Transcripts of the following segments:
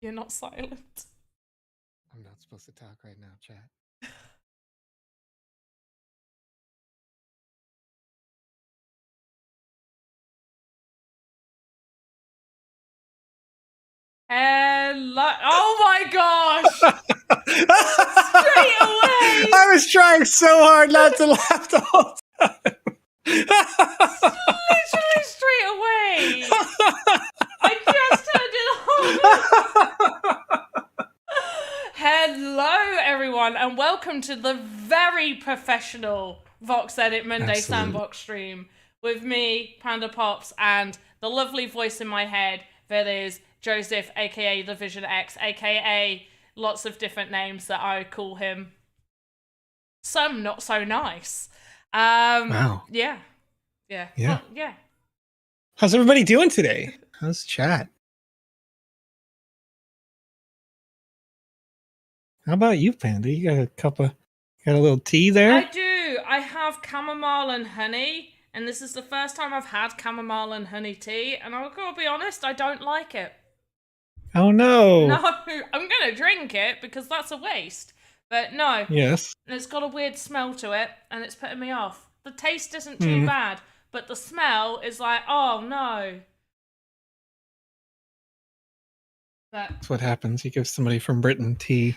You're not silent. I'm not supposed to talk right now, chat. Hello. Oh my gosh! Straight away! I was trying so hard not to laugh the whole time. Literally straight away. I just turned it on. Hello, everyone, and welcome to the very professional VoxEdit Monday Sandbox stream with me, PandaPops, and the lovely voice in my head that is Joseph, aka the Vision X, aka lots of different names that I call him. Some not so nice. Wow. Yeah. Well, yeah. How's everybody doing today? How's chat? How about you, Panda? You got a little tea there? I do. I have chamomile and honey, and this is the first time I've had chamomile and honey tea, and I've got to be honest, I don't like it. Oh no. No, I'm gonna drink it because that's a waste. But no. Yes. It's got a weird smell to it, and it's putting me off. The taste isn't too bad, but the smell is like, oh no. That's what happens. You give somebody from Britain tea,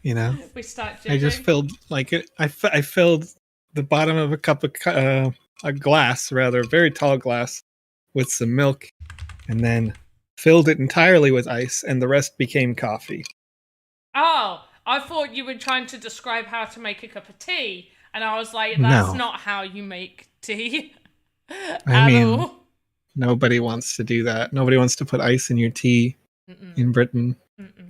you know. We start judging. I just filled I filled the bottom of a cup of a glass, rather a very tall glass, with some milk, and then filled it entirely with ice, and the rest became coffee. Oh, I thought you were trying to describe how to make a cup of tea, and I was like, that's not how you make tea. I mean, nobody wants to do that. Nobody wants to put ice in your tea in Britain.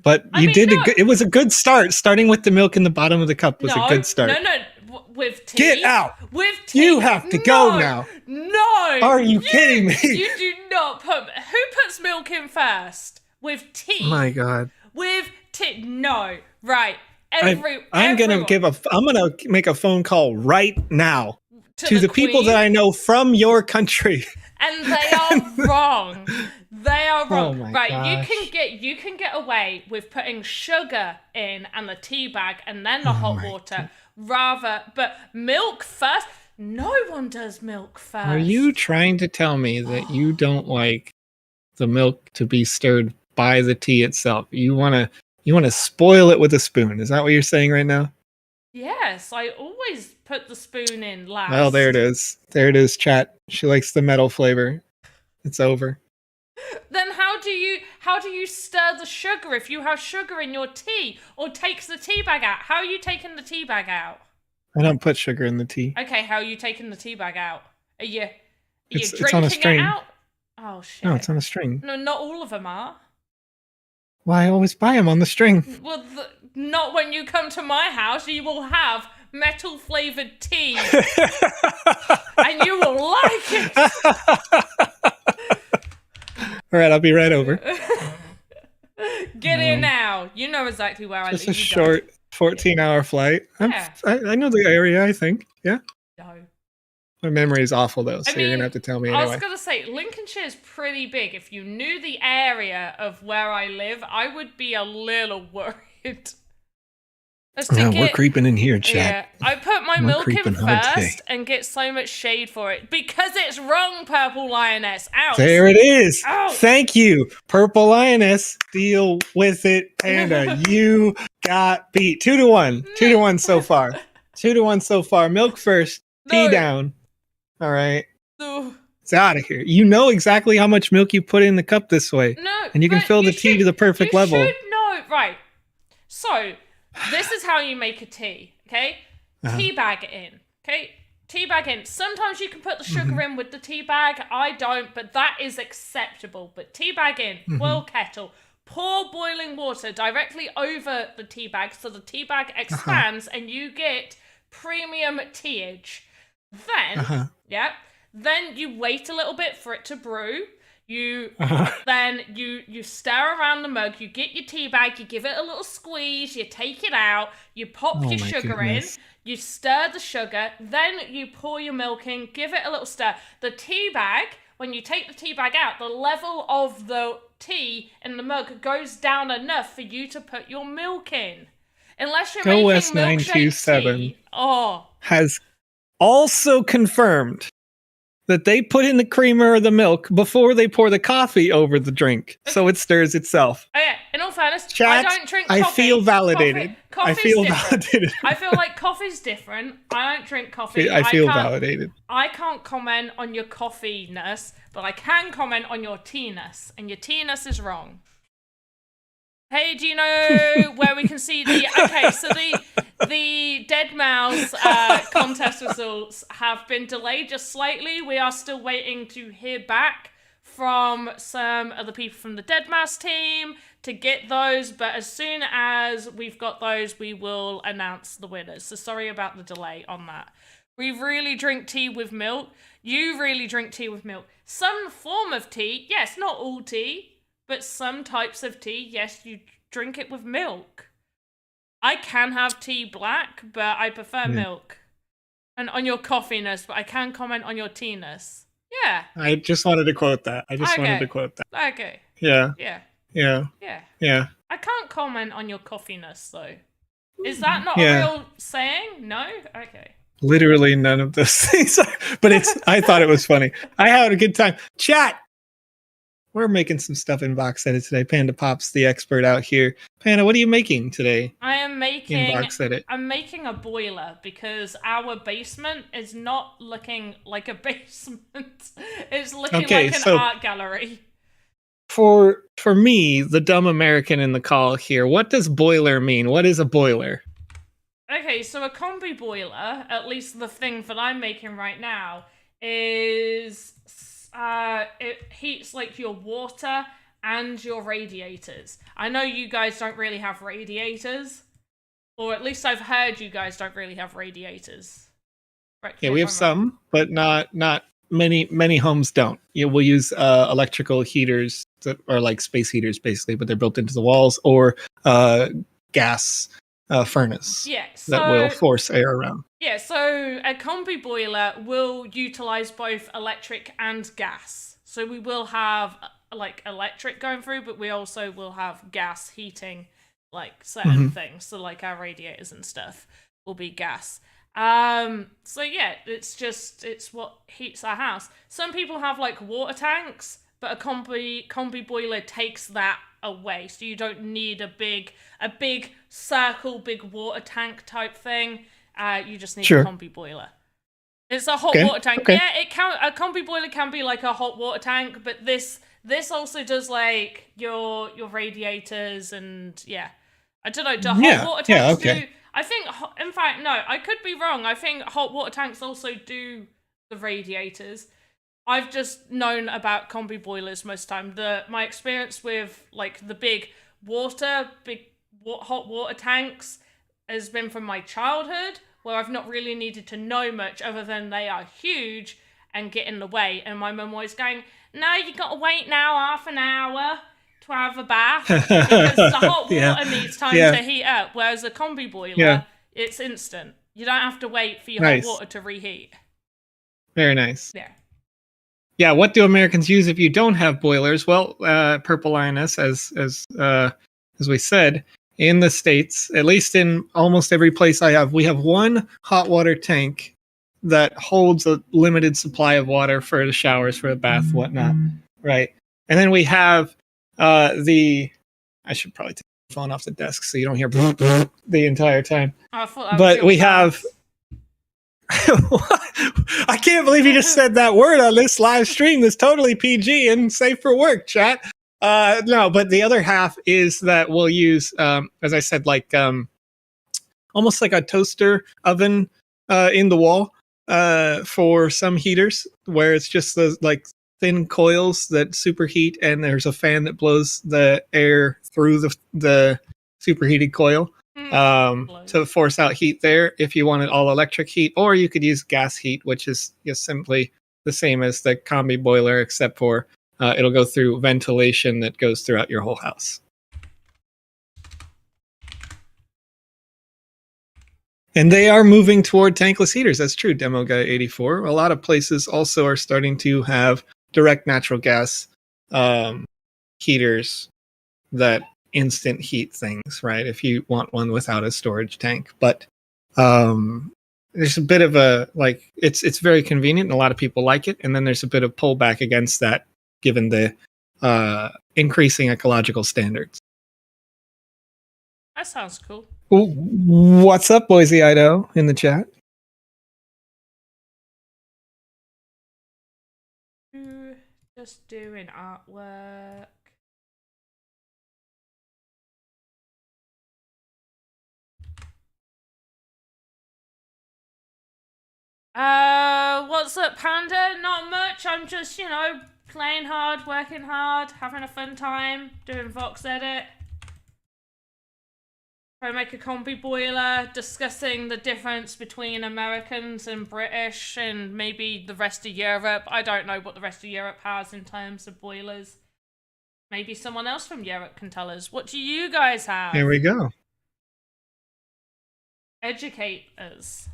But it was a good start. Starting with the milk in the bottom of the cup was a good start. No, with tea. Get out! With tea. You have to go now. No! Are you kidding me? You do not put... Who puts milk in first? With tea. My God. With tea. No. Right. I'm gonna make a phone call right now to the people that I know from your country. And they are wrong. They are wrong. Oh my right, gosh. you can get away with putting sugar in and the tea bag and then the hot water but milk first? No one does milk first. Are you trying to tell me that you don't like the milk to be stirred by the tea itself? You want to spoil it with a spoon. Is that what you're saying right now? Yes, I always put the spoon in last. Well, there it is. There it is, chat. She likes the metal flavor. It's over. Then how do you stir the sugar if you have sugar in your tea or takes the tea bag out? How are you taking the tea bag out? I don't put sugar in the tea. Okay, how are you taking the tea bag out? Are you It's drinking on a string. it out? Oh shit. No, it's on a string. No, not all of them are. Well, I always buy them on the string. Well, not when you come to my house. You will have metal flavored tea, and you will like it. All right, I'll be right over. Get in now. You know exactly where I live. Just a short 14-hour flight. I know the area, I think. Yeah. No. My memory is awful, though, so you're going to have to tell me anyway. I was going to say, Lincolnshire is pretty big. If you knew the area of where I live, I would be a little worried. We're creeping in here, chat. Yeah, I put my milk in first and get so much shade for it because it's wrong, Purple Lioness. Ouch. There it is. Ouch. Thank you, Purple Lioness. Deal with it, Panda. You got beat. 2-1. 2-1 so far. 2-1 so far. Milk first. Tea down. All right. No. It's out of here. You know exactly how much milk you put in the cup this way. No. And you can fill the tea to the perfect level. You should know. Right. So, this is how you make a tea, okay? Tea bag it in, okay? Tea bag in. Sometimes you can put the sugar in with the tea bag. I don't, but that is acceptable. But tea bag in, boil kettle, pour boiling water directly over the tea bag so the tea bag expands and you get premium teage. Then, then you wait a little bit for it to brew. Then you stir around the mug, you get your tea bag, you give it a little squeeze, you take it out, you pop your sugar in, you stir the sugar, then you pour your milk in, give it a little stir. The tea bag, when you take the tea bag out, the level of the tea in the mug goes down enough for you to put your milk in. Unless you're making milkshake tea. Oh. Has also confirmed that they put in the creamer or the milk before they pour the coffee over the drink, so it stirs itself. Oh yeah, in all fairness, Chat, I don't drink coffee. I feel validated. I feel different. validated. I feel like coffee's different. I don't drink coffee. I feel validated. I can't comment on your coffee-ness, but I can comment on your tea-ness, and your tea-ness is wrong. Hey, do you know where we can see the... Okay, so the Dead Mouse contest results have been delayed just slightly. We are still waiting to hear back from some of the people from the Dead Mouse team to get those, but as soon as we've got those, we will announce the winners. So sorry about the delay on that. We really drink tea with milk. You really drink tea with milk. Some form of tea, yes, not all tea, but some types of tea, yes, you drink it with milk. I can have tea black, but I prefer milk. And on your coffee-ness, but I can comment on your tea-ness. Yeah. I just wanted to quote that. Okay. Yeah. Yeah. Yeah. Yeah. Yeah. I can't comment on your coffee-ness, though. Is that not a real saying? No? Okay. Literally none of those things. But I thought it was funny. I had a good time. Chat! We're making some stuff in VoxEdit today. PandaPops, the expert out here. Panda, what are you making today? I'm making a boiler because our basement is not looking like a basement. It's looking like an art gallery. For me, the dumb American in the call here, what does boiler mean? What is a boiler? Okay, so a combi boiler, at least the thing that I'm making right now, is it heats like your water and your radiators. I know you guys don't really have radiators, or at least I've heard you guys don't really have radiators. Right, yeah, we have some, but not many homes don't. Yeah, we'll use electrical heaters that are like space heaters basically, but they're built into the walls, or gas furnace that will force air around. Yeah, so a combi boiler will utilize both electric and gas. So we will have like electric going through, but we also will have gas heating like certain things. So like our radiators and stuff will be gas. So yeah, it's what heats our house. Some people have like water tanks, but a combi boiler takes that away. So you don't need a big circle, big water tank type thing. You just need a combi boiler. It's a hot water tank. Okay. Yeah, a combi boiler can be like a hot water tank, but this also does like your radiators and I don't know. Do hot water tanks do? I think, in fact, no, I could be wrong. I think hot water tanks also do the radiators. I've just known about combi boilers most of the time. My experience with like the big hot water tanks has been from my childhood, where I've not really needed to know much other than they are huge and get in the way. And my mum always going, no, you got to wait now half an hour to have a bath because the hot water needs time to heat up. Whereas a combi boiler, it's instant. You don't have to wait for your hot water to reheat. Very nice. Yeah. Yeah, what do Americans use if you don't have boilers? Well, Purple Lioness, as we said, in the States, at least in almost every place we have one hot water tank that holds a limited supply of water for the showers, for the bath, whatnot, right? And then we have I should probably take the phone off the desk so you don't hear the entire time. But we have... I can't believe you just said that word on this live stream. That's totally PG and safe for work, chat. No, but the other half is that we'll use, as I said, like almost like a toaster oven in the wall for some heaters, where it's just the like thin coils that superheat, and there's a fan that blows the air through the superheated coil. To force out heat there if you wanted all electric heat, or you could use gas heat, which is just simply the same as the combi boiler, except for it'll go through ventilation that goes throughout your whole house. And they are moving toward tankless heaters. That's true, Demo Guy 84. A lot of places also are starting to have direct natural gas heaters that instant heat things, right? If you want one without a storage tank. But there's a bit of a, like, it's very convenient and a lot of people like it. And then there's a bit of pullback against that given the increasing ecological standards. That sounds cool. What's up, Boise, Idaho, in the chat? Just doing artwork. What's up, Panda? Not much. I'm just, you know, playing hard, working hard, having a fun time, doing VoxEdit. Trying to make a combi boiler, discussing the difference between Americans and British and maybe the rest of Europe. I don't know what the rest of Europe has in terms of boilers. Maybe someone else from Europe can tell us. What do you guys have? Here we go. Educate us.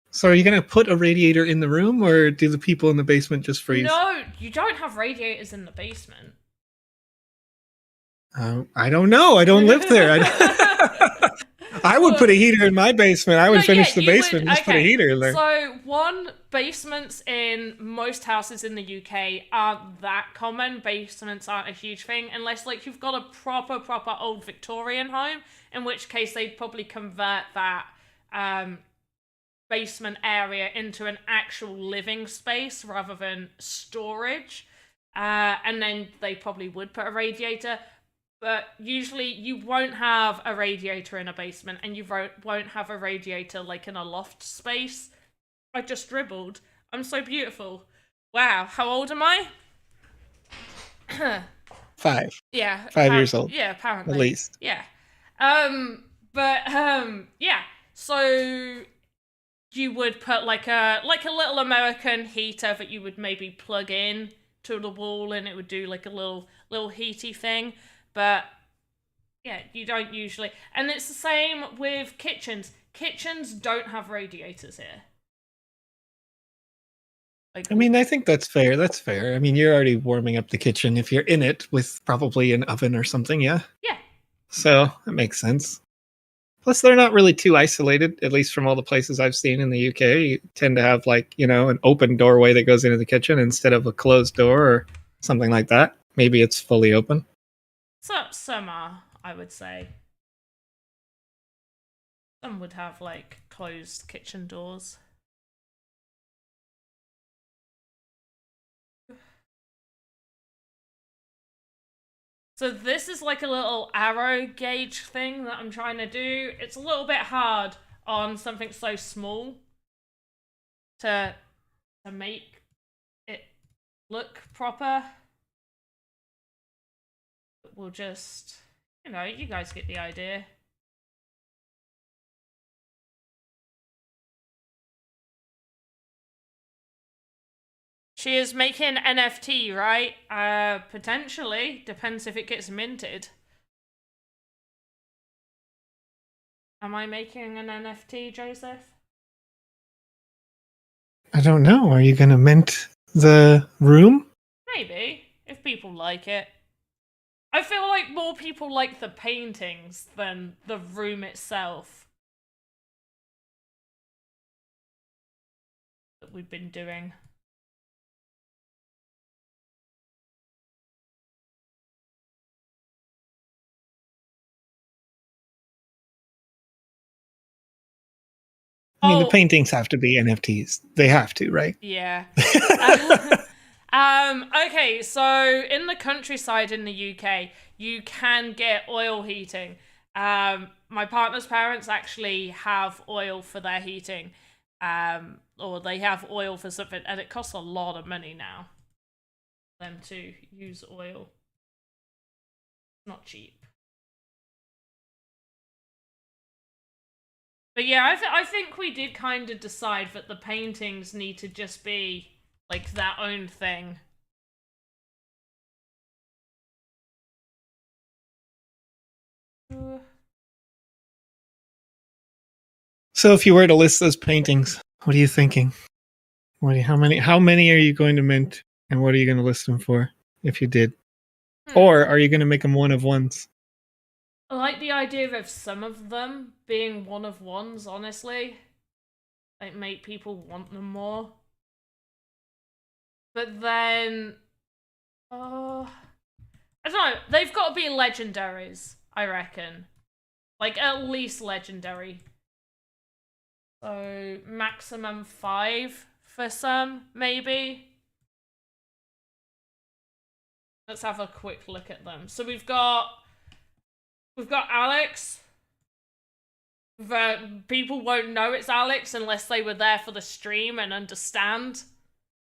So are you going to put a radiator in the room, or do the people in the basement just freeze? No, you don't have radiators in the basement. I don't know. I don't live there. I would put a heater in my basement. I would finish the basement and just put a heater in there. So, one, basements in most houses in the UK aren't that common. Basements aren't a huge thing unless, like, you've got a proper old Victorian home, in which case they'd probably convert that basement area into an actual living space rather than storage. And then they probably would put a radiator. But usually you won't have a radiator in a basement, and you won't have a radiator like in a loft space. I just dribbled. I'm so beautiful. Wow, how old am I? 5. Yeah. 5 years old. Yeah, apparently. At least. Yeah. Yeah. So you would put like a little American heater that you would maybe plug in to the wall, and it would do like a little heaty thing. But yeah, you don't usually. And it's the same with kitchens. Kitchens don't have radiators here. Like, I mean, I think that's fair. That's fair. I mean, you're already warming up the kitchen if you're in it with probably an oven or something, yeah? Yeah. So that makes sense. Plus, they're not really too isolated, at least from all the places I've seen in the UK. You tend to have, like, you know, an open doorway that goes into the kitchen instead of a closed door or something like that. Maybe it's fully open. So, some are, I would say. Some would have, like, closed kitchen doors. So this is like a little arrow gauge thing that I'm trying to do. It's a little bit hard on something so small to make it look proper. We'll just, you know, you guys get the idea. She is making NFT, right? Potentially. Depends if it gets minted. Am I making an NFT, Joseph? I don't know. Are you going to mint the room? Maybe, if people like it. I feel like more people like the paintings than the room itself that we've been doing. I mean, the paintings have to be NFTs. They have to, right? Yeah. Okay, so in the countryside in the UK, you can get oil heating. My partner's parents actually have oil for their heating. Or they have oil for something, and it costs a lot of money now for them to use oil. Not cheap. But yeah, I think we did kind of decide that the paintings need to just be like their own thing. So if you were to list those paintings, what are you thinking? How many are you going to mint, and what are you going to list them for if you did? Or are you going to make them one of ones? I like the idea of some of them being one of ones, honestly. Like, make people want them more. But then... I don't know. They've got to be legendaries, I reckon. Like, at least legendary. So, maximum 5 for some, maybe. Let's have a quick look at them. So we've got Alex. People won't know it's Alex unless they were there for the stream and understand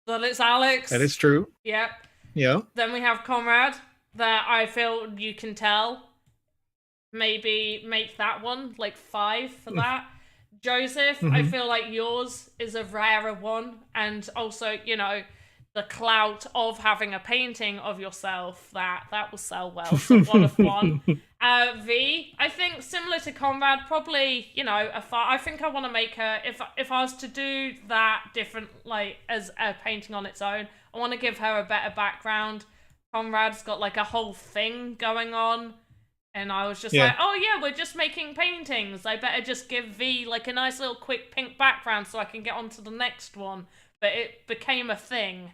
that it's Alex. That is true. Yep. Yeah. Then we have Conrad, that I feel you can tell. Maybe make that one like 5 for that. Joseph, I feel like yours is a rarer one, and also, you know, the clout of having a painting of yourself that will sell well. So 1 of 1. V, I think similar to Conrad, probably, you know, I think I want to make her, if I was to do that different, like, as a painting on its own, I want to give her a better background. Conrad's got like a whole thing going on, and I was just like, oh yeah, we're just making paintings. I better just give V like a nice little quick pink background so I can get on to the next one. But it became a thing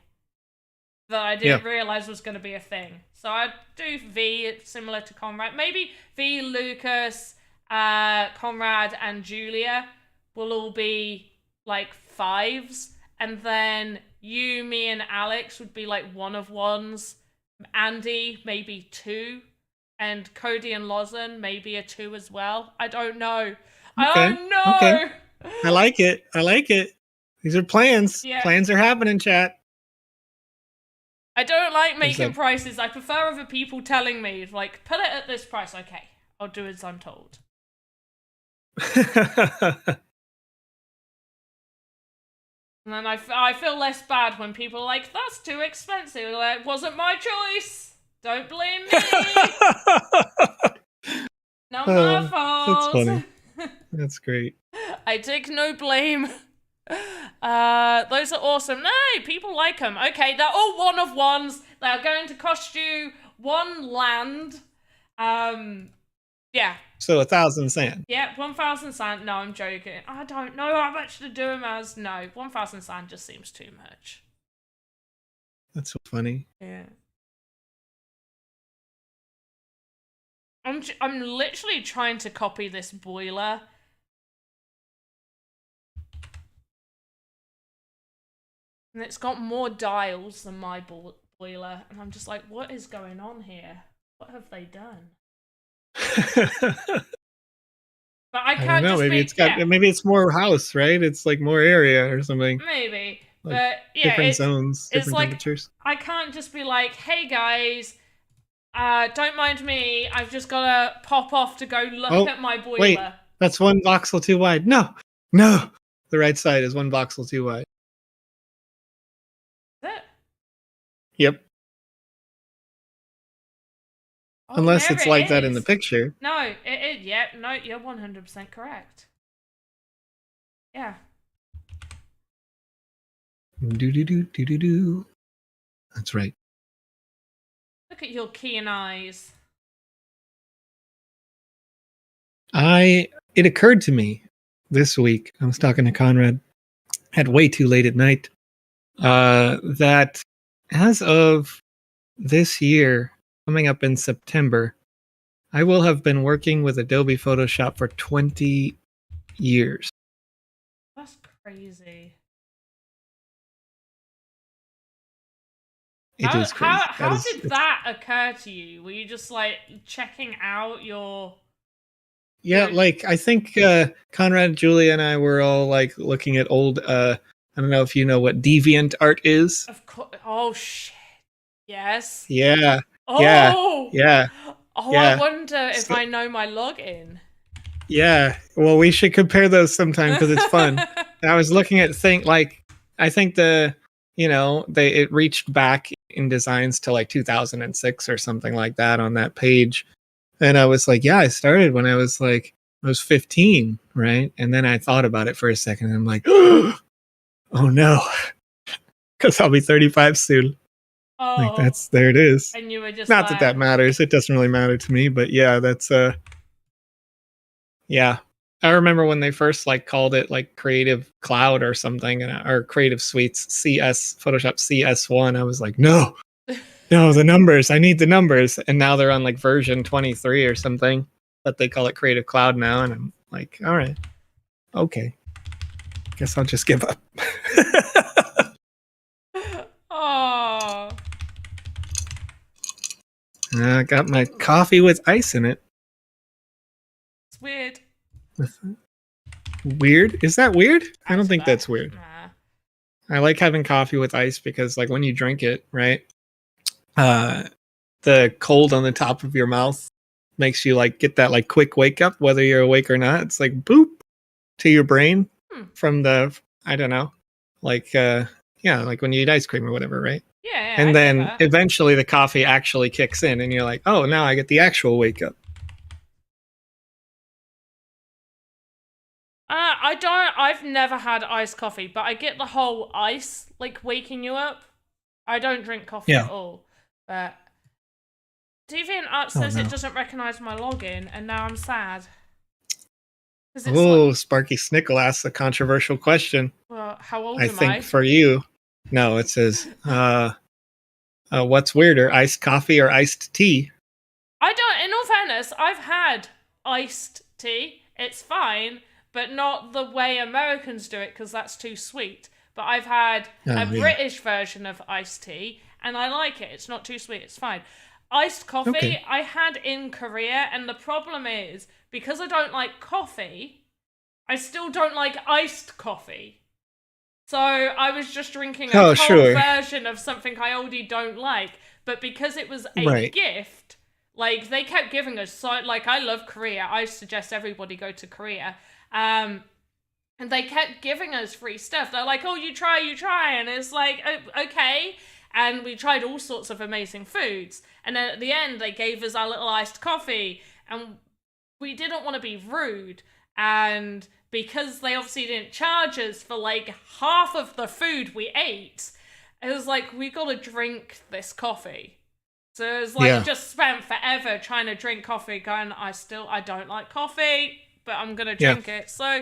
that I didn't realize was going to be a thing. So I'd do V, similar to Conrad. Maybe V, Lucas, Conrad, and Julia will all be like 5s. And then you, me, and Alex would be like 1 of 1s. Andy, maybe 2. And Cody and Lawson, maybe a 2 as well. I don't know. I don't know. Okay. I like it. These are plans. Yeah. Plans are happening, chat. I don't like making prices. I prefer other people telling me, like, put it at this price. Okay, I'll do as I'm told. And then I feel less bad when people are like, that's too expensive. Like, it wasn't my choice. Don't blame me. Not my fault. That's funny. That's great. I take no blame. Those are awesome. No, people like them. Okay, they're all 1 of 1s. They're going to cost you 1 land. Yeah. So 1,000 sand. Yeah, 1,000 sand. No, I'm joking. I don't know how much to do them as. No, 1,000 sand just seems too much. That's so funny. Yeah. I'm literally trying to copy this boiler. And it's got more dials than my boiler. And I'm just like, what is going on here? What have they done? But I can't know. Maybe maybe it's more house, right? It's like more area or something. Maybe. Like but yeah, different zones, different temperatures. I can't just be like, hey guys, don't mind me. I've just got to pop off to go look at my boiler. Wait, that's 1 voxel too wide. No. The right side is 1 voxel too wide. Is it? Yep. Oh, unless it's like that in the picture. No, yeah, no, you're 100% correct. Yeah. Do. That's right. Look at your keen eyes. It occurred to me this week, I was talking to Conrad at way too late at night, that as of this year, coming up in September, I will have been working with Adobe Photoshop for 20 years. That's crazy. It is crazy. How did that occur to you? Were you just like checking out your... Yeah, like I think Conrad, Julia, and I were all like looking at old, I don't know if you know what Deviant art is. Of course. Oh, shit. Yes. Yeah. Oh. Yeah. Oh, yeah. I wonder if I know my login. Yeah. Well, we should compare those sometime because it's fun. And I was looking at I think it reached back in designs to like 2006 or something like that on that page. And I was like, yeah, I started when I was 15, right? And then I thought about it for a second and I'm like, oh no, because I'll be 35 soon. Like Oh, there it is. and you were just Not like, that matters. It doesn't really matter to me, but yeah, that's yeah. I remember when they first like called it like Creative Cloud or something, or Creative Suites CS Photoshop CS1. I was like, no, the numbers. I need the numbers. And now they're on like version 23 or something, but they call it Creative Cloud now, and I'm like, all right, okay. Guess I'll just give up. oh, I got my coffee with ice in it. it's weird. Weird? Is that weird? I don't think Bad. that's weird. Nah. I like having coffee with ice because, like, when you drink it, right, the cold on the top of your mouth makes you like get that like quick wake up, whether you're awake or not. It's like boop to your brain from the, I don't know, like yeah, like when you eat ice cream or whatever, right? Yeah. And then eventually the coffee actually kicks in, and you're like, oh, now I get the actual wake up. I've never had iced coffee, but I get the whole ice, like, waking you up. I don't drink coffee at all. But DeviantArt says it doesn't recognize my login, and now I'm sad. Oh, like, Sparky Snickle asks a controversial question. Well, how old am I? I think for you. No, it says, what's weirder, iced coffee or iced tea? I don't, in all fairness, I've had iced tea. It's fine, but not the way Americans do it, because that's too sweet. But I've had a British version of iced tea, and I like it. It's not too sweet. It's fine. Iced coffee, I had in Korea, and the problem is, because I don't like coffee, I still don't like iced coffee. So I was just drinking a cold version of something I already don't like. But because it was a gift, like, they kept giving us, so, like, I love Korea. I suggest everybody go to Korea. And they kept giving us free stuff. They're like, oh, you try. And it's like, oh, okay. And we tried all sorts of amazing foods. And then at the end, they gave us our little iced coffee. And we didn't want to be rude. And because they obviously didn't charge us for, like, half of the food we ate, it was like, we got to drink this coffee. So it was like, just spent forever trying to drink coffee, going, I don't like coffee, but I'm going to drink it. So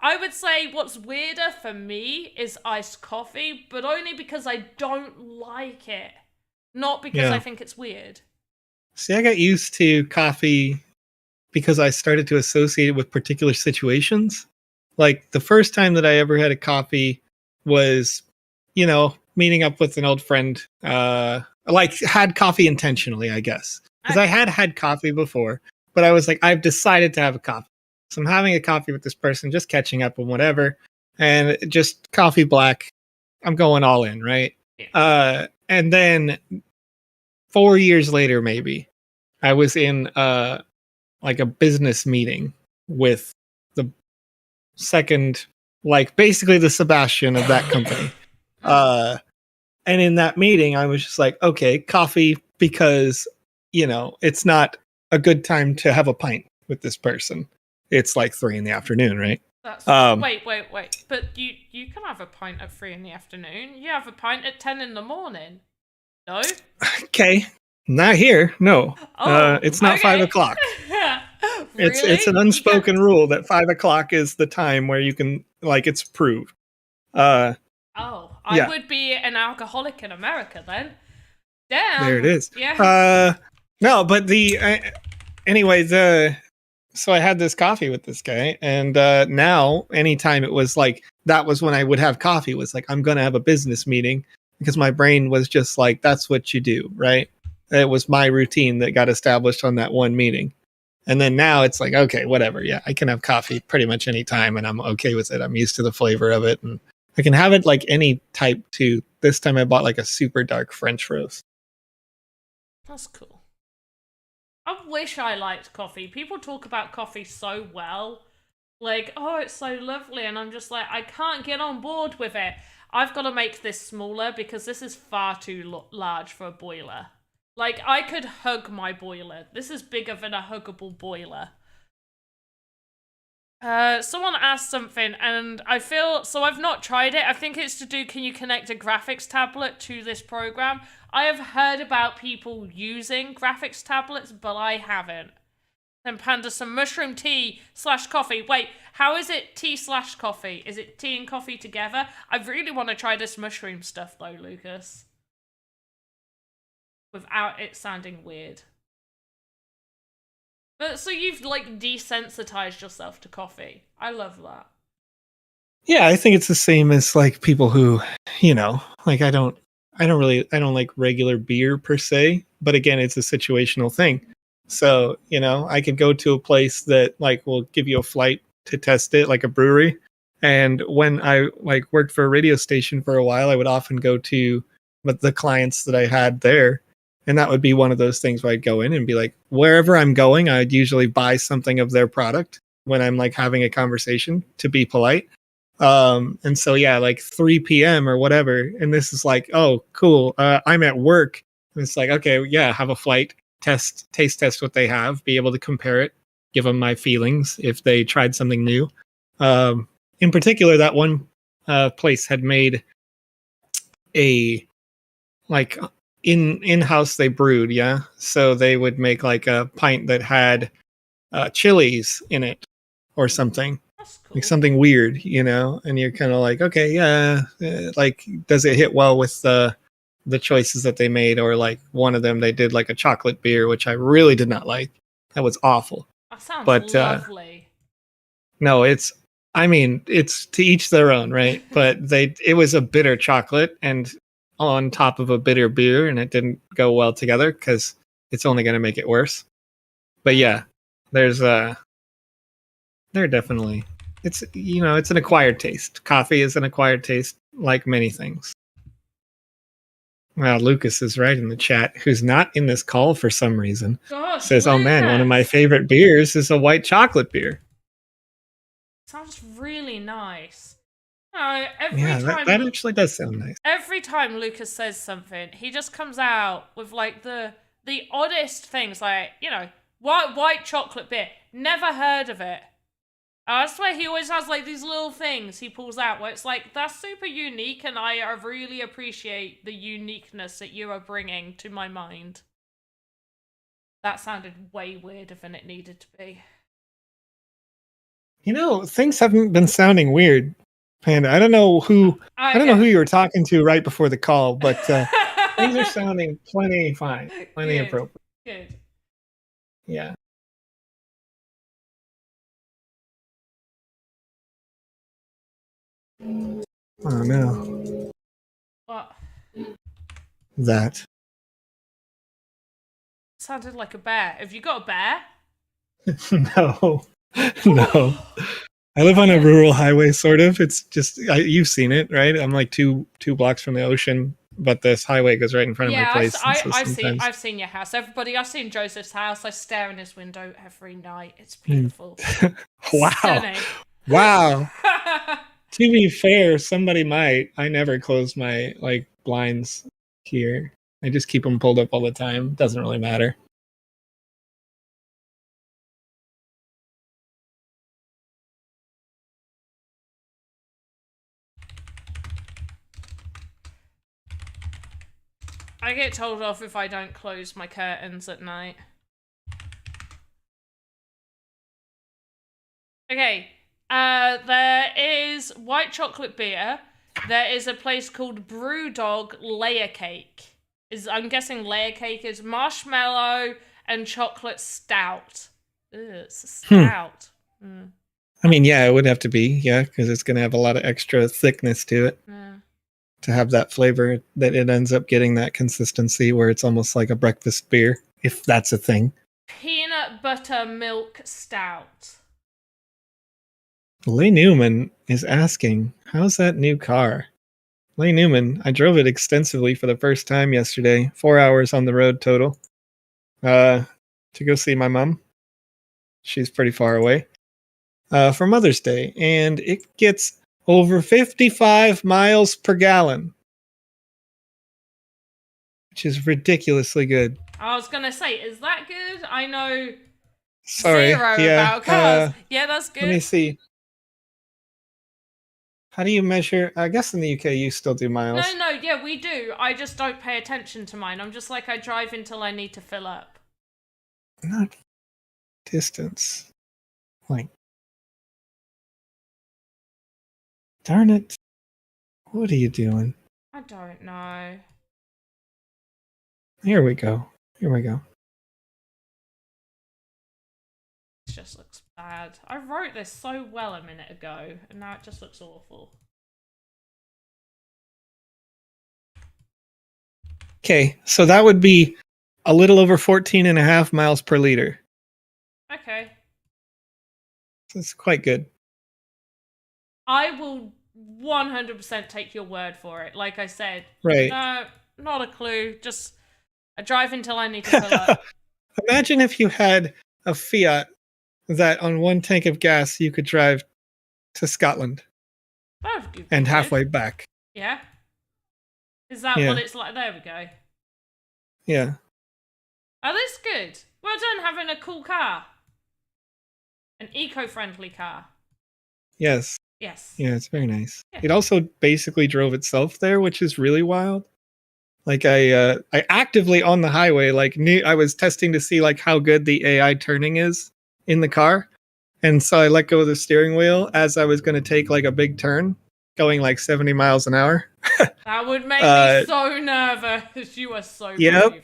I would say what's weirder for me is iced coffee, but only because I don't like it. Not because I think it's weird. See, I got used to coffee because I started to associate it with particular situations. Like, the first time that I ever had a coffee was, you know, meeting up with an old friend, like, had coffee intentionally, I guess. Because I had coffee before, but I was like, I've decided to have a coffee. So I'm having a coffee with this person, just catching up and whatever. And just coffee black. I'm going all in, right? Yeah. And then 4 years later, maybe, I was in like a business meeting with the second, like, basically the Sebastian of that company. And in that meeting, I was just like, okay, coffee, because, you know, it's not a good time to have a pint with this person. It's like 3 p.m, right? That's wait. But you can have a pint at 3 p.m. You have a pint at 10 a.m. No? Okay. Not here. No. It's not 5 o'clock. Really? It's an unspoken rule that 5 o'clock is the time where you can, like, it's proved. I would be an alcoholic in America then. Damn. There it is. Yeah. No, but so I had this coffee with this guy, and now anytime it was like, that was when I would have coffee, was like, I'm going to have a business meeting, because my brain was just like, that's what you do, right? It was my routine that got established on that one meeting. And then now it's like, okay, whatever. Yeah, I can have coffee pretty much any time, and I'm okay with it. I'm used to the flavor of it, and I can have it like any type too. This time I bought like a super dark French roast. That's cool. I wish I liked coffee. People talk about coffee so well. Like, oh, it's so lovely. And I'm just like, I can't get on board with it. I've got to make this smaller because this is far too large for a boiler. Like, I could hug my boiler. This is bigger than a huggable boiler. Someone asked something, and I feel so. I've not tried it. I think it's to do. Can you connect a graphics tablet to this program? I have heard about people using graphics tablets, but I haven't. Then Panda, some mushroom tea / coffee. Wait, how is it tea / coffee? Is it tea and coffee together? I really want to try this mushroom stuff though, Lucas. Without it sounding weird. But so you've like desensitized yourself to coffee. I love that. Yeah, I think it's the same as like people who, like I don't like regular beer per se, but again, it's a situational thing. So, I could go to a place that like will give you a flight to test it, like a brewery. And when I like worked for a radio station for a while, I would often go to the clients that I had there. And that would be one of those things where I'd go in and be like, wherever I'm going, I'd usually buy something of their product when I'm like having a conversation to be polite. And so, yeah, like 3 p.m. or whatever. And this is like, oh, cool. I'm at work. And it's like, okay, yeah, have a flight, taste test what they have, be able to compare it, give them my feelings if they tried something new. In particular, that one place had made a like in-house they brewed, yeah. So they would make like a pint that had chilies in it or something. That's cool. Like something weird, and you're kind of like, okay, yeah, like does it hit well with the choices that they made? Or like one of them, they did like a chocolate beer, which I really did not like. That was awful. That sounds lovely. No, it's to each their own, right? But it was a bitter chocolate and on top of a bitter beer, and it didn't go well together because it's only going to make it worse. But yeah, there's they're definitely, it's an acquired taste. Coffee is an acquired taste, like many things. Well, Lucas is right in the chat, who's not in this call for some reason. Gosh, says, "Oh man, one of my favorite beers is a white chocolate beer." Sounds really nice. That actually does sound nice. Every time Lucas says something, he just comes out with like the oddest things, like white chocolate beer. Never heard of it. I swear he always has like these little things he pulls out where it's like, that's super unique, and I really appreciate the uniqueness that you are bringing to my mind. That sounded way weirder than it needed to be. Things haven't been sounding weird, Panda. I don't know who you were talking to right before the call, but things are sounding plenty fine, plenty appropriate. Good. Yeah. Oh no. What? That. Sounded like a bear. Have you got a bear? No. No. I live on a rural highway, sort of. It's just, you've seen it, right? I'm like two blocks from the ocean, but this highway goes right in front of my place. I've seen your house. Everybody, I've seen Joseph's house. I stare in his window every night. It's beautiful. Wow. Stunning. Wow. To be fair, somebody might. I never close my like blinds here. I just keep them pulled up all the time. Doesn't really matter. I get told off if I don't close my curtains at night. Okay. There is white chocolate beer. There is a place called Brewdog Layer Cake. I'm guessing layer cake is marshmallow and chocolate stout. Ugh, it's a stout. I mean, yeah, it would have to be, because it's going to have a lot of extra thickness to it. To have that flavor, that it ends up getting that consistency where it's almost like a breakfast beer, if that's a thing. Peanut butter milk stout. Lee Newman is asking, how's that new car? Lee Newman, I drove it extensively for the first time yesterday. 4 hours on the road total. To go see my mom. She's pretty far away. For Mother's Day. And it gets over 55 miles per gallon. Which is ridiculously good. I was going to say, is that good? I know Sorry. Zero Yeah. about cars. Yeah, that's good. Let me see. How do you measure? I guess in the UK you still do miles. No, yeah, we do. I just don't pay attention to mine. I'm just like, I drive until I need to fill up. Not distance. Like, darn it. What are you doing? I don't know. Here we go. Here we go. It just looks bad. I wrote this so well a minute ago, and now it just looks awful. Okay, so that would be a little over 14.5 miles per liter. Okay. So it's quite good. I will 100% take your word for it. Like I said, Right. no, not a clue. Just I drive until I need to fill up. Imagine if you had a Fiat that on one tank of gas you could drive to Scotland That would be and good. halfway back. Yeah. Is that Yeah. what it's like? There we go. Yeah. Oh, that's good. Well done having a cool car. An eco-friendly car. Yes. Yes. Yeah, it's very nice. Yeah. It also basically drove itself there, which is really wild. Like I actively on the highway, like I was testing to see like how good the AI turning is in the car. And so I let go of the steering wheel as I was going to take like a big turn, going like 70 miles an hour. That would make me so nervous. You are so brave.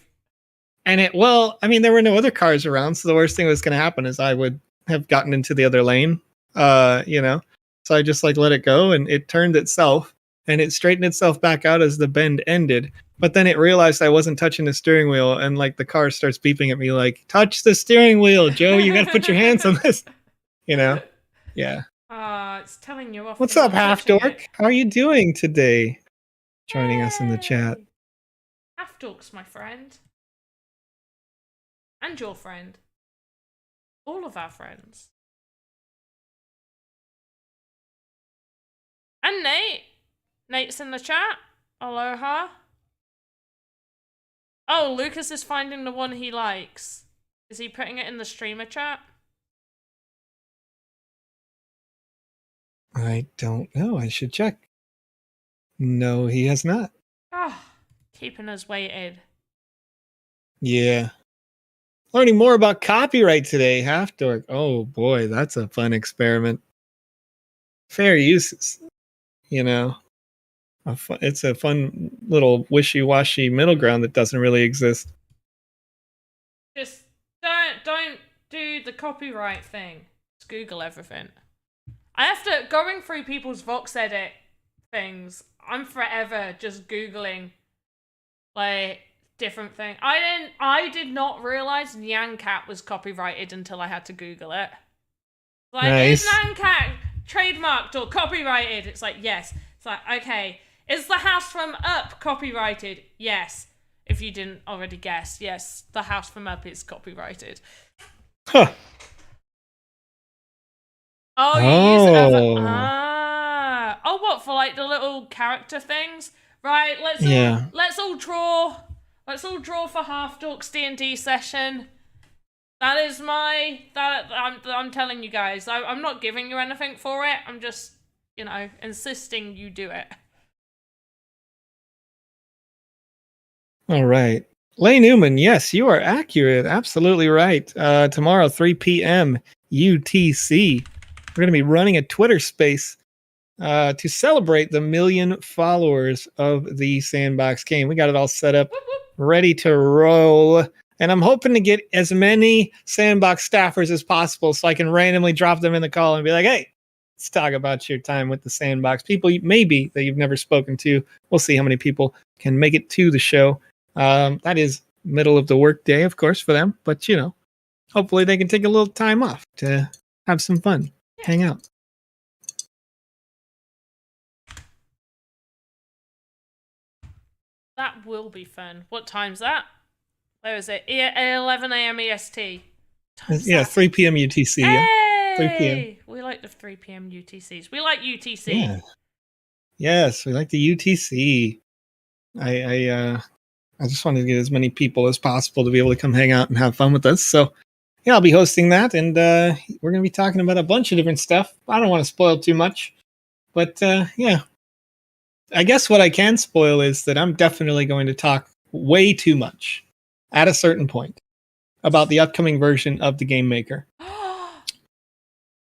And there were no other cars around, so the worst thing that was going to happen is I would have gotten into the other lane, So I just like let it go, and it turned itself, and it straightened itself back out as the bend ended. But then it realized I wasn't touching the steering wheel, and like the car starts beeping at me like, "Touch the steering wheel, Joe! You got to put your hands on this." Yeah. It's telling you off. What's up, Half Dork? How are you doing today? Joining us in the chat. Half Dork's my friend. And your friend. All of our friends. And Nate. Nate's in the chat. Aloha. Oh, Lucas is finding the one he likes. Is he putting it in the streamer chat? I don't know. I should check. No, he has not. Keeping us waited. Yeah. Learning more about copyright today, Half Dork. Oh boy, that's a fun experiment. Fair use, it's a fun little wishy-washy middle ground that doesn't really exist. Just don't do the copyright thing. Just Google everything. I have to going through people's VoxEdit things. I'm forever just Googling like different thing. I did not realize Nyan Cat was copyrighted until I had to Google it. Like, nice. Is Nyan Cat trademarked or copyrighted? It's like, yes. It's like, okay. Is The House from Up copyrighted? Yes. If you didn't already guess, yes, The House from Up is copyrighted. Huh. Oh, you use other... Oh, what, for like the little character things? Right, let's all draw. Let's all draw for Half Dork's D&D session. That is I'm telling you guys. I'm not giving you anything for it. I'm just, insisting you do it. All right. Lay Newman, yes, you are accurate. Absolutely right. Tomorrow, 3 p.m. UTC. We're going to be running a Twitter space to celebrate the 1 million followers of the Sandbox game. We got it all set up, ready to roll. And I'm hoping to get as many Sandbox staffers as possible so I can randomly drop them in the call and be like, hey, let's talk about your time with the Sandbox. People maybe that you've never spoken to. We'll see how many people can make it to the show. That is middle of the work day, of course, for them. But, hopefully they can take a little time off to have some fun, hang out. That will be fun. What time's that? Where is it? 11 a.m. EST. Yeah, 3 p.m. UTC. Hey! Yeah, 3 p.m. We like the 3 p.m. UTCs. We like UTC. Yeah. Yes, we like the UTC. I just wanted to get as many people as possible to be able to come hang out and have fun with us. So yeah, I'll be hosting that, and we're going to be talking about a bunch of different stuff. I don't want to spoil too much, but yeah, I guess what I can spoil is that I'm definitely going to talk way too much at a certain point about the upcoming version of the Game Maker.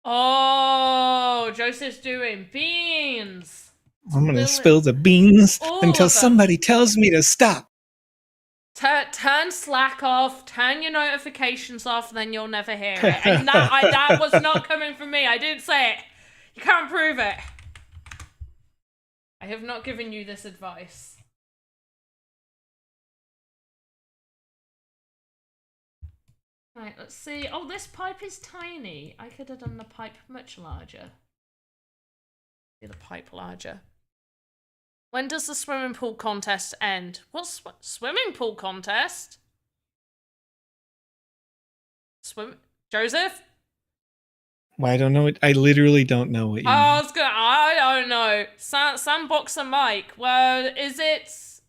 Oh, Joseph's doing beans. I'm going to spill the beans until somebody tells me to stop. Turn Slack off, turn your notifications off, then you'll never hear it. And that was not coming from me. I didn't say it. You can't prove it. I have not given you this advice. Right, let's see. Oh, this pipe is tiny. I could have done the pipe much larger. Do the pipe larger. When does the swimming pool contest end? What swimming pool contest? Joseph? Well, I don't know. I literally don't know what you mean. I don't know. Sandbox and Mike. Well, is it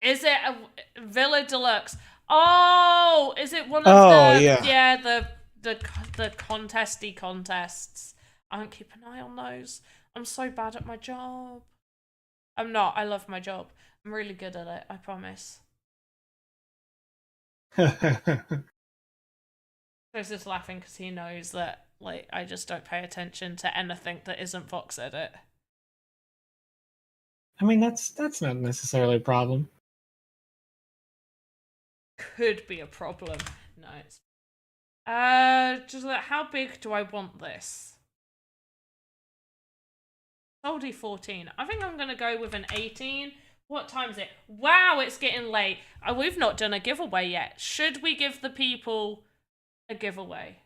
a Villa Deluxe? Oh, is it one of the contesty contests? I don't keep an eye on those. I'm so bad at my job. I'm not. I love my job. I'm really good at it. I promise. He's just laughing because he knows that, like, I just don't pay attention to anything that isn't VoxEdit. I mean, that's not necessarily a problem. Could be a problem. No, it's... just like, how big do I want this? Soldy 14. I think I'm going to go with an 18. What time is it? Wow, it's getting late. We've not done a giveaway yet. Should we give the people a giveaway?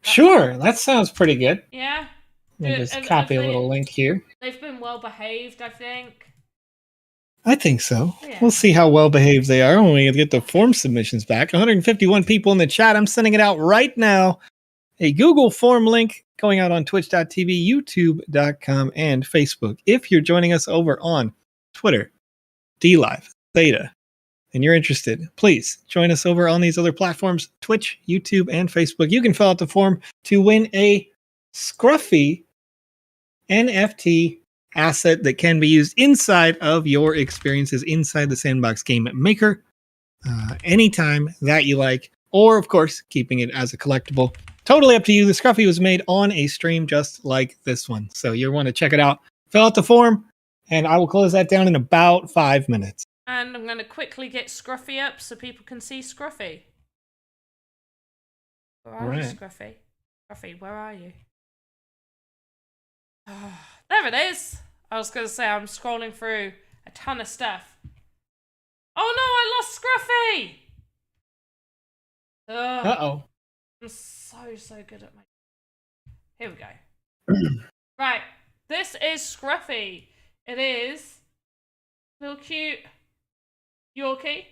Sure, that sounds pretty good. Yeah? Let me just copy a little link here. They've been well behaved, I think. I think so. Yeah. We'll see how well behaved they are when we get the form submissions back. 151 people in the chat. I'm sending it out right now. A Google form link going out on twitch.tv, youtube.com, and Facebook. If you're joining us over on Twitter, DLive, Theta, and you're interested, please join us over on these other platforms, Twitch, YouTube, and Facebook. You can fill out the form to win a scruffy NFT asset that can be used inside of your experiences inside the Sandbox Game Maker anytime that you like, or of course keeping it as a collectible. Totally up to you. The scruffy was made on a stream just like this one, so you'll want to check it out. Fill out the form, and I will close that down in about 5 minutes. And I'm going to quickly get Scruffy up so people can see Scruffy. Where are you, Scruffy? Scruffy, where are you? Oh, there it is. I was going to say, I'm scrolling through a ton of stuff. Oh no, I lost Scruffy! Ugh. Uh-oh. I'm so good at my... Here we go. Right, this is Scruffy. It is little cute Yorkie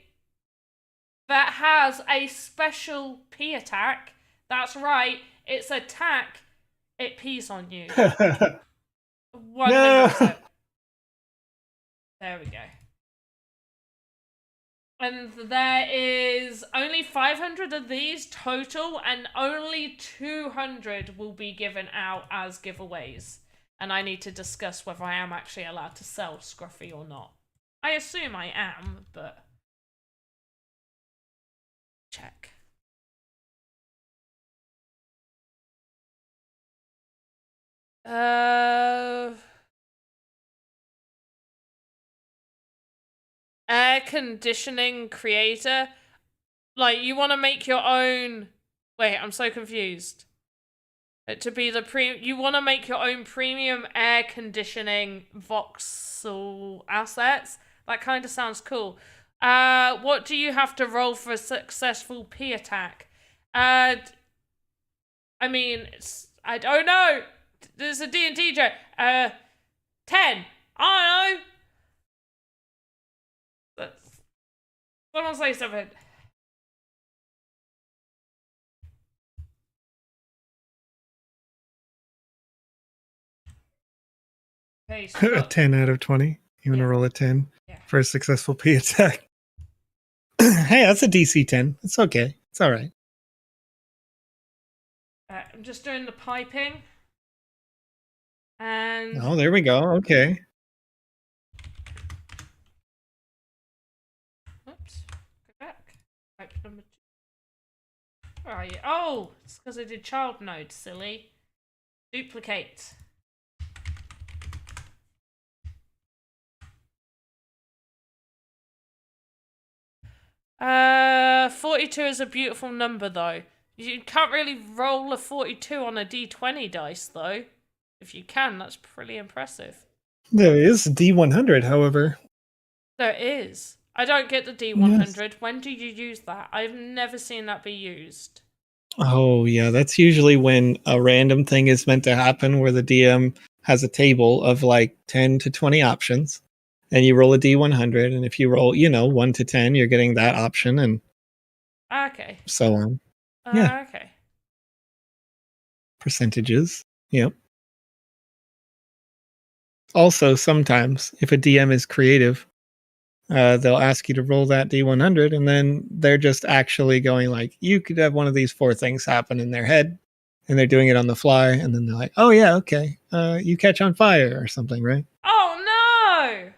that has a special pee attack. That's right, it's attack. It pees on you. 100%. No. There we go. And there is only 500 of these total, and only 200 will be given out as giveaways. And I need to discuss whether I am actually allowed to sell Scruffy or not. I assume I am, but... check. Air conditioning creator? Like, you want to make your own... Wait, I'm so confused. To be the you want to make your own premium air conditioning voxel assets? That kind of sounds cool. What do you have to roll for a successful P attack? I mean, I don't know. There's a D&D joke. 10. I don't know. Someone say something. Okay, so a 10 out of 20. You want to roll a 10 for a successful P attack? Hey, that's a DC 10. It's okay. It's all right. just doing the piping. And oh, there we go. Okay. oops, go back. Pipe number 2. Where are you? Oh, it's because I did child node, silly. Duplicate. 42 is a beautiful number, though. You can't really roll a 42 on a d20 dice, though. If you can, that's pretty impressive. There is D100, however. There is. I don't get the D100. Yes. When do you use that? I've never seen that be used. Oh, yeah. That's usually when a random thing is meant to happen where the DM has a table of like 10 to 20 options. And you roll a D100, and if you roll, 1 to 10, you're getting that option, and okay, so on. Yeah. Okay. Percentages. Yep. Also, sometimes if a DM is creative, they'll ask you to roll that D100, and then they're just actually going like, you could have one of these 4 things happen in their head, and they're doing it on the fly, and then they're like, oh yeah, okay, you catch on fire or something, right? Oh no!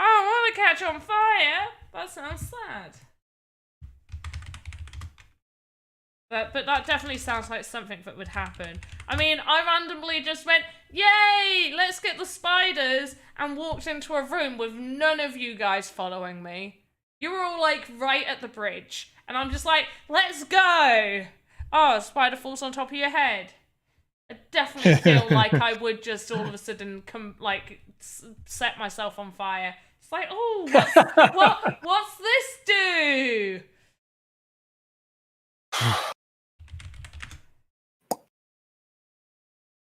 I don't want to catch on fire. That sounds sad. But that definitely sounds like something that would happen. I mean, I randomly just went, yay, let's get the spiders, and walked into a room with none of you guys following me. You were all like right at the bridge, and I'm just like, let's go. Oh, a spider falls on top of your head. I definitely feel like I would just all of a sudden set myself on fire. It's like, oh, what's this do?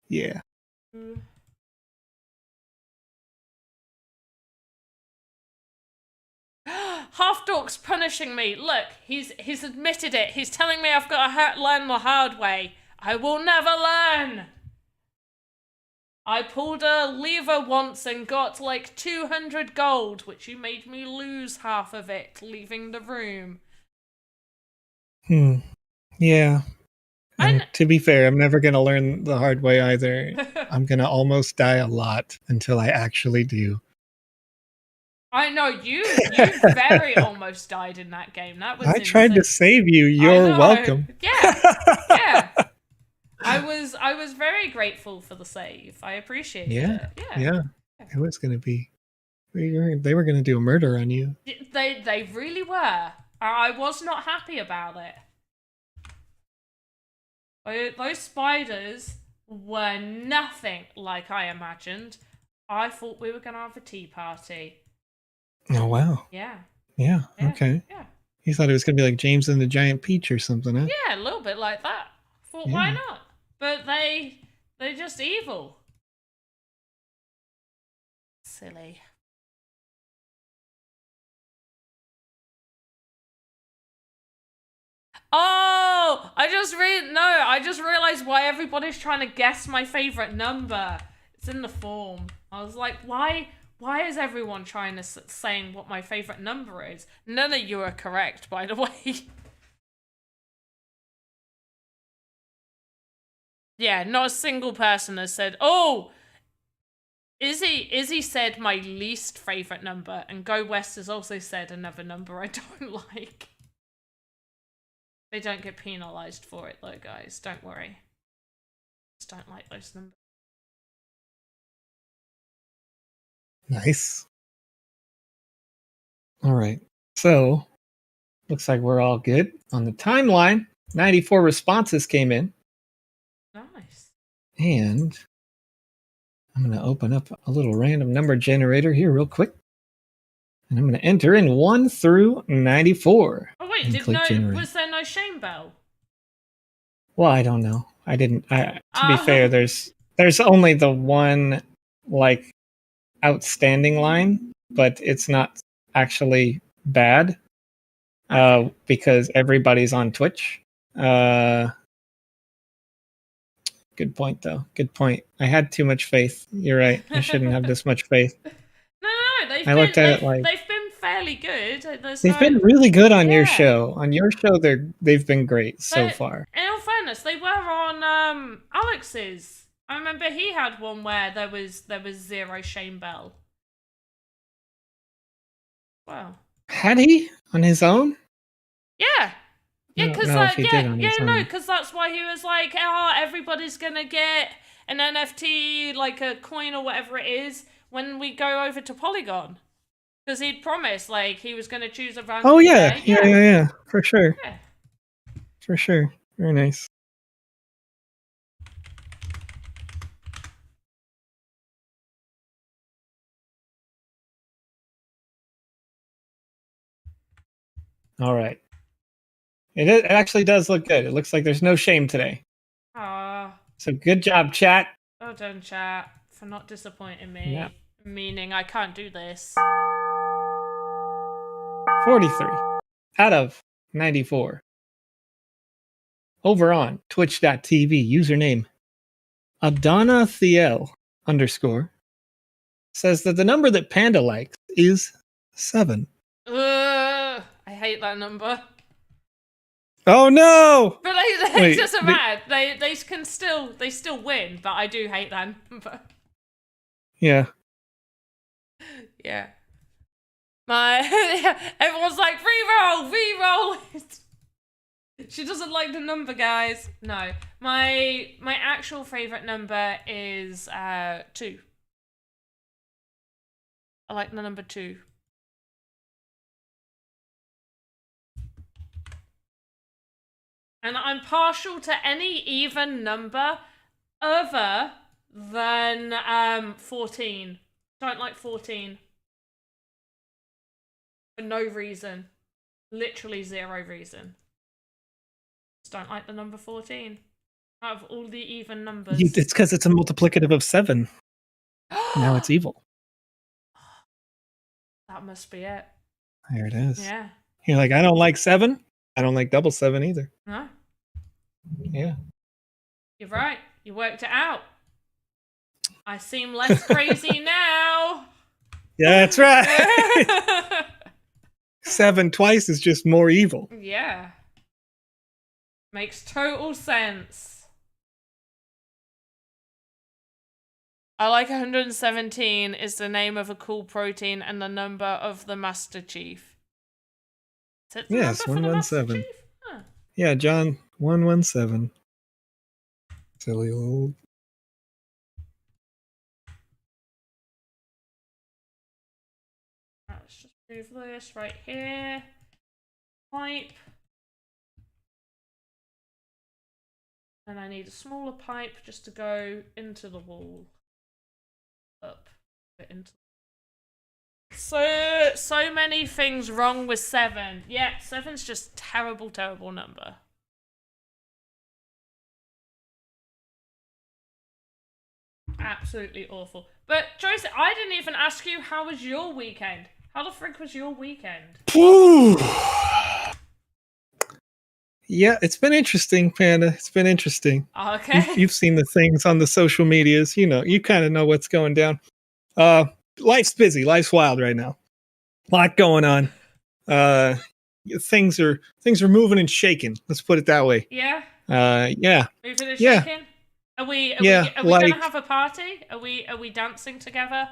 Yeah. Half-Dork's punishing me. Look, he's admitted it. He's telling me I've got to learn the hard way. I will never learn. I pulled a lever once and got like 200 gold, which you made me lose half of it, leaving the room. Yeah. And to be fair, I'm never going to learn the hard way either. I'm going to almost die a lot until I actually do. I know, you very almost died in that game. That was I tried to save you. You're welcome. Yeah. I was very grateful for the save. I appreciate it. Yeah. It was going to be... They were going to do a murder on you. They really were. I was not happy about it. Those spiders were nothing like I imagined. I thought we were going to have a tea party. Oh, wow. Yeah. Okay. Yeah. You thought it was going to be like James and the Giant Peach or something, huh? Yeah, a little bit like that. Thought, why not? But they're just evil. Silly. Oh, I just realized why everybody's trying to guess my favorite number. It's in the form. I was like, why is everyone trying to saying what my favorite number is? None of you are correct, by the way. Yeah, not a single person has said, oh, Izzy said my least favorite number, and Go West has also said another number I don't like. They don't get penalized for it though, guys. Don't worry. Just don't like those numbers. Nice. All right. So, looks like we're all good. On the timeline, 94 responses came in. Nice. And I'm going to open up a little random number generator here real quick. And I'm going to enter in 1 through 94. Oh wait, was there no shame bell? Well, I don't know. I didn't. To be fair, there's only the one like outstanding line, but it's not actually bad because everybody's on Twitch. Good point, though. Good point. I had too much faith. You're right. I shouldn't have this much faith. No. They've been fairly good. They've been really good on your show. On your show, they've been great so far. In all fairness, honest, they were on Alex's. I remember he had one where there was 0 shame bell. Wow. Had he on his own? Yeah. Yeah, because because that's why he was like, oh, everybody's gonna get an NFT, like a coin or whatever it is, when we go over to Polygon. Because he'd promised, like, he was gonna choose a random. Oh yeah, for sure. Yeah. For sure. Very nice. All right. It actually does look good. It looks like there's no shame today. So good job, chat. Well done, chat, for not disappointing me. Yeah. Meaning I can't do this. 43 out of 94. Over on twitch.tv, username AdonaThiel _ says that the number that Panda likes is 7. I hate that number. Oh no! But it doesn't matter. They still win, but I do hate that number. Yeah. Yeah. Everyone's like, re-roll. She doesn't like the number, guys. No. My actual favorite number is 2. I like the number 2. And I'm partial to any even number other than 14. Don't like 14. For no reason. Literally 0 reason. Just don't like the number 14. Out of all the even numbers. It's because it's a multiplicative of 7. Now it's evil. That must be it. There it is. Yeah. You're like, I don't like 7. I don't like double 7 either. No. Yeah. You're right. You worked it out. I seem less crazy now. Yeah, that's right. 7 twice is just more evil. Yeah. Makes total sense. I like 117 is the name of a cool protein and the number of the Master Chief. Is it the Yes, number for the Master 117. Chief? Huh. Yeah, John 117. Silly old. Let's just move this right here. Pipe. And I need a smaller pipe just to go into the wall. Up. Into. So many things wrong with 7. Yeah, 7's just terrible number. Absolutely awful. But Joyce, I didn't even ask you, how was your weekend? How the frick was your weekend? Yeah, it's been interesting, Panda. It's been interesting. Okay. You've seen the things on the social medias. You know, you kind of know what's going down. Life's busy. Life's wild right now. A lot going on. Things are moving and shaking. Let's put it that way. Yeah. Yeah. Moving and Yeah. shaking. Are we like, gonna have a party? Are we dancing together?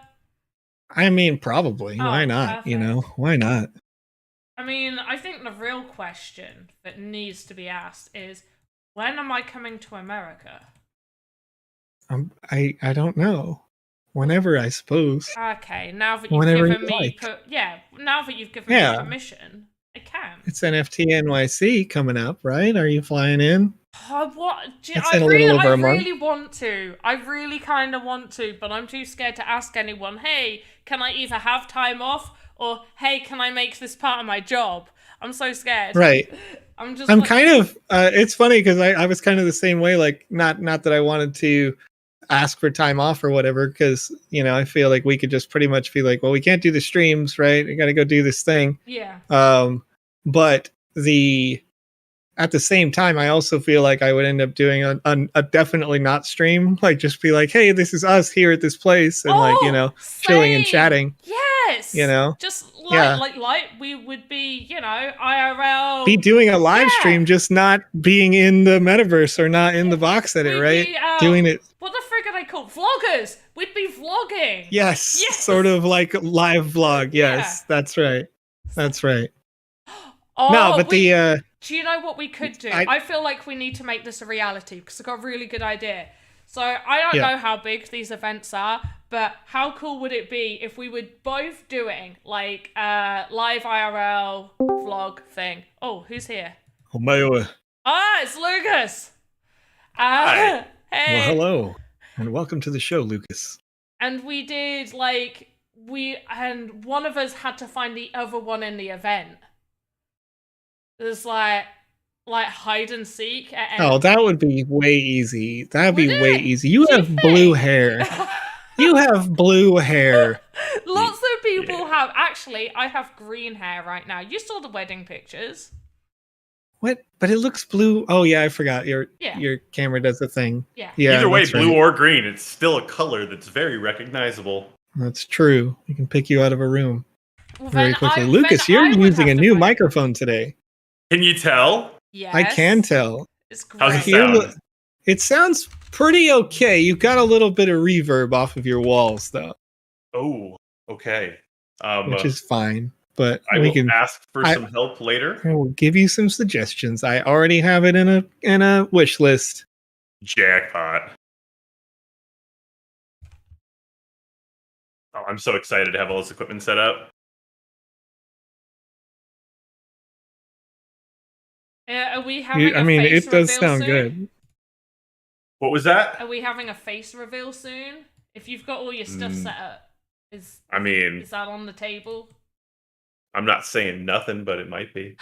I mean, probably. Why not? Perfect. You know, why not? I mean, I think the real question that needs to be asked is, when am I coming to America? I don't know. Whenever, I suppose. Okay, now that you've Whenever given you me like. now that you've given me permission, I can. It's NFT NYC coming up, right? Are you flying in? I really want to. I really kind of want to, but I'm too scared to ask anyone, hey, can I either have time off or, hey, can I make this part of my job? I'm so scared. Right. I'm kind of, it's funny because I was kind of the same way, like, not that I wanted to ask for time off or whatever, because, you know, I feel like we could just pretty much be like, well, we can't do the streams, right? We got to go do this thing. Yeah. But at the same time, I also feel like I would end up doing a definitely not stream, like just be like, hey, this is us here at this place, and like, you know, chilling and chatting. Yes. You know, just we would be, IRL. Be doing a live stream, just not being in the metaverse or not in the VoxEdit, right? Doing it. What the frick are they called? Vloggers. We'd be vlogging. Yes, sort of like live vlog. Yes, that's right. That's right. No, but do you know what we could do? I feel like we need to make this a reality because I've got a really good idea. So I don't know how big these events are, but how cool would it be if we were both doing like a live IRL vlog thing? Oh, who's here? It's Lucas. Hi. Hey. Well, hello, and welcome to the show, Lucas. And we did and one of us had to find the other one in the event. There's like hide and seek. Oh, that would be way easy. That'd be way easy. You have blue hair. You have blue hair. Lots of people have. Actually, I have green hair right now. You saw the wedding pictures. What? But it looks blue. Oh yeah, I forgot. Your camera does the thing. Yeah. Either way, blue or green, it's still a color that's very recognizable. That's true. You can pick you out of a room very quickly. Lucas, Lucas, you're using a new microphone today. Can you tell? Yes. I can tell. It's great. How's it sound? It sounds pretty okay. You've got a little bit of reverb off of your walls, though. Oh, okay. Which is fine. But I will ask for some help later. I will give you some suggestions. I already have it in a wish list. Jackpot. Oh, I'm so excited to have all this equipment set up. Are we having a face it does reveal sound soon? good. What was that? Are we having a face reveal soon? If you've got all your stuff set up, is that on the table? I'm not saying nothing, but it might be.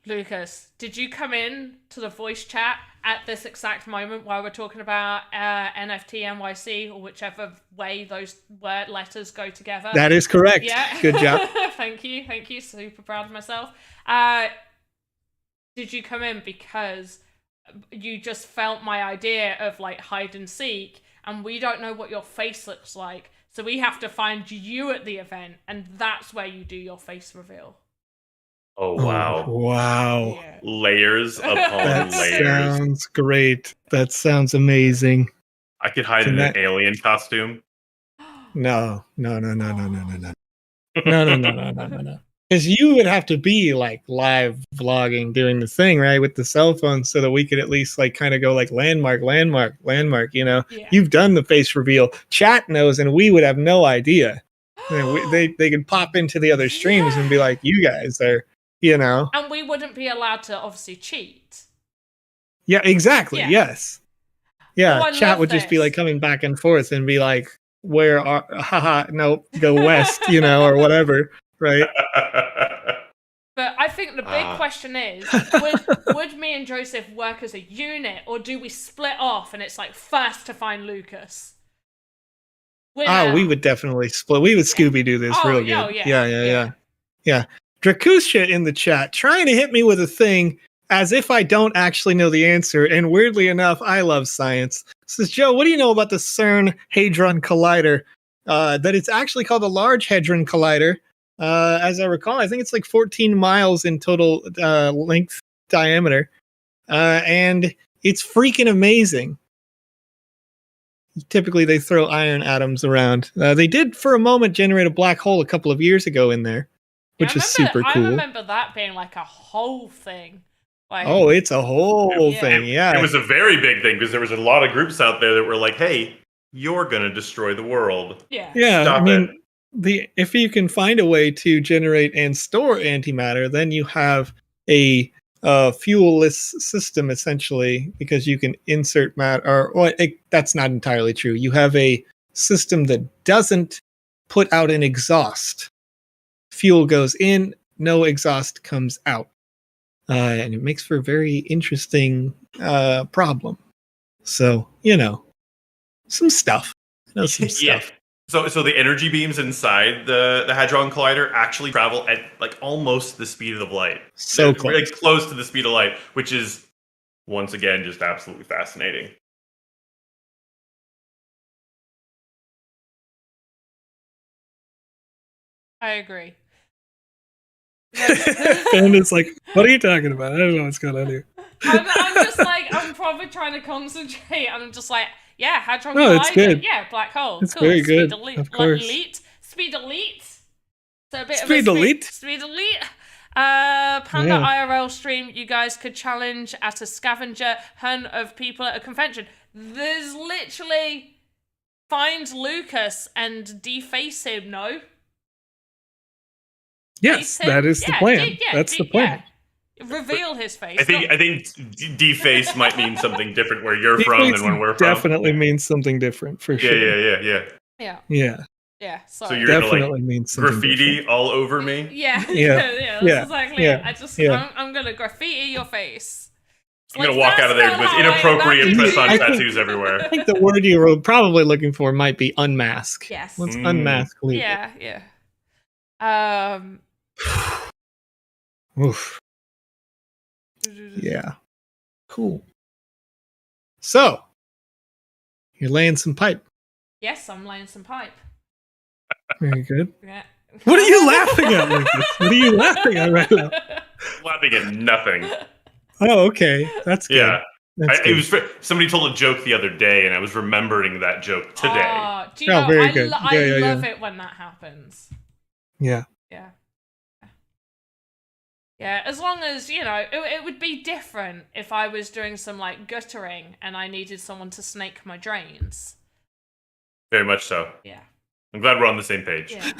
Lucas, did you come in to the voice chat at this exact moment while we're talking about NFT NYC or whichever way those word letters go together? That is correct. Yeah. Good job. Thank you. Super proud of myself. Did you come in because you just felt my idea of like hide and seek, and we don't know what your face looks like, so we have to find you at the event, and that's where you do your face reveal. Oh, wow. Oh, wow. Yeah. Layers upon That layers. sounds great. That sounds amazing. I could hide in an alien costume. No. Because you would have to be like live vlogging, doing the thing, right, with the cell phone, so that we could at least like kind of go like landmark. Yeah. You've done the face reveal. Chat knows, and we would have no idea. They could pop into the other streams and be like, "You guys are," And we wouldn't be allowed to obviously cheat. Yeah, exactly. Yeah. Yes. Yeah, I chat love would just be this. like coming back and forth and be like, "Where are? No, go west," or whatever. Right. But I think the big question is, would me and Joseph work as a unit, or do we split off and it's like first to find Lucas? We would definitely split. We would Scooby-Doo this real good. Yeah. Drakusha in the chat trying to hit me with a thing as if I don't actually know the answer. And weirdly enough, I love science. Says, Joe, what do you know about the CERN Hadron Collider? That it's actually called the Large Hadron Collider. As I recall, I think it's like 14 miles in total length diameter. And it's freaking amazing. Typically, they throw iron atoms around. They did, for a moment, generate a black hole a couple of years ago in there, which is super cool. I remember that being like a whole thing. It's a whole thing, yeah. It was a very big thing because there was a lot of groups out there that were like, hey, you're going to destroy the world. Yeah. Stop it. If you can find a way to generate and store antimatter, then you have a fuelless system, essentially, because you can insert matter. That's not entirely true. You have a system that doesn't put out an exhaust. Fuel goes in, no exhaust comes out. And it makes for a very interesting problem. So, some stuff. Some stuff. So the energy beams inside the Hadron Collider actually travel at like almost the speed of light. So close. Like close to the speed of light, which is, once again, just absolutely fascinating. I agree. And it's like, what are you talking about? I don't know what's going on here. I'm just like, I'm probably trying to concentrate, and I'm just like, yeah, Hadron No, it's Collider. good. Yeah, black hole. It's cool. very Speed good, elite, of course. Speed elite. So a bit Speed of a elite? Speed elite. Panda Yeah. IRL stream, you guys could challenge at a scavenger hunt of people at a convention. There's literally find Lucas and deface him, no? Yes, Face him? that is the plan. That's the plan. Reveal his face. I think deface might mean something different where you're from than when we're from. Definitely means something different for sure. Yeah. Yeah. So you're Definitely gonna like means something graffiti different. all over me? Yeah. Yeah. That's exactly it. Yeah. I'm gonna graffiti your face. I'm gonna walk out of there with inappropriate press-on tattoos everywhere. I think the word you were probably looking for might be unmask. Yes. Let's unmask Luke. Yeah. Oof. Yeah. Cool. So, you're laying some pipe. Yes, I'm laying some pipe. Very good. Yeah. What are you laughing at, Lucas? What are you laughing at right now? I'm laughing at nothing. Oh, okay. That's good. Yeah. That's good. It was somebody told a joke the other day, and I was remembering that joke today. Do you know, very good. I love it when that happens. Yeah. Yeah, as long as, it would be different if I was doing some, like, guttering and I needed someone to snake my drains. Very much so. Yeah. I'm glad we're on the same page. Yeah.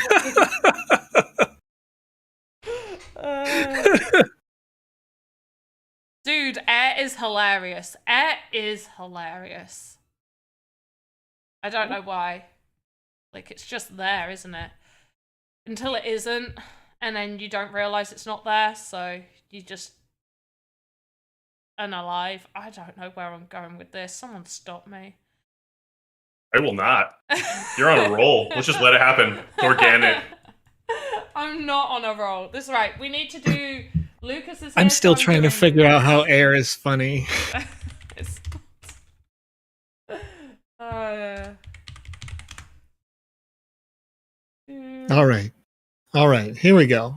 Dude, air is hilarious. Air is hilarious. I don't know why. Like, it's just there, isn't it? Until it isn't. And then you don't realise it's not there, so you just unalive. I don't know where I'm going with this. Someone stop me. I will not. You're on a roll. Let's just let it happen. It's organic. I'm not on a roll. This is right. We need to do Lucas's. I'm still trying to figure out how air is funny. It's All right. Here we go.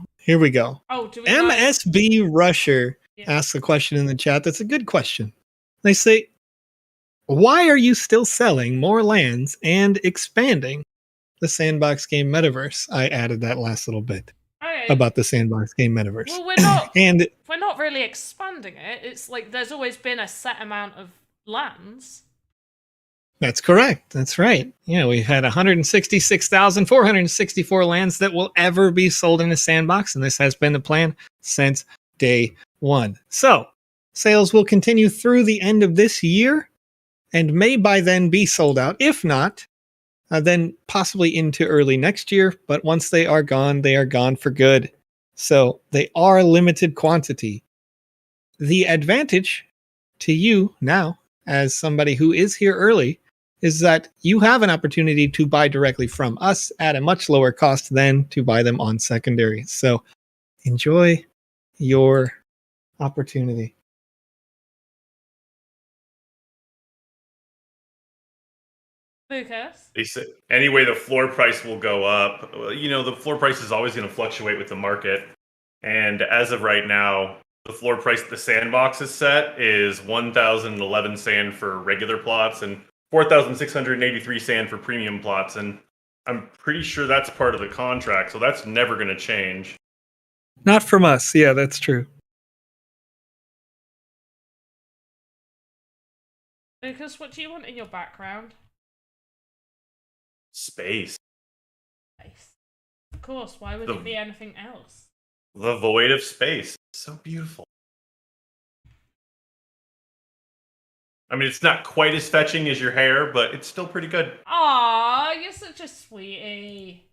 Oh, do we MSB Rusher asks a question in the chat. That's a good question. They say, why are you still selling more lands and expanding the Sandbox Game Metaverse? I added that last little bit about the Sandbox Game Metaverse. Well, we're not and we're not really expanding it. It's like there's always been a set amount of lands. That's correct. That's right. Yeah, we've had 166,464 lands that will ever be sold in a sandbox, and this has been the plan since day one. So, sales will continue through the end of this year and may by then be sold out. If not, then possibly into early next year. But once they are gone for good. So, they are limited quantity. The advantage to you now, as somebody who is here early, is that you have an opportunity to buy directly from us at a much lower cost than to buy them on secondary. So enjoy your opportunity. Lucas? They said, anyway, the floor price will go up. The floor price is always going to fluctuate with the market. And as of right now, the floor price the sandbox is set is 1,011 sand for regular plots and 4,683 sand for premium plots, and I'm pretty sure that's part of the contract, so that's never going to change. Not from us. Yeah, that's true. Lucas, what do you want in your background? Space. Of course, why would it be anything else? The void of space. So beautiful. I mean, it's not quite as fetching as your hair, but it's still pretty good. Aw, you're such a sweetie.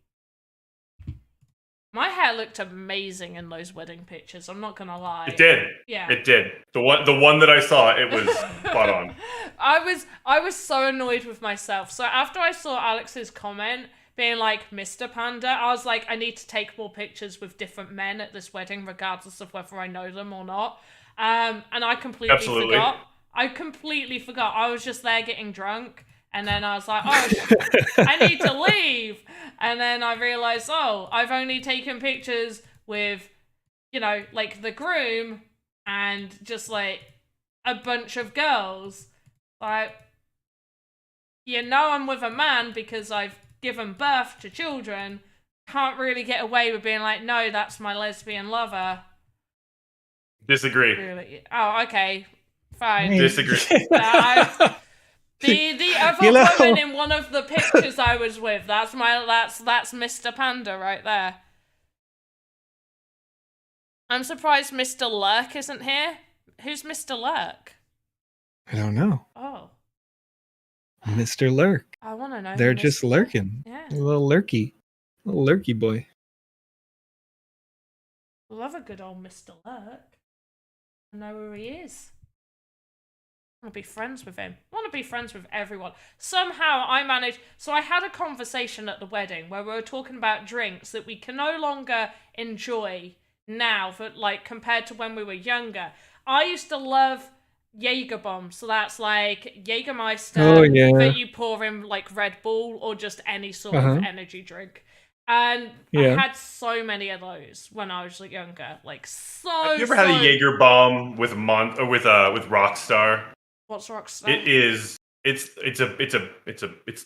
My hair looked amazing in those wedding pictures, I'm not gonna lie. It did. Yeah. It did. The one that I saw, it was spot on. I was so annoyed with myself. So after I saw Alex's comment being like, Mr. Panda, I was like, I need to take more pictures with different men at this wedding, regardless of whether I know them or not. And I completely forgot. I was just there getting drunk. And then I was like, oh, I need to leave. And then I realized, oh, I've only taken pictures with you know, like the groom and just like a bunch of girls. Like, you know, I'm with a man because I've given birth to children. Can't really get away with being like, no, that's my lesbian lover. Disagree. Really? Oh, okay. Fine. Disagree. The other woman in one of the pictures I was with, that's Mr. Panda right there. I'm surprised Mr. Lurk isn't here. Who's Mr. Lurk? I don't know. Oh. Mr. Lurk. I want to know. They're just lurking. Yeah. A little lurky boy. Love a good old Mr. Lurk. I know where he is. I want to be friends with him. I want to be friends with everyone. Somehow I managed... So I had a conversation at the wedding where we were talking about drinks that we can no longer enjoy now, for, like, compared to when we were younger. I used to love Jaeger bombs. So that's like Jägermeister that you pour in like Red Bull or just any sort of energy drink. And I had so many of those when I was younger. Like Have you ever had a Jaeger bomb with Rockstar? What's Rockstar? It's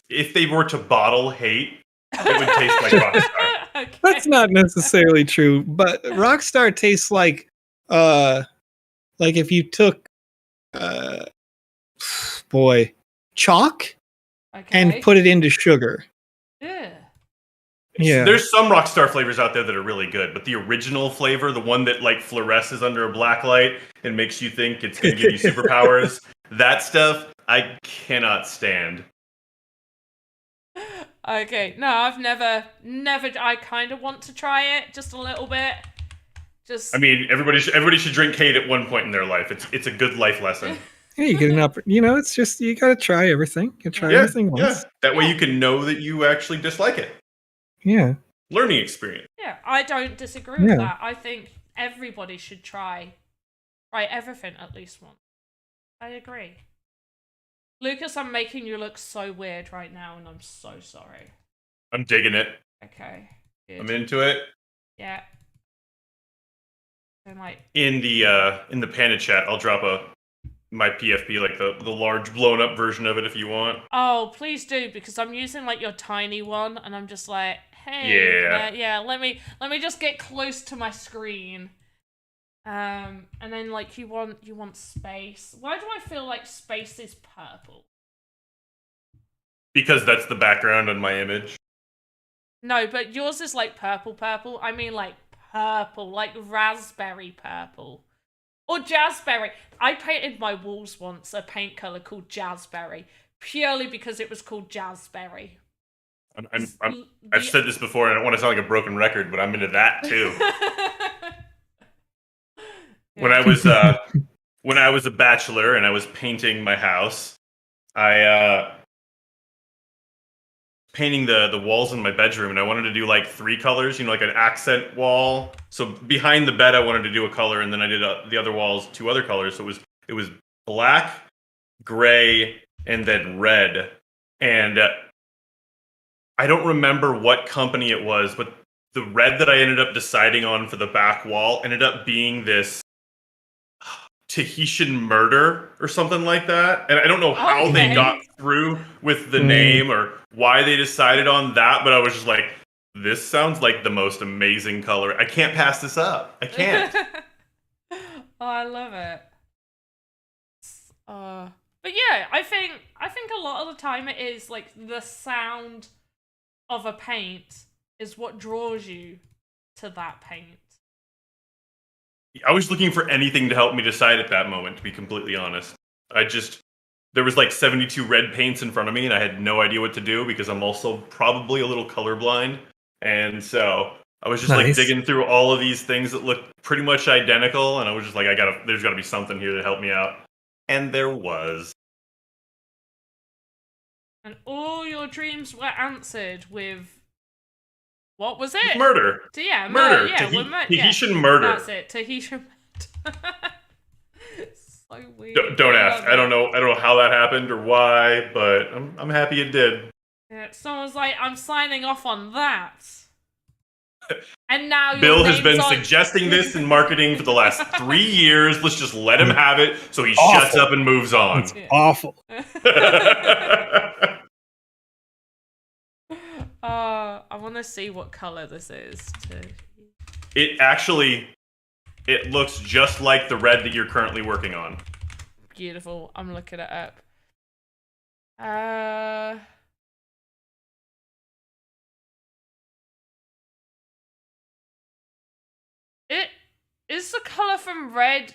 if they were to bottle hate, it would taste like Rockstar. Okay. That's not necessarily true, but Rockstar tastes like if you took chalk and put it into sugar. Yeah. There's some Rockstar flavors out there that are really good, but the original flavor, the one that like fluoresces under a black light and makes you think it's going to give you superpowers, that stuff I cannot stand. Okay, no, I've never. I kind of want to try it just a little bit. I mean, everybody should drink hate at one point in their life. It's a good life lesson. Yeah, you get an it's just you got to try everything. You try everything once. Yeah. That way you can know that you actually dislike it. Yeah. Learning experience. Yeah, I don't disagree with that. I think everybody should try everything at least once. I agree. Lucas, I'm making you look so weird right now, and I'm so sorry. I'm digging it. Okay. Good. I'm into it. Yeah. In the Panda chat, I'll drop my PFP, like the large blown up version of it if you want. Oh, please do, because I'm using like your tiny one, and I'm just like, hey, let me just get close to my screen. And then like you want space. Why do I feel like space is purple? Because that's the background on my image. No, but yours is like purple. I mean like purple, like raspberry purple. Or jazzberry. I painted my walls once a paint color called jazzberry, purely because it was called jazzberry. I've said this before, and I don't want to sound like a broken record, but I'm into that too. When I was a bachelor and I was painting my house, I painting the walls in my bedroom, and I wanted to do like 3 colors, like an accent wall. So behind the bed, I wanted to do a color, and then I did the other walls 2 other colors. So it was black, gray, and then red. And I don't remember what company it was, but the red that I ended up deciding on for the back wall ended up being this Tahitian murder or something like that. And I don't know how they got through with the name or why they decided on that, but I was just like, this sounds like the most amazing color. I can't pass this up. I can't. Oh, I love it. But yeah, I think a lot of the time it is like the sound of a paint is what draws you to that paint. I was looking for anything to help me decide at that moment, to be completely honest. There was like 72 red paints in front of me, and I had no idea what to do because I'm also probably a little colorblind. And so I was just like digging through all of these things that look pretty much identical, and I was just like, there's gotta be something here to help me out. And there was. And all your dreams were answered with... What was it? Murder. Murder. Tahitian murder. That's it. Tahitian murder. So weird. Don't ask. I don't know how that happened or why, but I'm happy it did. Yeah, someone's like, I'm signing off on that. And now your Bill has been name's on- suggesting this in marketing for the last 3 years. Let's just let him have it so he Awful. shuts up and moves on. It's awful. I want to see what color this is too. It looks just like the red that you're currently working on. Beautiful. I'm looking it up. It is the color from Red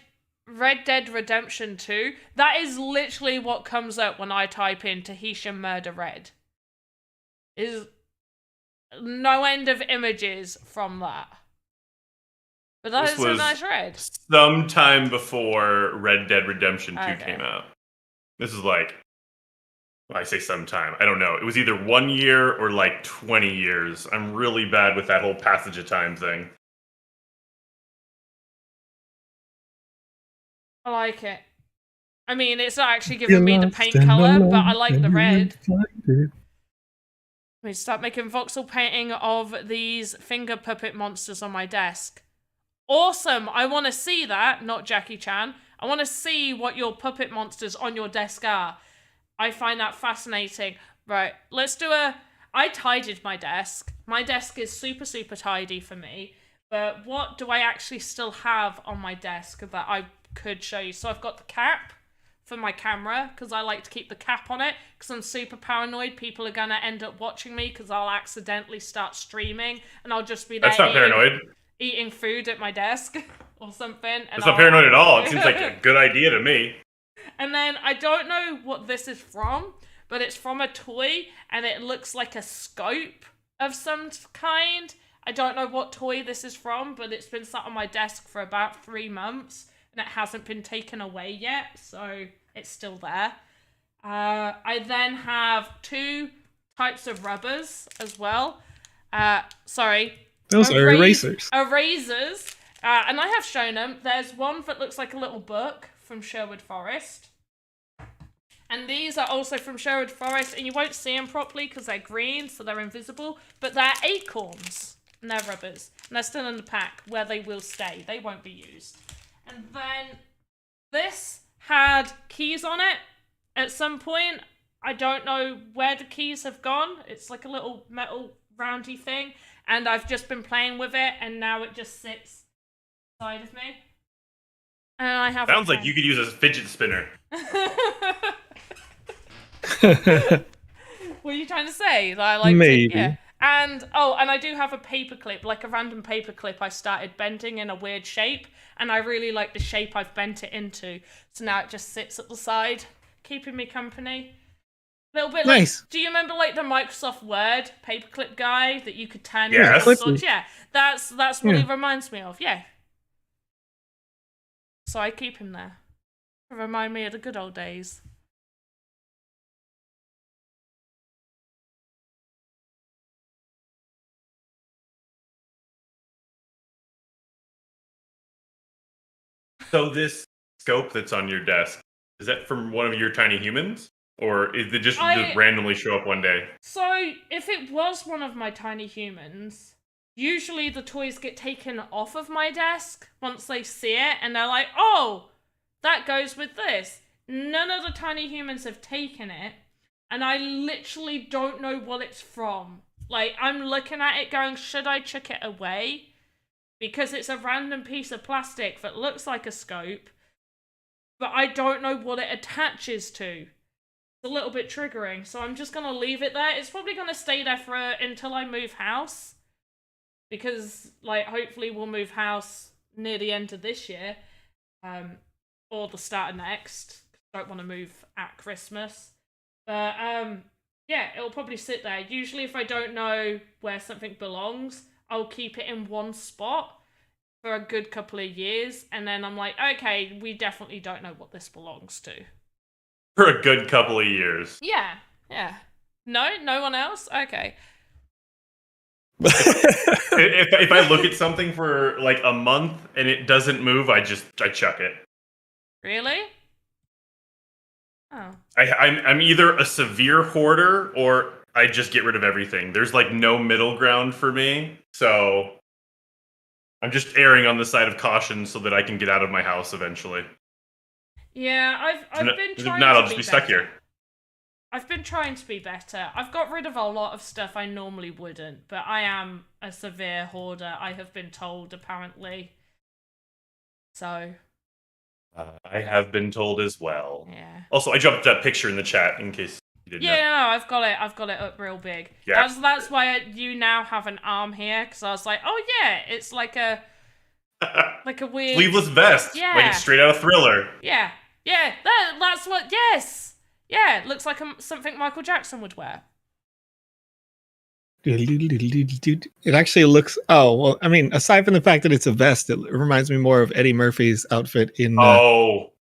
Dead Redemption 2. That is literally what comes up when I type in Tahitian Murder Red. Is no end of images from that. But that is a nice red. Sometime before Red Dead Redemption 2 Okay. came out. This is like, I say sometime. I don't know. It was either 1 year or like 20 years. I'm really bad with that whole passage of time thing. I like it. I mean, it's not actually giving me the paint color, but I like the red. Let me start making voxel painting of these finger puppet monsters on my desk. Awesome! I want to see that, not Jackie Chan. I want to see what your puppet monsters on your desk are. I find that fascinating. Right, let's do I tidied my desk. My desk is super, super tidy for me. But what do I actually still have on my desk that I could show you? So I've got the cap for my camera, because I like to keep the cap on it, because I'm super paranoid people are going to end up watching me, because I'll accidentally start streaming, and I'll just be there That's not paranoid. eating food at my desk or something. And That's not paranoid at all. It seems like a good idea to me. And then I don't know what this is from, but it's from a toy, and it looks like a scope of some kind. I don't know what toy this is from, but it's been sat on my desk for about 3 months, and it hasn't been taken away yet, so it's still there. I then have 2 types of rubbers as well. Sorry. Those are erasers. Erasers. And I have shown them. There's one that looks like a little book from Sherwood Forest. And these are also from Sherwood Forest, and you won't see them properly because they're green, so they're invisible. But they're acorns, and they're rubbers. And they're still in the pack, where they will stay. They won't be used. And then this had keys on it at some point. I don't know where the keys have gone. It's like a little metal roundy thing. And I've just been playing with it, and now it just sits inside of me. And I have. Sounds like you could use a fidget spinner. What are you trying to say? That I like Maybe. Yeah. And I do have a paperclip, like a random paperclip I started bending in a weird shape, and I really like the shape I've bent it into. So now it just sits at the side, keeping me company. A little bit Nice. like, do you remember like the Microsoft Word paperclip guy that you could turn Yes. into sorts? Yeah, that's what Yeah. he reminds me of. Yeah. So I keep him there. Remind me of the good old days. So this scope that's on your desk, is that from one of your tiny humans? Or is it just randomly show up one day? So, if it was one of my tiny humans, usually the toys get taken off of my desk once they see it, and they're like, oh, that goes with this. None of the tiny humans have taken it, and I literally don't know what it's from. Like, I'm looking at it going, should I chuck it away? Because it's a random piece of plastic that looks like a scope, but I don't know what it attaches to. It's a little bit triggering, so I'm just gonna leave it there. It's probably gonna stay there for until I move house, because like hopefully we'll move house near the end of this year, or the start of next. Don't want to move at Christmas, but yeah, it'll probably sit there. Usually, if I don't know where something belongs, I'll keep it in one spot for a good couple of years, and then I'm like, okay, we definitely don't know what this belongs to. For a good couple of years. Yeah. No one else? Okay. if I look at something for like a month and it doesn't move, I chuck it. Really? Oh. I'm either a severe hoarder or I just get rid of everything. There's like no middle ground for me. So I'm just erring on the side of caution so that I can get out of my house eventually. Yeah, I've been If trying not, to I'll just be be stuck better. here. I've been trying to be better. I've got rid of a lot of stuff I normally wouldn't, but I am a severe hoarder, I have been told, apparently. So... I have been told as well. Yeah. Also, I dropped that picture in the chat in case you didn't know. Yeah, no, I've got it up real big. Yeah. That's why you now have an arm here, because I was like, oh yeah, it's like a weird Sleeveless vest. Yeah. Like it's straight out of Thriller. Yeah, that's what. Yes, yeah, it looks like something Michael Jackson would wear. It actually looks. Oh well, I mean, aside from the fact that it's a vest, it reminds me more of Eddie Murphy's outfit in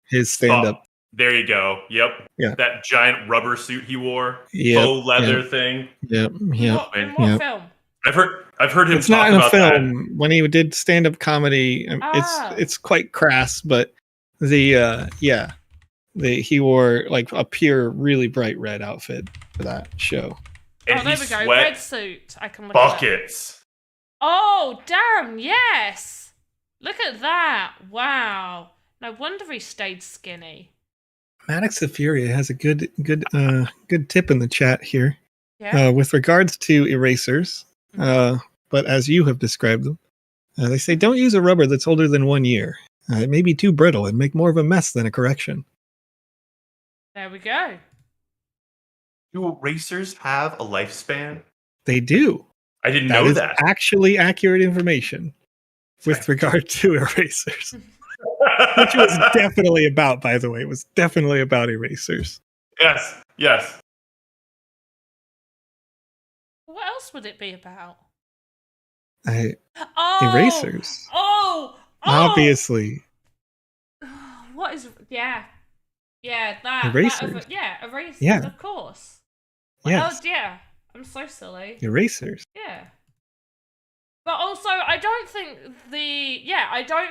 his stand-up. There you go. Yep. Yeah. That giant rubber suit he wore. Yep, Faux leather thing. Yep. Yep. In what film? I've heard him It's talk not in a about film. When he did stand-up comedy, it's quite crass, but he wore like a pure, really bright red outfit for that show. And there we go. sweat Red suit. I can look at buckets. Oh, damn, yes. Look at that. Wow. No wonder he stayed skinny. Maddox of Furia has a good tip in the chat here. Yeah. With regards to erasers, but as you have described them, they say don't use a rubber that's older than 1 year. It may be too brittle and make more of a mess than a correction. There we go. Do erasers have a lifespan? They do. I didn't know is that. Actually accurate information with regard to erasers. Which was definitely about, by the way. It was definitely about erasers. Yes. What else would it be about? Erasers. Oh! Obviously. What is... Yeah, that... Erasers. Erasers, Yeah. of course. Yes. Oh, yeah. I'm so silly. Erasers. Yeah. But also, I don't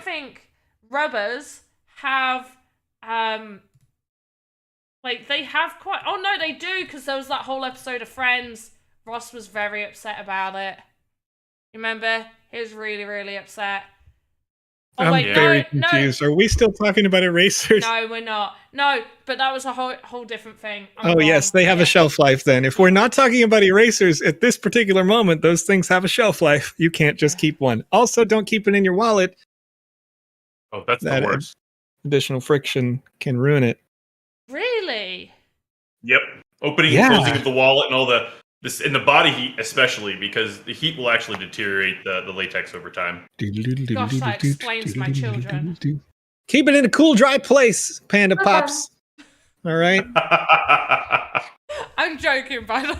think rubbers have, they have quite... Oh, no, they do, because there was that whole episode of Friends. Ross was very upset about it. Remember? He was really, really upset. Oh, I'm very confused. Are we still talking about erasers? No, we're not. No, but that was a whole different thing. Yes, they have a shelf life then. If we're not talking about erasers at this particular moment, those things have a shelf life. You can't just keep one. Also, don't keep it in your wallet. Oh, that's the worst. Additional friction can ruin it. Really? Yep. Opening and closing of the wallet and all this in the body heat, especially because the heat will actually deteriorate the latex over time. Gosh, that explains my children. Keep it in a cool, dry place, PandaPops. All right. I'm joking, by the way.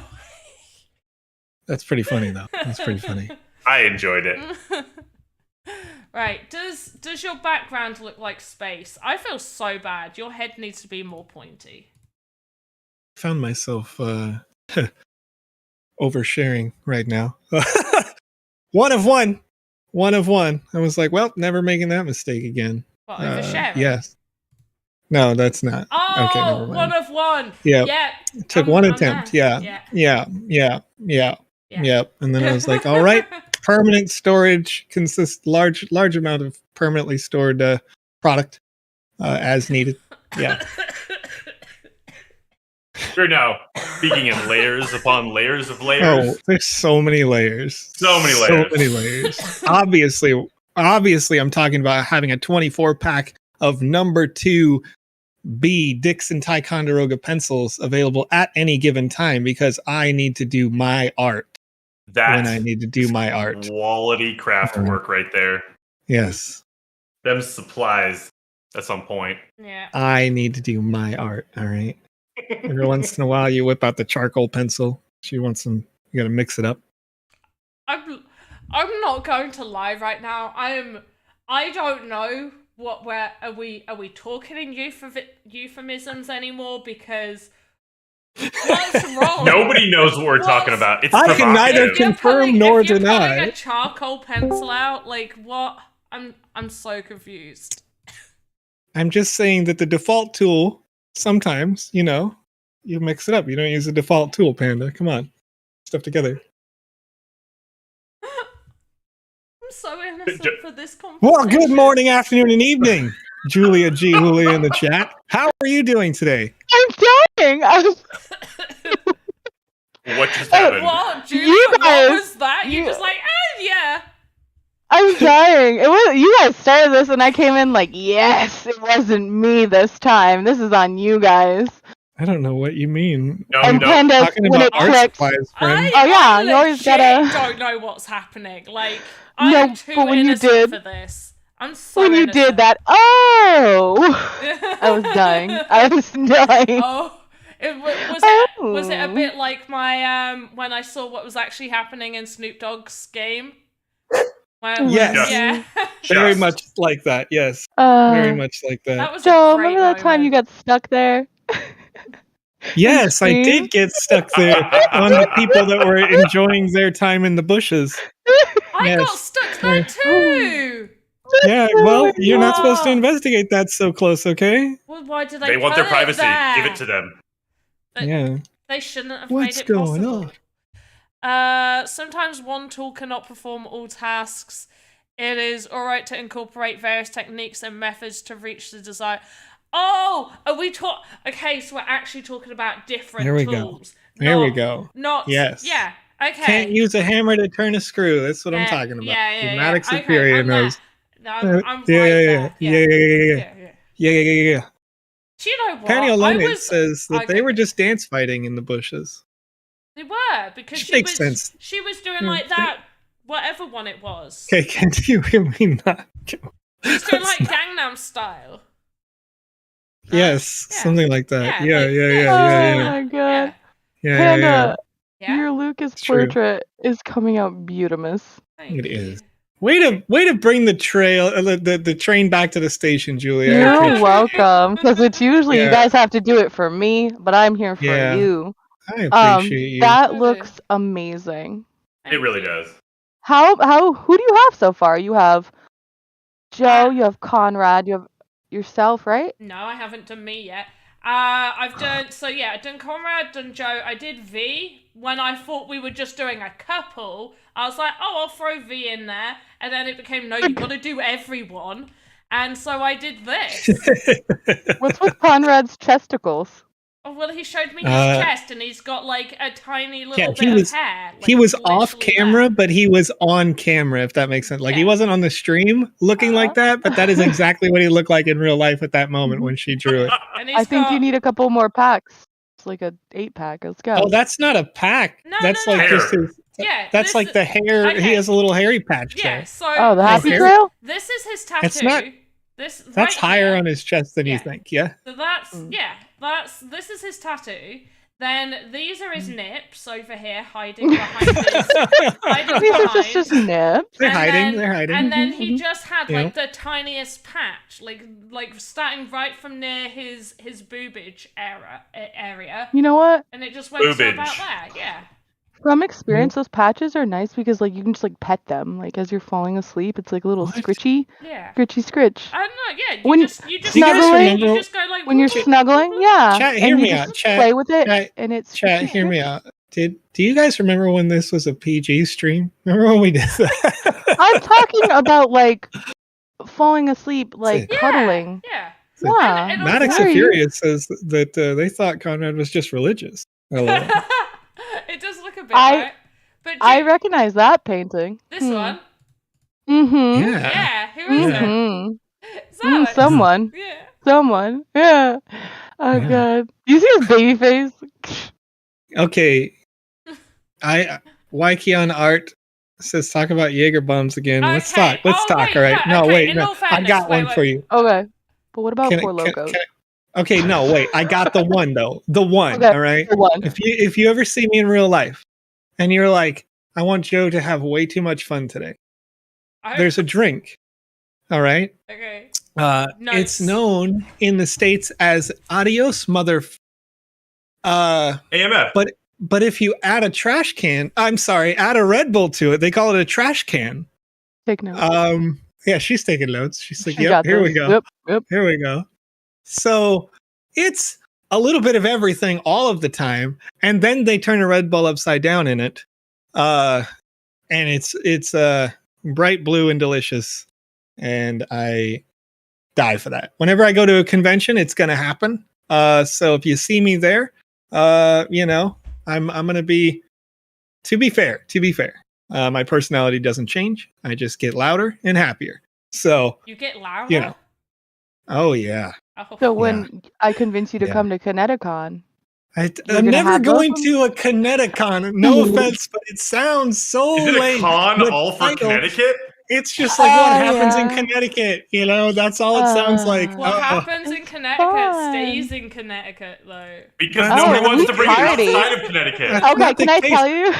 That's pretty funny, though. That's pretty funny. I enjoyed it. Right. Does your background look like space? I feel so bad. Your head needs to be more pointy. I found myself oversharing right now. One of one. I was like, well, never making that mistake again. What, oversharing? Yes. No, that's not. Oh, okay, never mind. 1 of 1. Yeah. It took one attempt. Yeah. And then I was like, all right, permanent storage consists large amount of permanently stored product as needed. Yeah. We're now speaking in layers upon layers of layers. Oh, there's so many layers. So many layers. Obviously, I'm talking about having a 24-pack of number 2B Dixon Ticonderoga pencils available at any given time because I need to do my art. That's when I need to do my art. Quality craft work right there. Yes. Them supplies. That's on point. Yeah. I need to do my art. All right. Every once in a while, you whip out the charcoal pencil. She wants some. You got to mix it up. I'm not going to lie right now. I don't know what are we talking in euphemisms anymore because what's wrong? Nobody knows what we're talking about. It's I can neither confirm nor if you're deny. pulling a charcoal pencil out, like what? I'm so confused. I'm just saying that the default tool. Sometimes, you mix it up. You don't use the default tool, Panda. Come on. Stuff together. I'm so in us up for this conversation. Well, good morning, afternoon, and evening, Julia G. Julia in the chat. How are you doing today? I'm dying. What just happened? What, Julia? You guys- What was that? You're just like, yeah. I'm dying. It was you guys started this, and I came in like, yes, it wasn't me this time. This is on you guys. I don't know what you mean. No, And no. Panda, Talking when about it art clicked, supplies, friend. Oh, yeah, I you always legit gotta- don't know what's happening. Like, No, I'm too but when you innocent did- for this. I'm so when you innocent. did that, I was dying. I was dying. Oh, was it a Oh. bit like my when I saw what was actually happening in Snoop Dogg's game? Where, Yes. Yeah. Very Just. much like that. Yes, very Uh, much like that. That was Joe, a great remember that time you moment. got stuck there? Yes, I Steve? did get stuck there on the people that were enjoying their time in the bushes. I got Yes. stuck there too. Yeah, well, you're not supposed to Oh. investigate that so close, okay? Well, why did They want their put privacy. there? Give it to them. Yeah. They shouldn't have What's made it going possible. on? Sometimes one tool cannot perform all tasks. It is alright to incorporate various techniques and methods to reach the desired. Oh, are we Okay, so we're actually talking about different There we go. tools. There we Not- go. Not Yes. Yeah. Okay. Can't use a hammer to turn a screw. That's what I'm Yeah, talking about. Yeah. Pneumatic Okay, superior I'm there. knows. No, I'm right Yeah. there. Yeah. Yeah. Do you know what? Penny I Alone was. says that they okay. were just dance fighting in the bushes. They were because Which she makes was. sense. She was doing like that, whatever one it was. Okay, can you hear me not? She's doing like Gangnam Style. Yes, Yeah. something like that. Yeah, Yeah, like- yeah, yeah, yeah, Oh yeah, yeah. my god. Yeah. Yeah, Panda, Yeah. your Lucas true. portrait is coming out beautimous. Thank It you. is. Way to bring the the train back to the station, Julia. I You're appreciate welcome. Because it's usually Yeah. you guys have to do it for me, but I'm here for Yeah. you. I appreciate you. That You looks amazing. It really does. Who do you have so far? You have Joe, you have Conrad, you have yourself, right? No, I haven't done me yet. I've done I've done Conrad, done Joe. I did V when I thought we were just doing a couple. I was like, oh, I'll throw V in there, and then it became no, you got to do everyone, and so I did this. What's with Conrad's testicles? Oh, well, he showed me his chest, and he's got like a tiny little Yeah, bit of hair. he like, was off literally camera, there. but he was on camera, if that makes sense. Like he Yeah. wasn't on the stream looking like that, but that is exactly what he looked like in real life at that moment when she drew it. And he's I think got... you need a couple more packs. It's like a 8-pack. Let's go. Oh, that's not a pack. No, That's no, like no. just his. Yeah, That's this like is- the hair. okay. He has a little hairy patch Yeah, there. so Oh, the this happy is- trail? This is his tattoo. It's not- This That's right higher here. on his chest than Yeah. you think. Yeah. So this is his tattoo. Then these are his nips over here, hiding behind his hiding These are behind. just nips. They're And hiding. then- They're hiding. And then he just had Yeah. like the tiniest patch, like starting right from near his boobage area, You know what? and it just went to Boobage. about there. Yeah. From experience, those patches are nice because like you can just like pet them. Like as you're falling asleep, it's like a little What? scritchy, Yeah. scritch. I don't know. Yeah. When- You just Do you guys Snuggling? you remember- just go like When you're whoop, snuggling, whoop, yeah. Chat, and hear you me just out, chat, play with it, chat, and it's Chat, hear me out. Do you guys remember when this was a PG stream? Remember when we did that? I'm talking about like falling asleep, like Yeah. cuddling. Yeah. Yeah. And Maddox Very- and Furious says that they thought Conrad was just religious. LOL. It does look a bit I- right. But I recognize that painting. this one. Mm-hmm. Yeah. Yeah. Who is it? Mm-hmm. Is that Alex? Someone. Yeah. Someone. Yeah. Oh Yeah. god. You see his baby face? Okay. Wykeon Art says talk about Jaeger bombs again. Let's Okay. talk. Let's Oh, talk. wait, All right. no, No, okay, wait. in No. all I fairness, got wait, one wait. for you. Okay. But what about Can- Four can- Locos? can- Okay. No. Wait. I got the one though. The one. Okay. All right. The one. If you ever see me in real life, and you're like, I want Joe to have way too much fun today. There's a drink. All right. Okay. It's known in the States as Adios Mother. AMF. But if you add a trash can, add a Red Bull to it, they call it a trash can. Take notes. Yeah, she's taking notes. She's like, She yep, got here we this. go. Yep. Here we go. So it's a little bit of everything all of the time. And then they turn a Red Bull upside down in it. And it's bright blue and delicious, and I die for that. Whenever I go to a convention, it's gonna happen. So if you see me there, you know, I'm gonna be. To be fair, my personality doesn't change. I just get louder and happier. So You get louder? you know, oh yeah. Oh. So when I convince you to Yeah. come to Kineticon, I'm gonna never have going both of to a Kineticon. No offense, but it sounds so Is it a lame. con The all for title, Connecticut? It's just like what happens in yeah. Connecticut. You know, that's all it sounds like. What happens in It's Connecticut fun. stays in Connecticut, though. Because Oh, nobody wants we to bring it party. outside of Connecticut. That's Okay, not the can I case. tell you?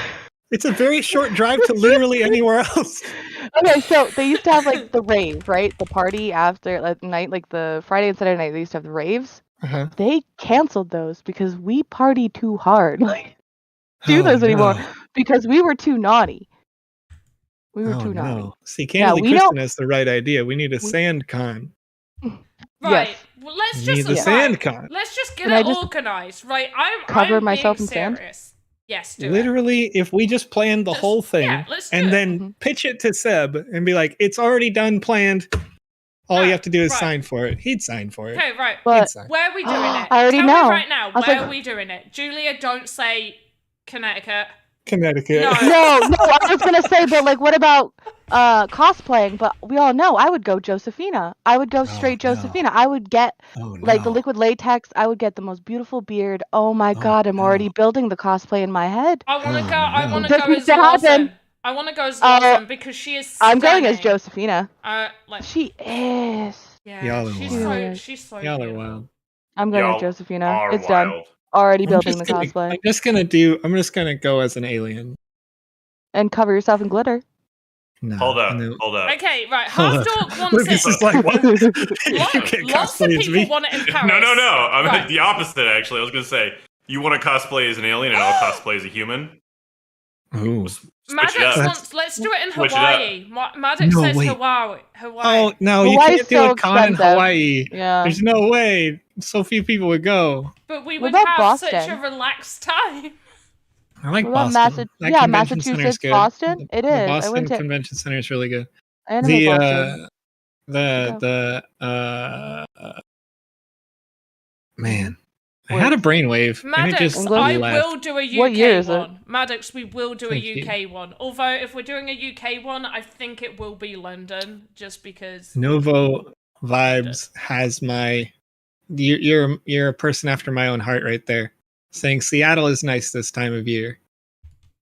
It's a very short drive to literally anywhere else. Okay, so they used to have like the rave, right? The party after like night, like the Friday and Saturday night. They used to have the raves. Uh-huh. They canceled those because we party too hard. Like do Oh, those anymore no. because we were too naughty. We were Oh, too naughty. no. See, Candidly we Kristen don't- has the right idea. We need a we- sand con. Right. Yes. Well, let's We just need the Yeah. sand con. Let's just get Can I it just organized, right? cover I'm myself being in sand? serious. Yes, do it. Literally, if we just planned the Just- whole thing yeah, let's do and it. then Mhm. pitch it to Seb and be like, it's already done, planned. All you Ah, have to do is right. sign for it. He'd sign for it. Okay, right. He'd But sign. Where are we doing it? I already Tell know. me right now. I was Where like- are we doing it? Julia, don't say Connecticut. Connecticut. No. no, I was gonna say, but like, what about cosplaying? But we all know I would go Josephina. I would go straight no. Josephina. I would get Oh, no. like the liquid latex. I would get the most beautiful beard. Oh my god, I'm already no. building the cosplay in my head. I want to Oh, go. I no. want to Just go needs as to happen. Lawson. I want to go as Lawson because she is. I'm going as stunning. Josephina. Like She is. yeah, Y'all are she's wild. so she's so. Y'all are beautiful. wild. I'm going Y'all as Josephina. are It's done. wild. Already I'm building the just cosplay. I'm just gonna go as an alien. And cover yourself in glitter. No. Hold up. and then- Hold up. Okay, right. Hold Half up. Dork wants Lucas it. is like, what? You Lo- can't Lots of cosplay as people me. want it in Paris. No. I'm Right. the opposite, actually. I was going to say, you want to cosplay as an alien and I'll cosplay as a human? Ooh. Switch Maddox it up. wants. Let's do it in Switch it up. Hawaii. Maddox No, says wait. Hawaii. Oh, no, you Hawaii's can't do so a con in expensive. Hawaii. Yeah. There's no way. So few people would go. But we What would about have such Boston? a relaxed time. I like What about Boston. That yeah, convention center's Massachusetts, good. Boston? It The is. I Boston went to Convention Center is really good. Anime The Boston. man, I had a brainwave and it Maddox, just English? I left. will do a UK What year is it? one. Maddox, we will do a Thank you. UK one. Although if we're doing a UK one, I think it will be London, just because. Novo Vibes has my. You're a person after my own heart right there. Saying Seattle is nice this time of year.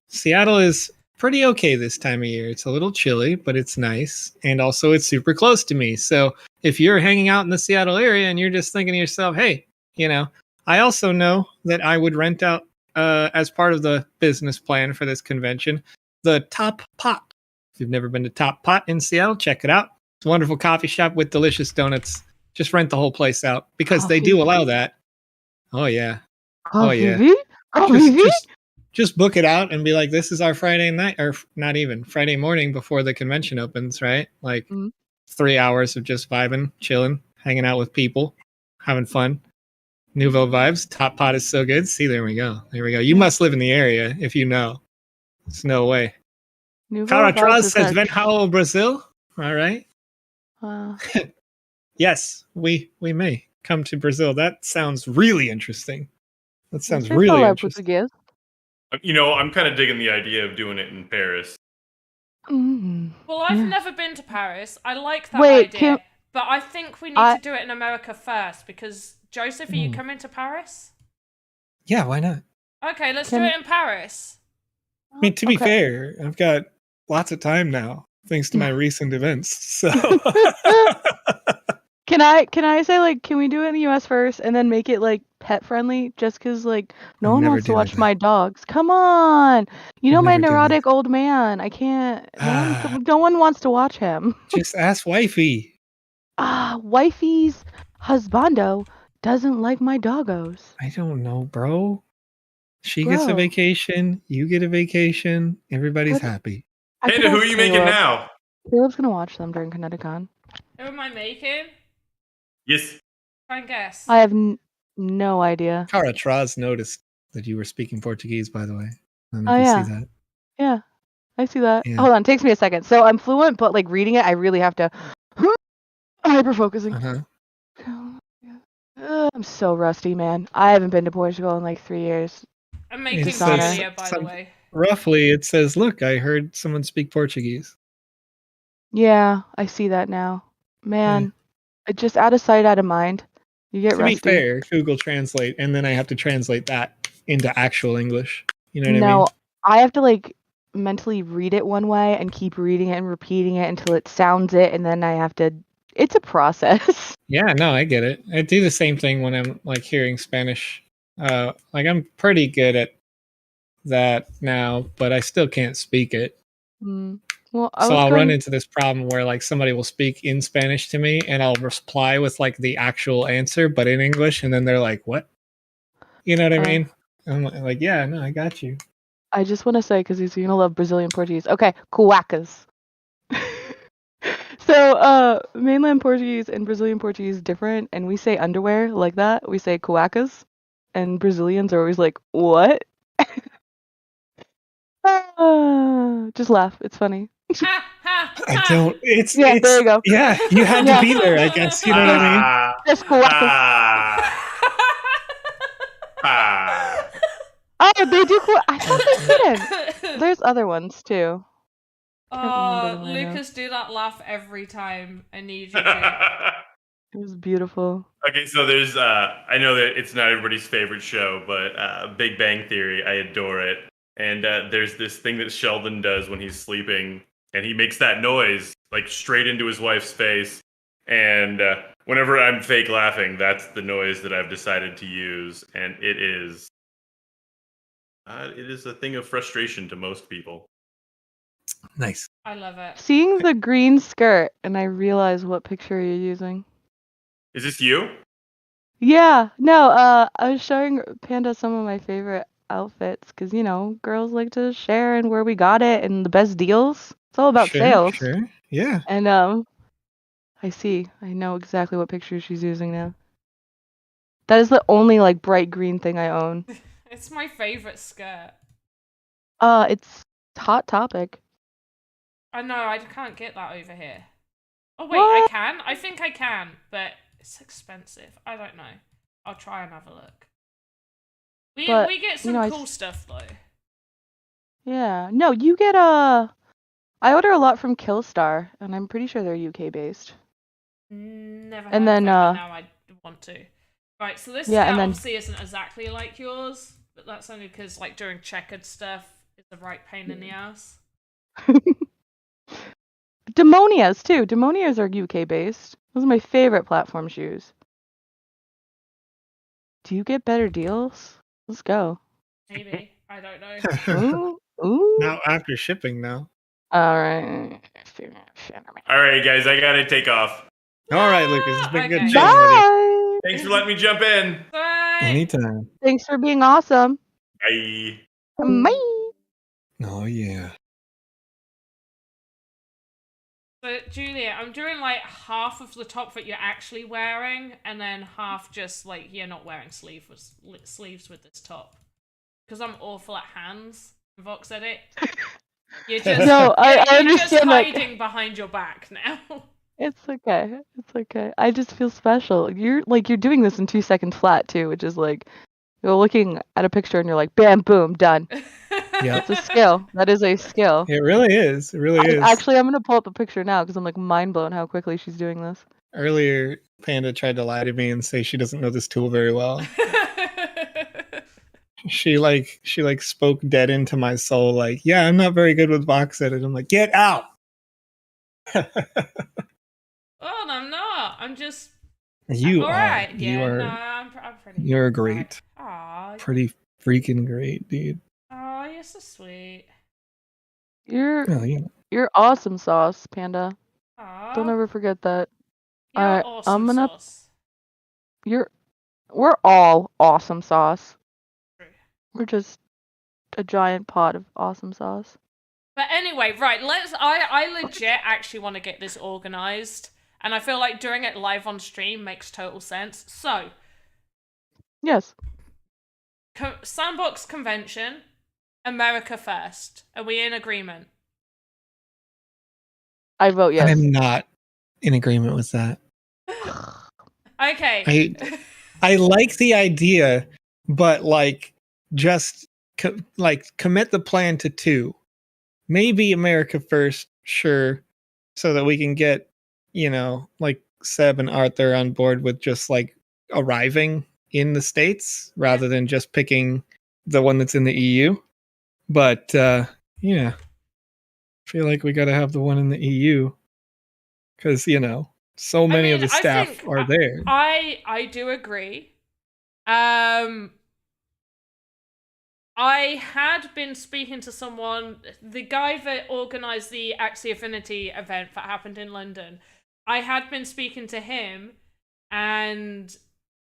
Seattle is pretty okay this time of year. It's a little chilly, but it's nice, and also it's super close to me. So if you're hanging out in the Seattle area and you're just thinking to yourself, hey, you know, I also know that I would rent out as part of the business plan for this convention the Top Pot. If you've never been to Top Pot in Seattle, check it out. It's a wonderful coffee shop with delicious donuts. Just rent the whole place out because they do allow that. Oh yeah. Oh, yeah. Just book it out and be like, this is our Friday night, or not even Friday morning before the convention opens, right? Like Mhm. 3 hours of just vibing, chilling, hanging out with people, having fun. Nouveau vibes. Top Pot is so good. See, there we go. There we go. You must live in the area if you know. There's no way. Caratraz says Venhao, Brazil. All right. Yes, we may come to Brazil. That sounds really interesting. That sounds really interesting. Português. You know, I'm kind of digging the idea of doing it in Paris. Well, I've never been to Paris. I like that Wait, idea. But I think we need I- to do it in America first because, Joseph, are you coming to Paris? Yeah, why not? Okay, let's Can- do it in Paris. I mean, to be Okay. fair, I've got lots of time now, thanks to my recent events. So Can I say like, can we do it in the U.S. first and then make it like pet friendly? Just because like no I'd one never wants to do watch that. my dogs. Come on, you know I'd my never do neurotic old man. I can't. Ah. No one wants to watch him. just ask wifey. Wifey's husbando doesn't like my doggos. I don't know, bro. She gets a Bro. vacation. You get a vacation. Everybody's What? happy. I could Panda, who ask are you making Caleb. now? Caleb's gonna watch them during Kineticon. Who am I making? Yes. Try and guess. I have no idea. Cara Traz noticed that you were speaking Portuguese, by the way. I don't know Oh, if yeah. you see that. Yeah. I see that. Yeah. Hold on, takes me a second. So I'm fluent, but like reading it, I really have to hyper focusing. I'm so rusty, man. I haven't been to Portugal in like 3 years. I'm making It says Julia, by the way. roughly, it says, "Look, I heard someone speak Portuguese." Yeah, I see that now. Man, just out of sight, out of mind. You get To rusty. be fair, Google Translate, and then I have to translate that into actual English. You know what I No, mean? I have to like mentally read it one way and keep reading it and repeating it until it sounds it, and then I have to. It's a process. Yeah, no, I get it. I do the same thing when I'm like hearing Spanish. Like I'm pretty good at that now, but I still can't speak it. Well, So I'll run into this problem where like somebody will speak in Spanish to me and I'll reply with like the actual answer but in English, and then they're like, "What?" You know what I mean? I'm like, "Yeah, no, I got you." I just want to say, because you're gonna love Brazilian Portuguese. Okay, cuecas. So, mainland Portuguese and Brazilian Portuguese different, and we say underwear like that. We say cuecas, and Brazilians are always like, "What?" Just laugh. It's funny. Ha, ha, I ha. don't. It's Yeah, there you go. Yeah, you had to be there, I guess. You know what I mean? Just cuecas. Oh, they do. I thought they didn't. There's other ones too. Oh, Lucas, do that laugh every time. I need you to. It was beautiful. Okay, so there's I know that it's not everybody's favorite show, but Big Bang Theory, I adore it. And there's this thing that Sheldon does when he's sleeping, and he makes that noise like straight into his wife's face. And whenever I'm fake laughing, that's the noise that I've decided to use, and it is a thing of frustration to most people. Nice. I love it. Seeing the green skirt, and I realize what picture you're using. Is this you? Yeah, no, I was showing Panda some of my favorite outfits, because, you know, girls like to share and where we got it and the best deals. It's all about sales. Sure. Yeah. And, I know exactly what picture she's using now. That is the only, like, bright green thing I own. It's my favorite skirt. It's Hot Topic. I know, I can't get that over here. Oh, wait, What? I can? I think I can, but it's expensive. I don't know. I'll try and have a look. We get some cool stuff, though. Yeah. No, you get, I order a lot from Killstar, and I'm pretty sure they're UK-based. Never heard And then, of them, but now I want to. Right, so this Yeah, skirt and then- obviously isn't exactly like yours, but that's only because, like, doing checkered stuff is a right pain in the ass. Demonias, too. Demonias are UK-based. Those are my favorite platform shoes. Do you get better deals? Let's go. Maybe. I don't know. Ooh. Now after shipping now. All right. All right, guys, I gotta take off. All right, Lucas. It's been good Okay. chatting with you. Bye. Thanks for letting me jump in. Bye! Anytime. Thanks for being awesome. Bye. Bye. Oh yeah. So, Julia, I'm doing like half of the top that you're actually wearing, and then half just like you're not wearing sleeves with this top. Because I'm awful at hands in VoxEdit. You're just, No, I you're understand, just like- hiding behind your back now. It's okay. It's okay. I just feel special. You're doing this in 2 seconds flat too, which is like you're looking at a picture and you're like, bam, boom, done. Yeah. It's a skill. That is a skill. It really is. It really is. Actually, I'm gonna pull up a picture now because I'm like mind blown how quickly she's doing this. Earlier, Panda tried to lie to me and say she doesn't know this tool very well. She spoke dead into my soul. Like, yeah, I'm not very good with VoxEdit. I'm like, get out. Oh, I'm not. I'm just. You all are. right. You Yeah, are. no, I'm pretty. You're great. Aw. Pretty freaking great, dude. Aw, you're so sweet. You're Oh, yeah. you're awesome sauce, Panda. Aw. Don't ever forget that. You're Alright, awesome I'm gonna- sauce. We're all awesome sauce. True. We're just a giant pot of awesome sauce. But anyway, right, I legit actually want to get this organized, and I feel like doing it live on stream makes total sense. So, Yes. Sandbox convention, America first. Are we in agreement? I vote yes. I'm not in agreement with that. Okay. I like the idea, but like just commit the plan to 2. Maybe America first, sure, so that we can get, like Seb and Arthur on board with just like arriving in the States rather than just picking the one that's in the EU. But yeah, I feel like we got to have the one in the EU because so many of the staff are there. I do agree. I had been speaking to someone, the guy that organised the Axie Affinity event that happened in London. I had been speaking to him, and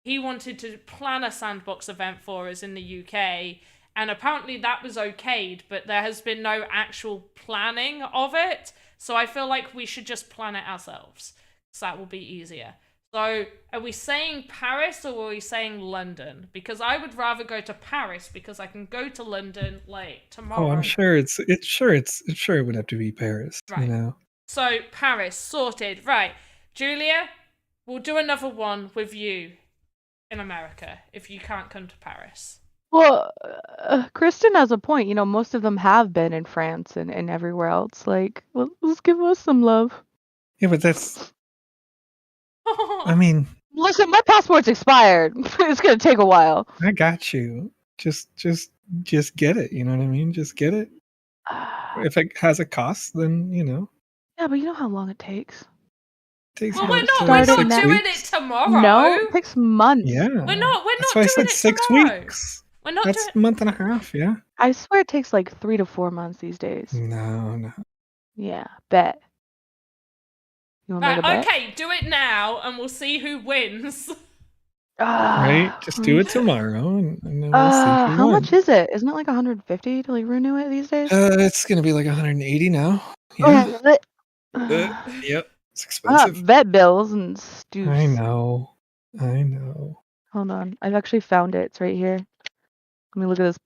he wanted to plan a Sandbox event for us in the UK, and apparently that was okayed, but there has been no actual planning of it, so I feel like we should just plan it ourselves, so that will be easier. So, are we saying Paris or are we saying London? Because I would rather go to Paris because I can go to London like tomorrow. Oh, I'm sure it would have to be Paris. Right. So Paris sorted. Right, Julia, we'll do another one with you in America if you can't come to Paris. Well, Kristen has a point. Most of them have been in France and everywhere else. Like, well, let's give us some love. Yeah, but that's. I mean, listen, my passport's expired. It's gonna take a while. I got you. Just get it. You know what I mean? Just get it. If it has a cost, then Yeah, but you know how long it takes. Well, we're not doing it tomorrow. No, it takes months. Yeah, we're not. That's why I said 6 weeks. We're not. That's a month and a half. Yeah. I swear it takes like 3 to 4 months these days. No. Yeah, bet. You want me to bet? Okay, do it now, and we'll see who wins. Right? Just do it tomorrow, and then we'll see who how wins. much is it? Isn't it like 150 to like renew it these days? It's gonna be like 180 now. Yeah. Yep. It's expensive. Vet bills and stoops. I know. Hold on, I've actually found it. It's right here. Let me look at this.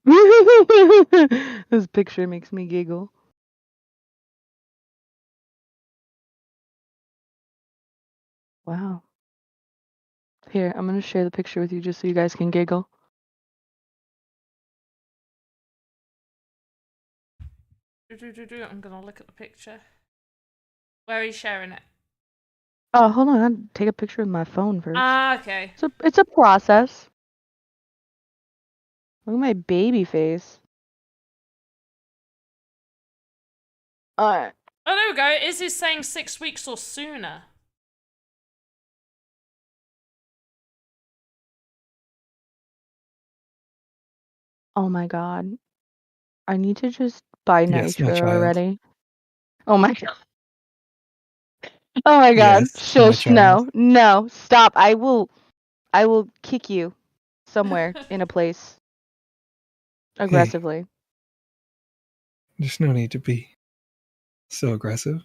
This picture makes me giggle. Wow. Here, I'm going to share the picture with you just so you guys can giggle. I'm going to look at the picture. Where are you sharing it? Oh, hold on. I have to take a picture with my phone first. Okay. So it's a process. Look at my baby face. Alright. Oh, there we go. Is he saying 6 weeks or sooner? Oh my god. I need to just buy Yes, my nitro child. already. Oh my god. Oh my god. Yes, Shush, my no. child. No. Stop. I will kick you somewhere in a place. Aggressively. There's no need to be so aggressive.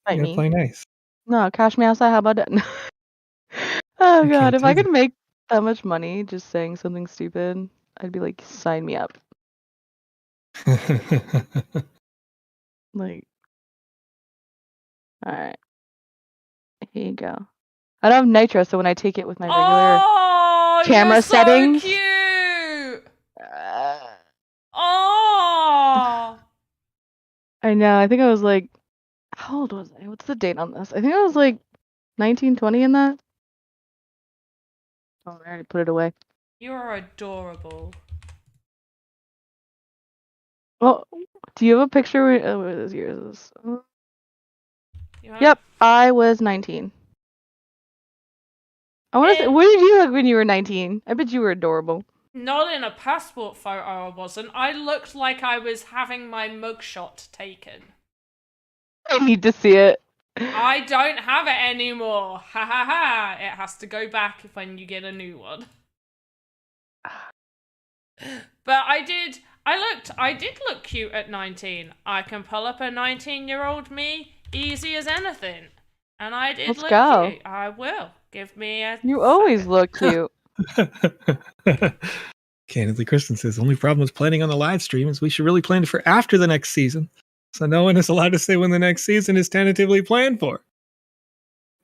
I You gotta mean. play nice. No, cash me outside. How about that? Oh You god, can't if do I could that. make that much money just saying something stupid, I'd be like, sign me up. Like, alright. Here you go. I don't have nitro, so when I take it with my regular camera you're so settings. Cute. Oh. I know. I think I was like, how old was I? What's the date on this? I think I was like 19, 20 in that. Oh, I already put it away. You are adorable. Well, do you have a picture? What is yours? Yep. Yep, I was 19. I want to say, what did you look when you were 19? I bet you were adorable. Not in a passport photo, I wasn't. I looked like I was having my mugshot taken. I need to see it. I don't have it anymore. Ha ha ha. It has to go back when you get a new one. But I did look cute at 19. I can pull up a 19-year-old me easy as anything. And I did Let's look go. cute. I will. Give me a You always second. look cute. Candidly, Kristen says, only problem with planning on the live stream is we should really plan for after the next season. So no one is allowed to say when the next season is tentatively planned for.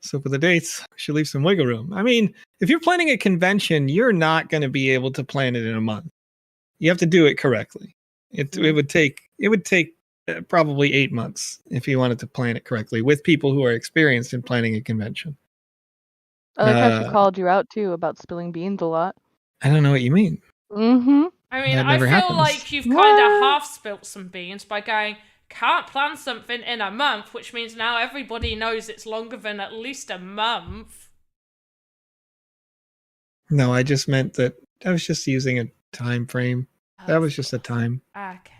So for the dates, we should leave some wiggle room. I mean, if you're planning a convention, you're not going to be able to plan it in a month. You have to do it correctly. It would take probably 8 months if you wanted to plan it correctly with people who are experienced in planning a convention. I like how she called you out too about spilling beans a lot. I don't know what you mean. Mm-hmm. I mean, That I never feel happens. like you've kind of half spilt some beans by going, can't plan something in a month, which means now everybody knows it's longer than at least a month. No, I just meant that I was just using a time frame. That was just a time. Okay.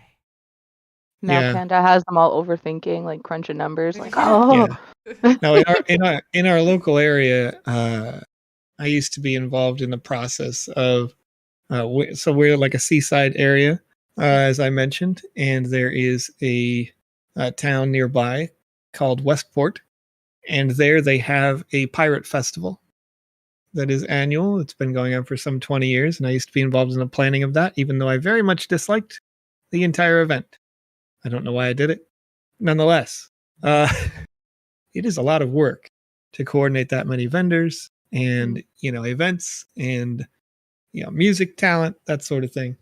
Now Yeah. Panda has them all overthinking, like crunching numbers, like, Yeah. oh. Yeah. No, in our local area, I used to be involved in the process of. So we're like a seaside area, as I mentioned, and there is a town nearby called Westport, and there they have a pirate festival that is annual. It's been going on for some 20 years, and I used to be involved in the planning of that, even though I very much disliked the entire event. I don't know why I did it. Nonetheless, it is a lot of work to coordinate that many vendors and, events and, music talent, that sort of thing.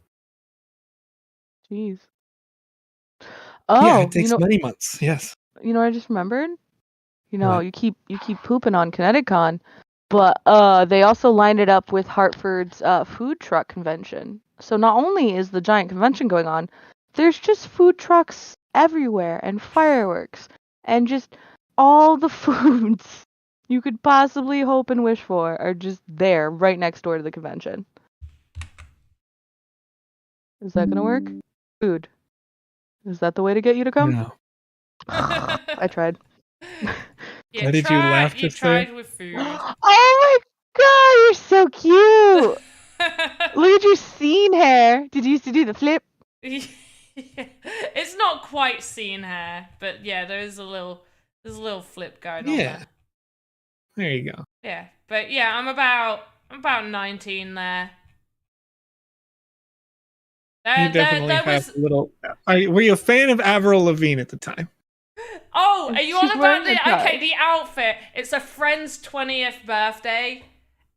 Jeez. Yeah, Oh, it takes many months. Yes. you know what I just remembered? What? You keep pooping on ConnectiCon, but they also lined it up with Hartford's food truck convention. So not only is the giant convention going on, there's just food trucks everywhere and fireworks and just all the foods you could possibly hope and wish for are just there right next door to the convention. Is that gonna work? Food. Is that the way to get you to come? No. I tried. Why did you laugh You just there? tried with food. Oh my god, you're so cute! Look at your scene hair. Did you used to do the flip? It's not quite scene hair, but yeah, there's a little flip going on there. There you go. Yeah, but yeah, I'm about 19 there. You definitely have a little. Were you a fan of Avril Lavigne at the time? Oh, are you on She's about wearing the a dress. okay? The outfit. It's a friend's 20th birthday,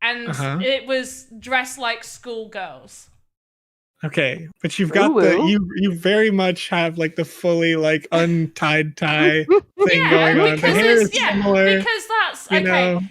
and it was dressed like schoolgirls. Okay, but you've got you very much have like the fully like untied tie thing going on. The hair is similar. Because that's you okay. know.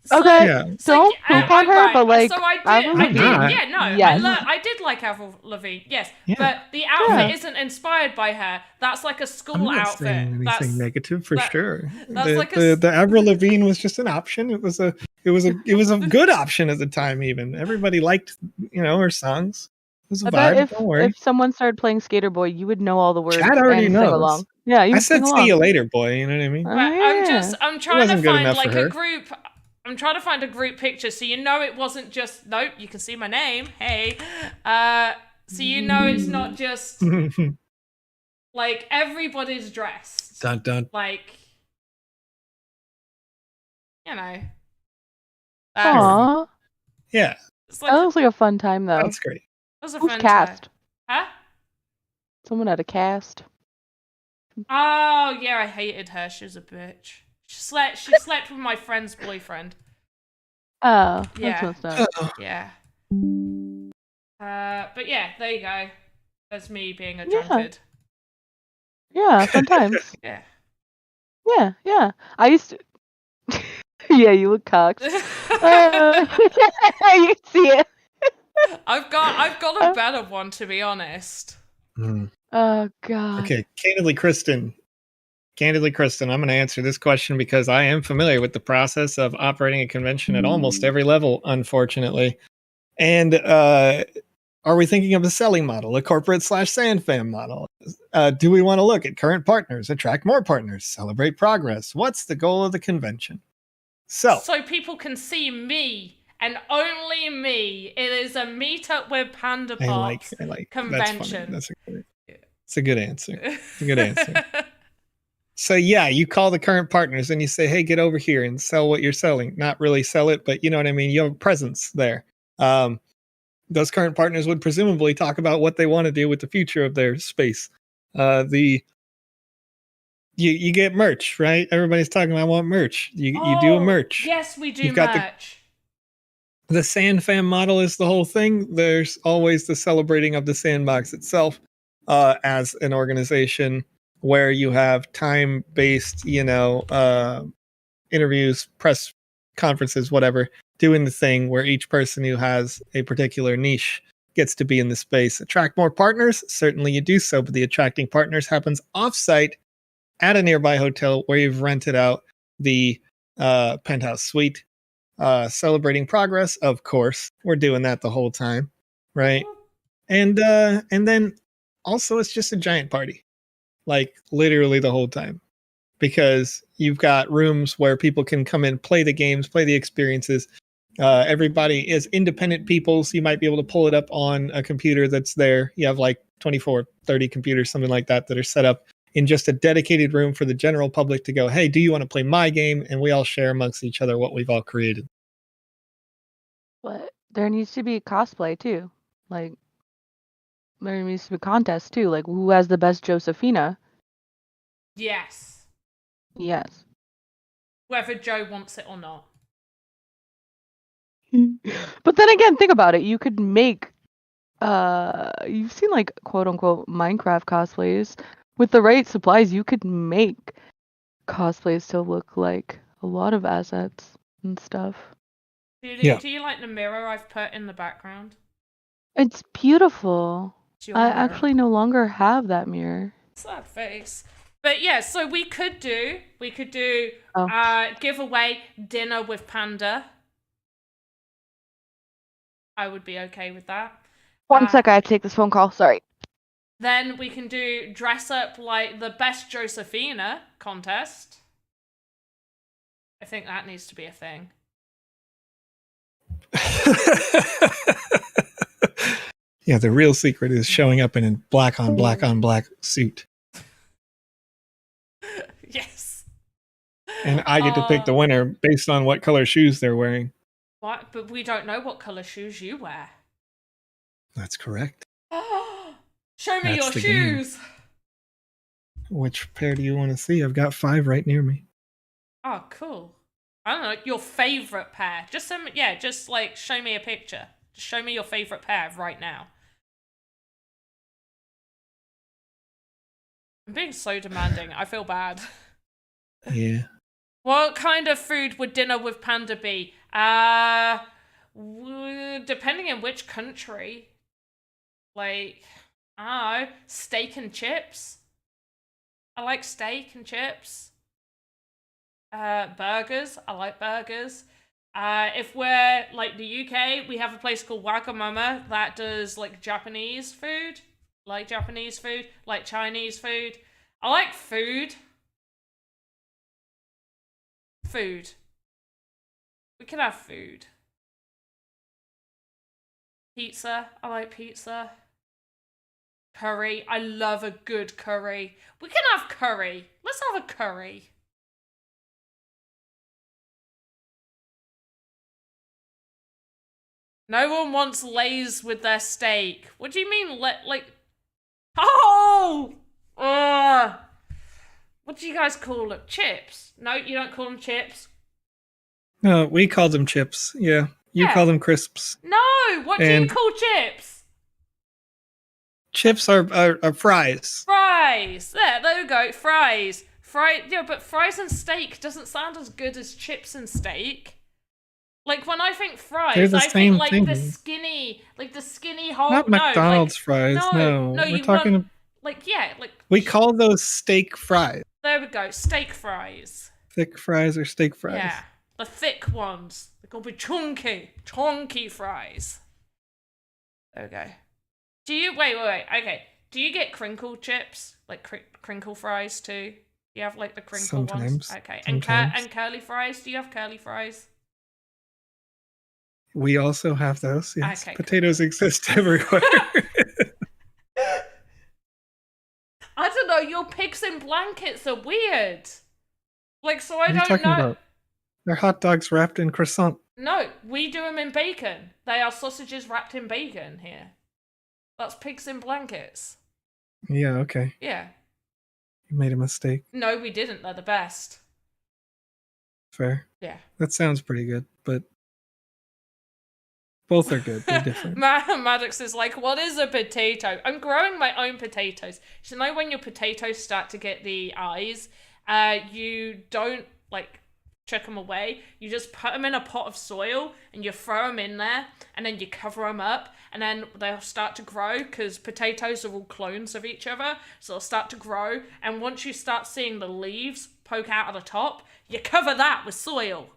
So, Okay, Yeah. don't poop on her, but like, so I Avril did, Lavigne. yeah, no, Yes. I did like Avril Lavigne, yes, Yeah. but the outfit Yeah. isn't inspied by her. That's like a I'm school not outfit. saying anything negative for sure. that's The, like a the Avril Lavigne was just an option. It was a good option at the time. Even everybody liked her songs. It was a I bet vibe. Don't worry. if someone started playing Skater Boy, you would know all the words Chad already and knows. sing along. Yeah, you I would sing said, along. "See you later, boy." You know what I mean? But yeah. I'm trying to wasn't good find enough for like her. a group. I'm trying to find a group picture so it wasn't just nope. You can see my name. Hey, so it's not just like everybody's dressed. Dun dun. Like that's Aww. Yeah, it's like That looks like a fun time though. that's great. that was a Who's fun cast? time. Huh? Someone had a cast. Oh yeah, I hated her. She was a bitch. She slept with my friend's boyfriend. Oh, Yeah. that's messed up. Yeah. But yeah, there you go. That's me being a Yeah. drunkard. Yeah, fun times. Yeah. Yeah. I used to. Yeah, you look cocked. You can see it. I've got a better one, to be honest. Oh god. Okay, Candidly Kristen, I'm going to answer this question because I am familiar with the process of operating a convention at almost every level, unfortunately. And are we thinking of a selling model, a corporate /SandFam model? Do we want to look at current partners, attract more partners, celebrate progress? What's the goal of the convention? So people can see me and only me. It is a meetup with PandaPops I like convention. That's a good answer. It's a good answer. So yeah, you call the current partners and you say, "Hey, get over here and sell what you're selling." Not really sell it, but you know what I mean. You have a presence there. Those current partners would presumably talk about what they want to do with the future of their space. The you get merch, right? Everybody's talking about I want merch. You do a merch. Yes, we do You've got merch. The Sand Fam model is the whole thing. There's always the celebrating of the sandbox itself as an organization where you have time-based, interviews, press conferences, whatever, doing the thing where each person who has a particular niche gets to be in the space. Attract more partners? Certainly you do so, but the attracting partners happens offsite at a nearby hotel where you've rented out the penthouse suite. Celebrating progress, of course. We're doing that the whole time, right? And then also it's just a giant party. Like literally the whole time. Because you've got rooms where people can come in, play the games, play the experiences. Everybody is independent people, so you might be able to pull it up on a computer that's there. You have like 24, 30 computers, something like that are set up in just a dedicated room for the general public to go, hey, do you want to play my game? And we all share amongst each other what we've all created. But there needs to be cosplay too. Like, there needs to be contests too. Like, who has the best Josephina? Yes. Yes. Whether Joe wants it or not. But then again, think about it. You could make, you've seen like quote unquote Minecraft cosplays. With the right supplies, you could make cosplays to look like a lot of assets and stuff. Do Yeah. you like the mirror I've put in the background? It's beautiful. It's your I mirror. actually no longer have that mirror. Sad face. But yeah, so we could do Oh. giveaway dinner with Panda. I would be okay with that. One sec, I have to take this phone call. Sorry. Then we can do dress up like the best Josephina contest. I think that needs to be a thing. Yeah, the real secret is showing up in a black on black suit. Yes. And I get to pick the winner based on what color shoes they're wearing. What? But we don't know what color shoes you wear. That's correct. Show me That's your the shoes. Which pair do you want to see? I've got 5 right near me. Oh, cool. I don't know, your favorite pair. Just send me, just like show me a picture. Just show me your favorite pair right now. I'm being so demanding. I feel bad. Yeah. What kind of food would dinner with Panda be? Depending on which country. Like, I don't know, steak and chips. I like steak and chips. Burgers. I like burgers. If we're like the UK, we have a place called Wagamama that does like Japanese food. Like Japanese food, like Chinese food. I like food. Food. We can have food. Pizza. I like pizza. Curry. I love a good curry. We can have curry. Let's have a curry. No one wants Lay's with their steak. What do you mean, like... Oh! What do you guys call them? Chips? No, you don't call them chips. No, we call them chips. Yeah. You call them crisps. No! What do you call chips? Chips are fries. Fries! There we go. Fries. Yeah, but fries and steak doesn't sound as good as chips and steak. Like, when I think fries, I think like the skinny whole... Not McDonald's fries, no. No, We're talking... We call those steak fries. There we go, steak fries. Thick fries or steak fries. Yeah, the thick ones. They're gonna be chunky fries. There we go. Do you, wait, okay. Do you get crinkle chips? Like crinkle fries too? You have like the crinkle ones? Okay, and curly fries? Do you have curly fries? We also have those, yes. Okay, potatoes exist everywhere. I don't know, your pigs in blankets are weird. Like, so I what are you don't talking know. About? They're hot dogs wrapped in croissant. No, we do them in bacon. They are sausages wrapped in bacon here. That's pigs in blankets. Yeah, okay. Yeah. made a mistake. No, we didn't. They're the best. Fair. Yeah. That sounds pretty good, but both are good. They're different. Maddox is like, what is a potato? I'm growing my own potatoes. So know when your potatoes start to get the eyes, you don't like chuck them away. You just put them in a pot of soil and you throw them in there and then you cover them up and then they'll start to grow because potatoes are all clones of each other. So they'll start to grow. And once you start seeing the leaves poke out of the top, you cover that with soil.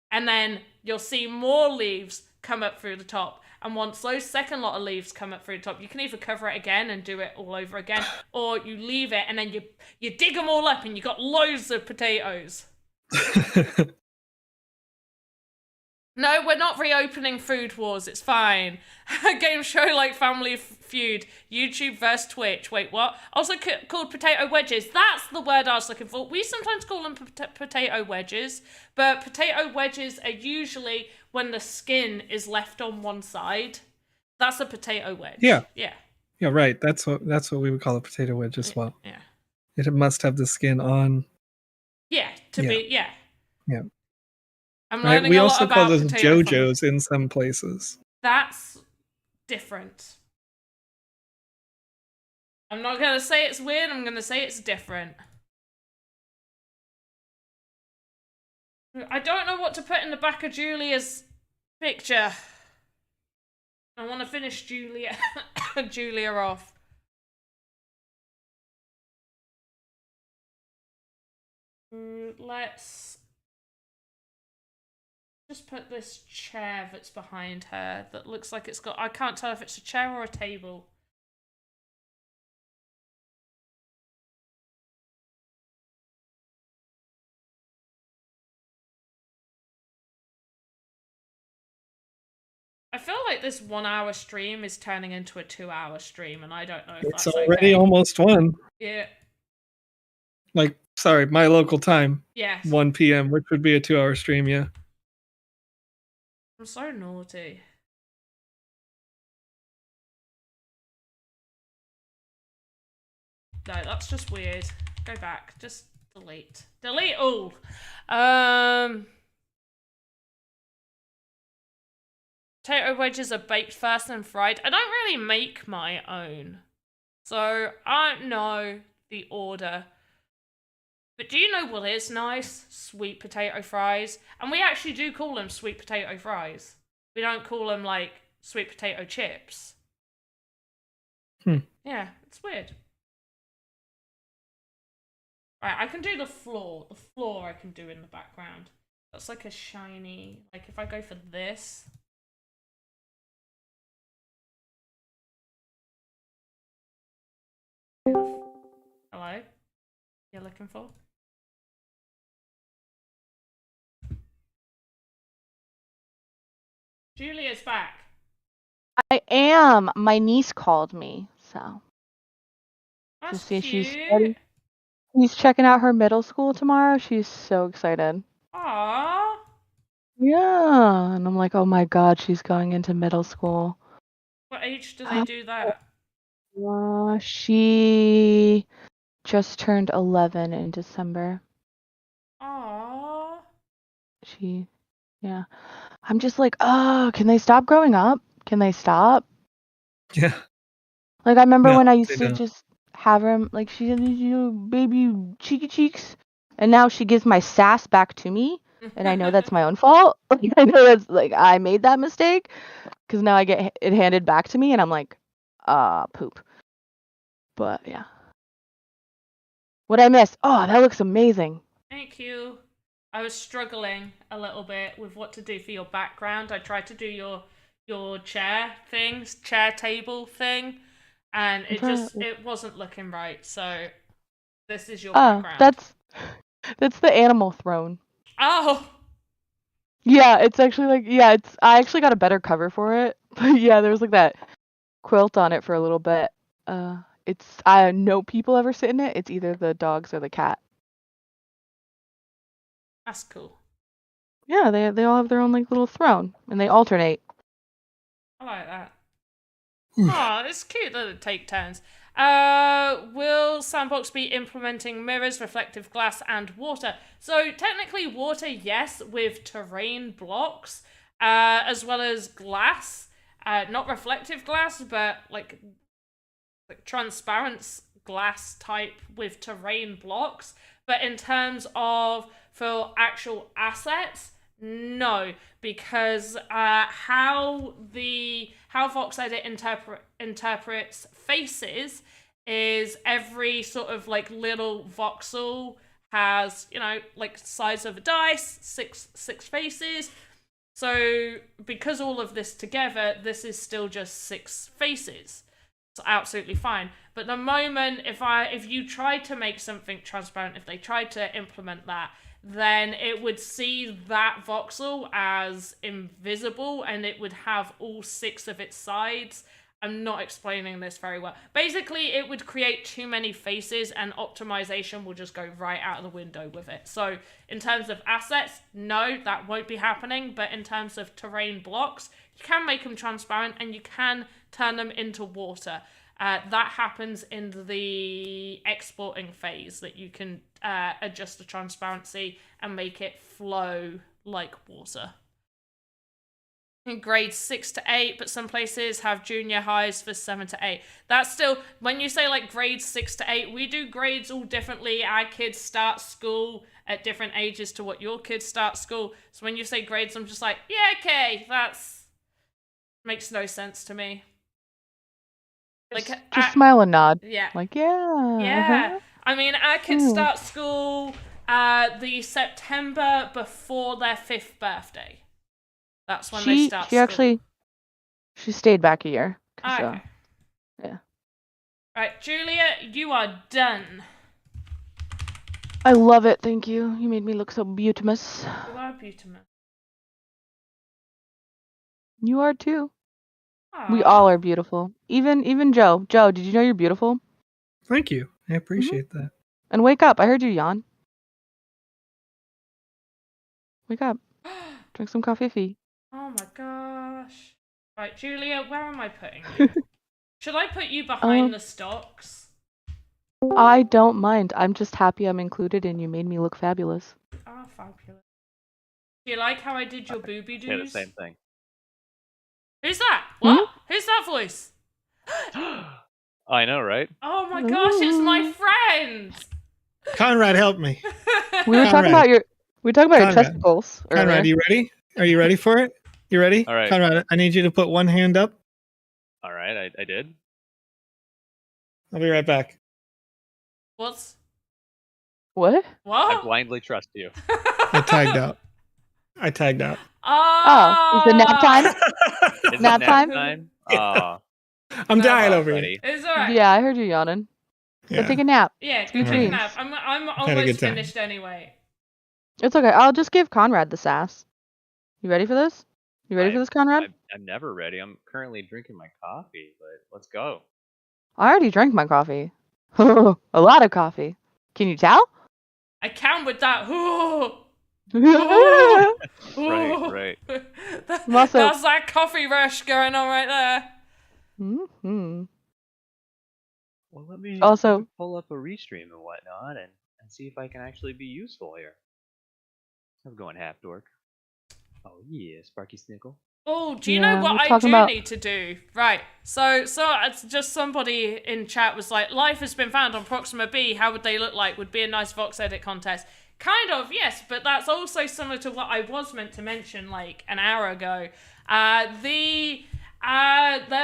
And then you'll see more leaves come up through the top. And once those second lot of leaves come up through the top, you can either cover it again and do it all over again, or you leave it and then you dig them all up and you got loads of potatoes. No, we're not reopening Food Wars. It's fine. A game show like Family Feud, YouTube versus Twitch. Wait, what? Also called potato wedges. That's the word I was looking for. We sometimes call them potato wedges, but potato wedges are usually when the skin is left on one side. That's a potato wedge. Yeah. Yeah. Yeah, right. That's what we would call a potato wedge as well. Yeah. It must have the skin on. Yeah. Yeah. I'm Right. learning We a lot also about call those potato JoJo's in some places. That's different. I'm not going to say it's weird, I'm going to say it's different. I don't know what to put in the back of Julia's picture. I want to finish Julia Julia off. Let's just put this chair that's behind her that looks like it's got... I can't tell if it's a chair or a table. I feel like this 1 hour stream is turning into a 2 hour stream, and I don't know if It's that's already okay. almost 1. Yeah. Like, sorry, my local time. Yes. 1 p.m., which would be a 2 hour stream, yeah. I'm so naughty. No, that's just weird. Go back. Just delete. Delete all. Potato wedges are baked first and fried. I don't really make my own, so I don't know the order. But do you know what is nice? Sweet potato fries. And we actually do call them sweet potato fries. We don't call them, like, sweet potato chips. Yeah, it's weird. Right, I can do the floor. The floor I can do in the background. That's like a shiny... Like, if I go for this... Hello? You're looking for? Julia's back. I am. My niece called me, so. That's to see cute. She's checking out her middle school tomorrow. She's so excited. Aww. Yeah, and I'm like, oh my god, she's going into middle school. What age do they do that? She just turned 11 in December. Aww. Yeah. I'm just like, oh, can they stop growing up? Can they stop? Yeah. Like, I remember No, when I used they to don't. just have her, like, she did, baby cheeky cheeks. And now she gives my sass back to me. And I know that's my own fault. Like, I know that's, like, I made that mistake. Because now I get it handed back to me. And I'm like, poop. But, yeah. What'd I miss? Oh, that looks amazing. Thank you. I was struggling a little bit with what to do for your background. I tried to do your chair things, chair table thing, and it wasn't looking right. So this is your background. That's the animal throne. Oh. Yeah, it's actually like I actually got a better cover for it. But yeah, there was like that quilt on it for a little bit. I no people ever sit in it. It's either the dogs or the cat. That's cool. Yeah, they all have their own like little throne and they alternate. I like that. Oh, it's cute that they take turns. Will Sandbox be implementing mirrors, reflective glass, and water? So technically water, yes, with terrain blocks, as well as glass. Not reflective glass, but like transparent glass type with terrain blocks. But in terms of for actual assets, no, because how VoxEdit interprets faces is every sort of like little voxel has, you know, like size of a dice, six faces. So because all of this together, this is still just 6 faces. It's absolutely fine. But the moment if you try to make something transparent, if they tried to implement that, then it would see that voxel as invisible and it would have all 6 of its sides. I'm not explaining this very well. Basically, it would create too many faces and optimization will just go right out of the window with it. So in terms of assets, no, that won't be happening. But in terms of terrain blocks, you can make them transparent and you can turn them into water. That happens in the exporting phase, that you can adjust the transparency and make it flow like water. In grades 6 to 8, but some places have junior highs for 7 to 8. That's still, when you say like grades 6 to 8, we do grades all differently. Our kids start school at different ages to what your kids start school. So when you say grades, I'm just like, yeah, okay, that's makes no sense to me. Like, just smile and nod. Yeah. Like, yeah. Yeah. Uh-huh. I mean, our kids start school the September before their 5th birthday. That's when they start school. She stayed back a year. Okay. So, yeah. Right, Julia, you are done. I love it, thank you. You made me look so beautiful. You are beautiful. You are too. Aww. We all are beautiful. Even Joe. Joe, did you know you're beautiful? Thank you. I appreciate that. And wake up. I heard you yawn. Wake up. Drink some coffee. Oh my gosh. Right, Julia, where am I putting you? Should I put you behind the stocks? I don't mind. I'm just happy I'm included and you made me look fabulous. Oh, fabulous. Do you like how I did your booby doos? Yeah, the same thing. Who's that? What? Who's that voice? I know, right? Oh my gosh, it's my friend! Conrad, help me. We were talking about your Conrad. testicles earlier. Conrad, you ready? Are you ready for it? You ready? All right. Conrad, I need you to put one hand up. All right, I did. I'll be right back. What? What? I blindly trust you. I tagged out. Oh, is it nap time? Is it Nap time? I'm dying over here. buddy. It's alright. Yeah, I heard you yawning. Yeah. Go take a nap. Yeah, go Sweet take a dreams. nap. I'm Had a almost good time. finished anyway. It's okay. I'll just give Conrad the sass. You ready for this? You ready for this, Conrad? I'm never ready. I'm currently drinking my coffee, but let's go. I already drank my coffee. A lot of coffee. Can you tell? I can with that. Right. That's that coffee rush going on right there. Mm-hmm. Well, let me Also- pull up a restream and whatnot and see if I can actually be useful here. I'm going half dork. Oh yeah, Sparky Snickle. Oh, do you Yeah, know what we're I talking do about- need to do? Right. So it's just somebody in chat was like, life has been found on Proxima B. How would they look like? Would be a nice VoxEdit contest. Kind of, yes, but that's also similar to what I was meant to mention like an hour ago. There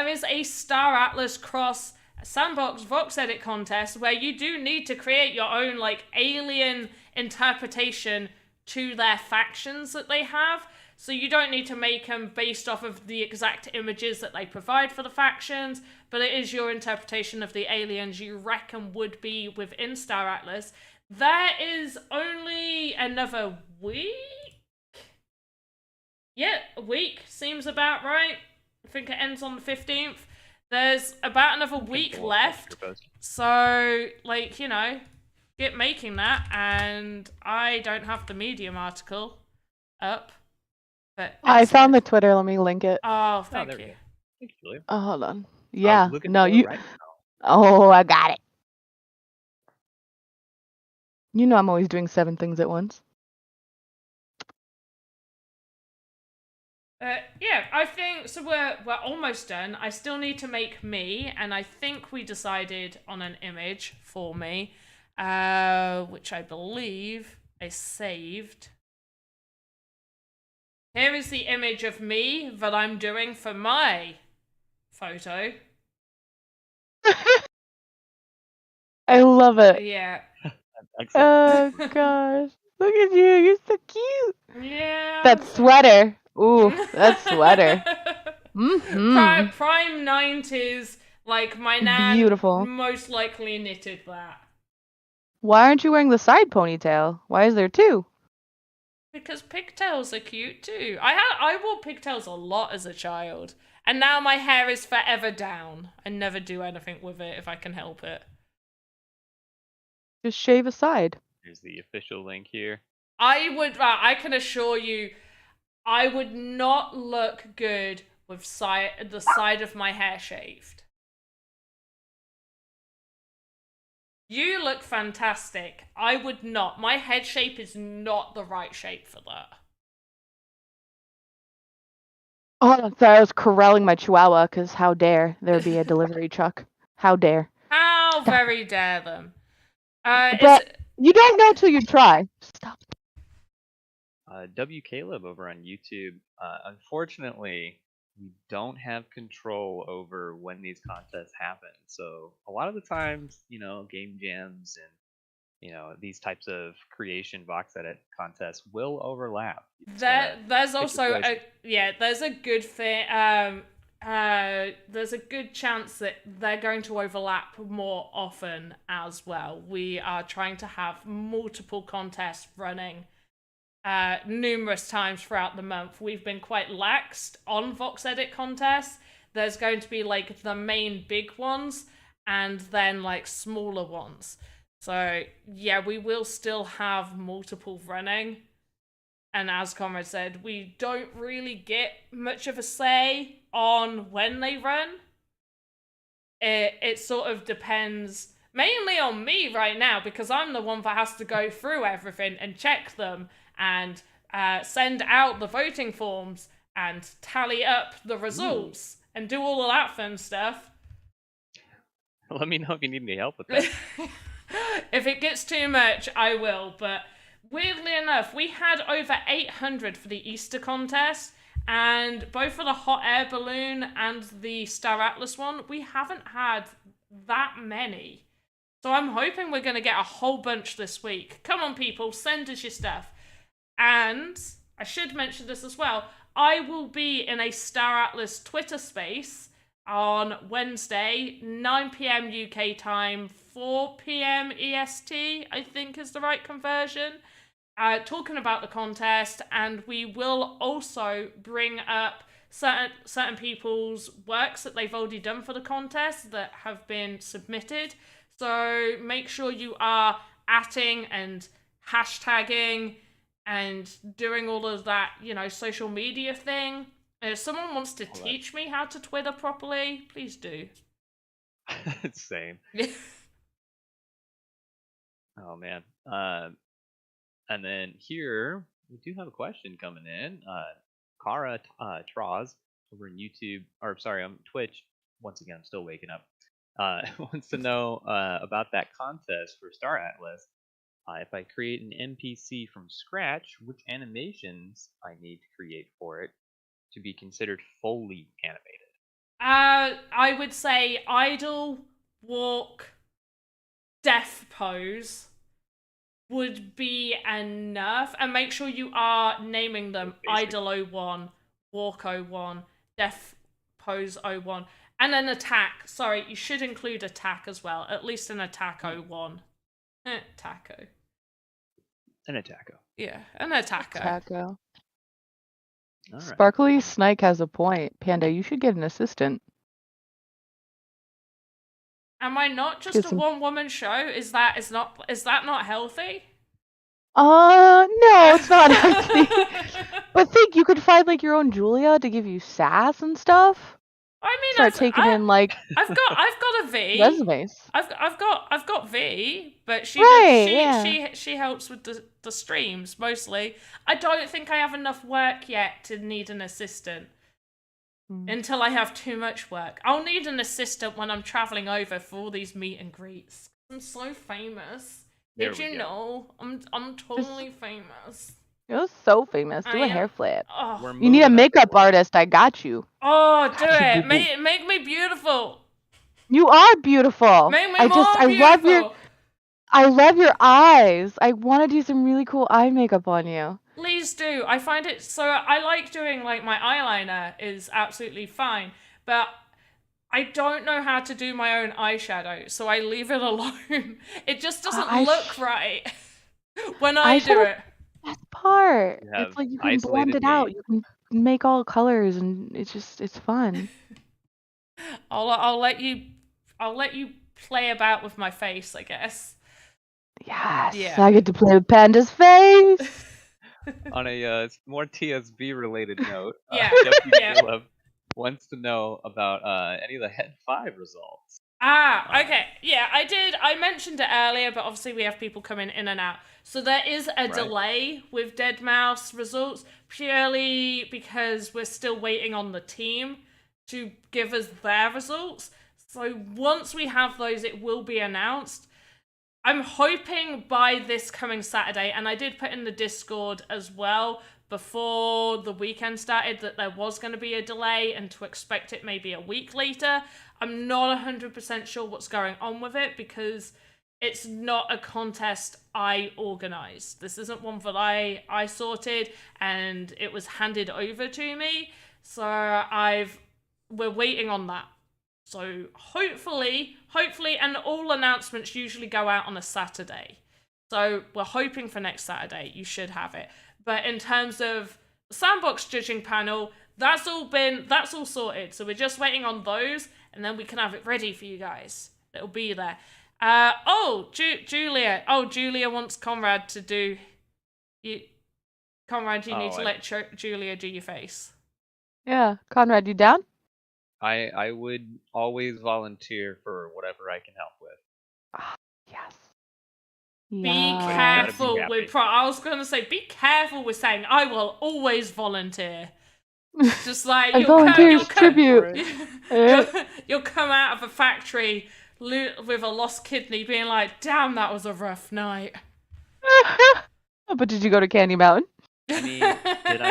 is a Star Atlas Cross Sandbox VoxEdit contest where you do need to create your own like alien interpretation to their factions that they have. So you don't need to make them based off of the exact images that they provide for the factions, but it is your interpretation of the aliens you reckon would be within Star Atlas. There is only another week? Yeah, a week seems about right. I think it ends on the 15th. There's about another week left. So, like, you know, get making that. And I don't have the Medium article up. But I found the Twitter. Let me link it. Oh, Thank thank you. Thank you, Julia. Oh, hold on. Yeah. looking No, for it you. right Oh, I got it. You know I'm always doing 7 things at once. Yeah, I think so. We're almost done. I still need to make me, and I think we decided on an image for me, which I believe I saved. Here is the image of me that I'm doing for my photo. I love it. Yeah. Excellent. Oh gosh. Look at you. You're so cute. Yeah. That sweater. Ooh, that sweater. Mm-hmm. Prime 90s, like my nan Beautiful. most likely knitted that. Why aren't you wearing the side ponytail? Why is there 2? Because pigtails are cute too. I wore pigtails a lot as a child, and now my hair is forever down. I never do anything with it if I can help it. Just shave a side. Here's the official link here. I can assure you, I would not look good with the side of my hair shaved. You look fantastic. I would not. My head shape is not the right shape for that. Oh, sorry, I was corralling my chihuahua because how dare there be a delivery truck? How dare. How very dare them. But you don't know till you try. Stop. W. Caleb over on YouTube. Unfortunately, we don't have control over when these contests happen. So a lot of the times, game jams and these types of creation VoxEdit contests will overlap. There's also there's a good thing. There's a good chance that they're going to overlap more often as well. We are trying to have multiple contests running numerous times throughout the month. We've been quite laxed on VoxEdit contests. There's going to be like the main big ones and then like smaller ones. So yeah, we will still have multiple running. And as Conrad said, we don't really get much of a say on when they run. It sort of depends mainly on me right now because I'm the one that has to go through everything and check them and send out the voting forms and tally up the results and do all of that fun stuff. Let me know if you need any help with that. If it gets too much, I will. But weirdly enough, we had over 800 for the Easter contest, and both for the hot air balloon and the Star Atlas one, we haven't had that many. So I'm hoping we're going to get a whole bunch this week. Come on, people, send us your stuff. And I should mention this as well. I will be in a Star Atlas Twitter space on Wednesday, 9 p.m. UK time, 4 p.m. EST, I think is the right conversion, talking about the contest, and we will also bring up certain people's works that they've already done for the contest that have been submitted. So make sure you are @ing and hashtagging and doing all of that, social media thing. And if someone wants to teach me how to Twitter properly, please do. Same. Oh, man. And then here, we do have a question coming in. Kara Troz over on YouTube, or sorry, on Twitch. Once again, I'm still waking up. Wants to know about that contest for Star Atlas. If I create an NPC from scratch, which animations I need to create for it to be considered fully animated? I would say idle, walk, death pose would be enough. And make sure you are naming them idle 01, walk 01, death pose 01. And an attack. Sorry, you should include attack as well. At least an attack 01. Taco. An attacko. Yeah, an attacker. Taco. All right. Sparkly Snake has a point. Panda, you should get an assistant. Am I not just a one-woman show? Is that not healthy? No, it's not healthy. But think you could find like your own Julia to give you sass and stuff. I mean, Start taking in like I've got a V. resumes. I've got V, but she she helps with the streams mostly. I don't think I have enough work yet to need an assistant. Until I have too much work. I'll need an assistant when I'm traveling over for all these meet and greets. I'm so famous. Did you know? I'm totally famous. You're so famous. Do a I am- hair flip. Oh, We're You need a moving makeup forward. artist. I got you. oh do Gotcha, it. boo-boo. Make me beautiful. You are beautiful. Make me I beautiful. love your eyes. I want to do some really cool eye makeup on you. Please do. I find it so I like doing like my eyeliner is absolutely fine, but I don't know how to do my own eyeshadow, so I leave it alone. It just doesn't look right when I do Eyeshadow- it. Best part. You have It's like you can blend isolated it out. me. You can make all colors, and it's fun. I'll let you play about with my face, I guess. Yes. Yeah. I get to play with Panda's face. On a more TSB related note, Yeah, Deputy yeah. Caleb wants to know about any of the Head 5 results. Okay. Yeah, I mentioned it earlier, but obviously we have people coming in and out. So there is a delay with Dead Mouse results, purely because we're still waiting on the team to give us their results. So once we have those, it will be announced. I'm hoping by this coming Saturday, and I did put in the Discord as well before the weekend started that there was going to be a delay and to expect it maybe a week later. I'm not 100% sure what's going on with it because it's not a contest I organised. This isn't one that I sorted and it was handed over to me. So we're waiting on that. So hopefully, and all announcements usually go out on a Saturday. So we're hoping for next Saturday. You should have it. But in terms of the Sandbox judging panel, that's all sorted. So we're just waiting on those, and then we can have it ready for you guys. It'll be there. Julia. Oh, Julia wants Conrad to do. Conrad, you need to let Julia do your face. Yeah, Conrad, you down? I would always volunteer for whatever I can help with. Yes. Be Yeah. careful Gotta be with. I was gonna say, be careful with saying I will always volunteer. Just like I volunteer as tribute. You'll come out of a factory with a lost kidney, being like, "Damn, that was a rough night." But did you go to Candy Mountain? I mean, did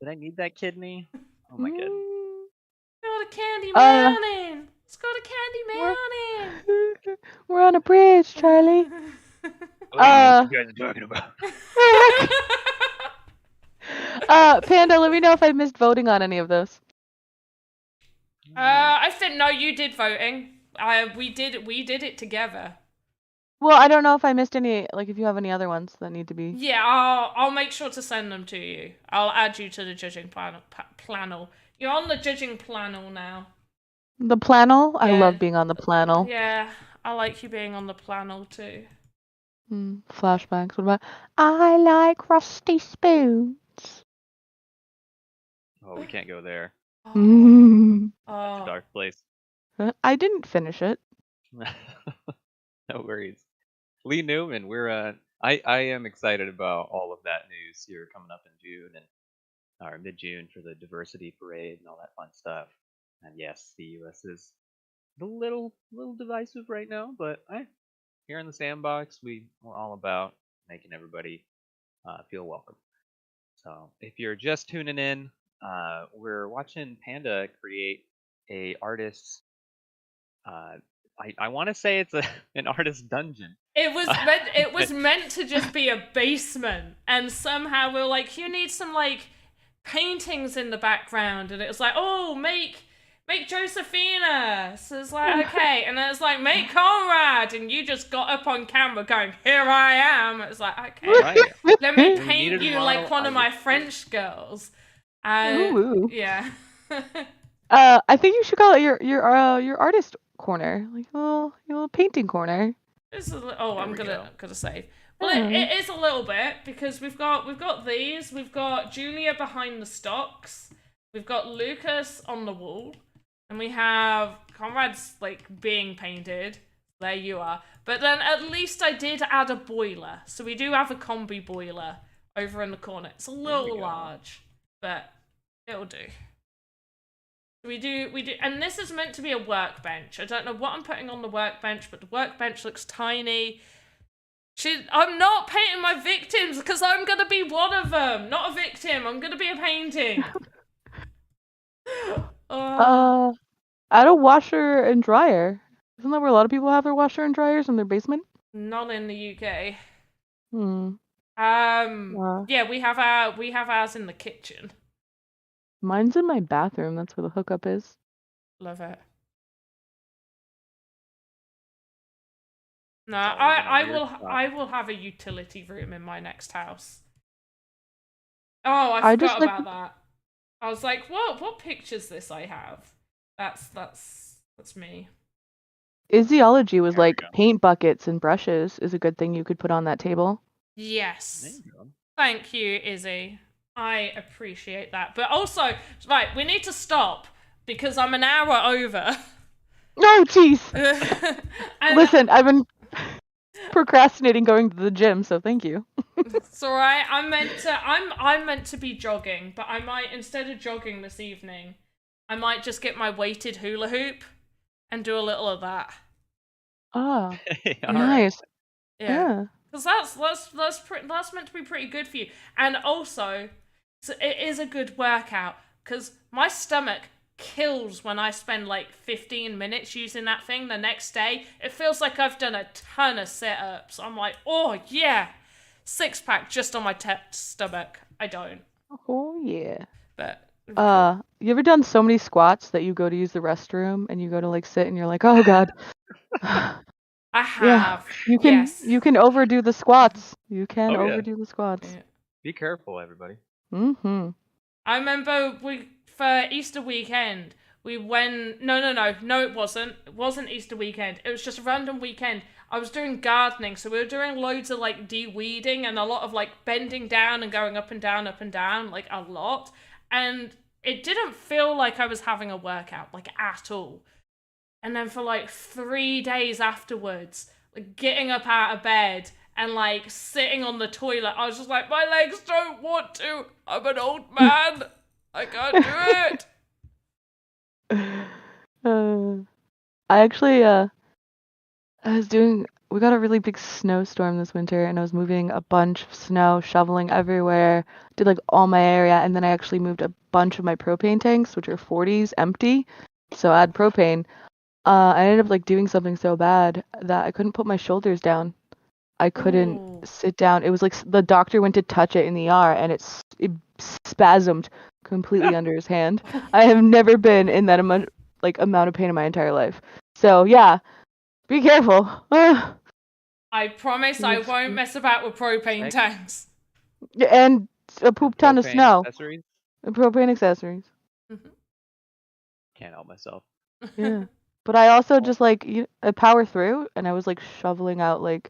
I need that kidney? Oh my god. Go to Candy Mountain. Let's go to Candy Mountain. We're on a bridge, Charlie. What you guys are talking about? Panda, let me know if I missed voting on any of those. I think no, you did voting. We did it together. Well, I don't know if I missed any. Like, if you have any other ones that need to be. Yeah, I'll make sure to send them to you. I'll add you to the judging panel. You're on the judging panel now. The planel? I Yeah. love being on the planel. Yeah, I like you being on the panel too. Flashbacks. What about? I like rusty spoons. Oh, we can't go there. Oh, It's a oh. dark place. I didn't finish it. No worries. Lee Newman, I am excited about all of that news here coming up in June or mid-June for the diversity parade and all that fun stuff. And yes, the US is a little divisive right now, but here in the Sandbox, we're all about making everybody feel welcome. So if you're just tuning in, we're watching Panda create a artist's. I want to say it's an artist dungeon. It was meant to just be a basement, and somehow we were like, you need some like paintings in the background, and it was like, oh, make Josephina. So it's like, okay, and then it's like, make Conrad, and you just got up on camera going, here I am. It's like, okay, Right. let me We paint needed you model like one of my artists. French girls. Ooh. Yeah. I think you should call it your artist corner, like your little painting corner. I'm we gonna save. Well, it is a little bit because we've got these. We've got Julia behind the stocks, We've got Lucas on the wall. And we have Conrad's, like, being painted. There you are. But then at least I did add a boiler. So we do have a combi boiler over in the corner. It's a little large, but it'll do. We do, and this is meant to be a workbench. I don't know what I'm putting on the workbench, but the workbench looks tiny. I'm not painting my victims because I'm gonna be one of them. Not a victim. I'm gonna be a painting. Add a washer and dryer. Isn't that where a lot of people have their washer and dryers in their basement? Not in the UK. Yeah, we have ours in the kitchen. mine's in my bathroom. That's where the hookup is. Love it. No, I will have a utility room in my next house. Oh, I forgot about that. I was like, what picture's this I have? That's me. Iziology was like paint buckets and brushes is a good thing you could put on that table. Yes. Thank you, Izzy. I appreciate that. But also, right, we need to stop because I'm an hour over. No, jeez. Listen, I've been procrastinating going to the gym, so thank you. It's all right. I'm meant to be jogging, but I might, instead of jogging this evening, I might just get my weighted hula hoop and do a little of that. Oh, nice. Right. Yeah. Because that's meant to be pretty good for you. And also, it is a good workout because my stomach kills when I spend like 15 minutes using that thing the next day. It feels like I've done a ton of sit-ups. I'm like, oh yeah, 6-pack just on my stomach. I don't. Oh yeah. But you ever done so many squats that you go to use the restroom and you go to like sit and you're like, oh god. I have. Yeah, you can overdo the squats. You can overdo the squats. Yeah. Be careful, everybody. Mm-hmm. I remember for Easter weekend, we went... No, it wasn't. It wasn't Easter weekend. It was just a random weekend. I was doing gardening, so we were doing loads of, like, de-weeding and a lot of, like, bending down and going up and down, like, a lot. And it didn't feel like I was having a workout, like, at all. And then for, like, 3 days afterwards, like, getting up out of bed and, like, sitting on the toilet, I was just like, my legs don't want to. I'm an old man. I can't do it. I actually, we got a really big snowstorm this winter, and I was moving a bunch of snow, shoveling everywhere, did, like, all my area, and then I actually moved a bunch of my propane tanks, which are 40s, empty, so I had propane. I ended up, like, doing something so bad that I couldn't put my shoulders down. I couldn't sit down. It was like the doctor went to touch it in the ER and it spasmed completely under his hand. I have never been in that amount of pain in my entire life. So yeah, be careful. I promise I won't mess about with propane tanks. And a poop ton of snow. Accessories? Propane accessories. Mm-hmm. Can't help myself. Yeah. But I also just like I power through, and I was like shoveling out like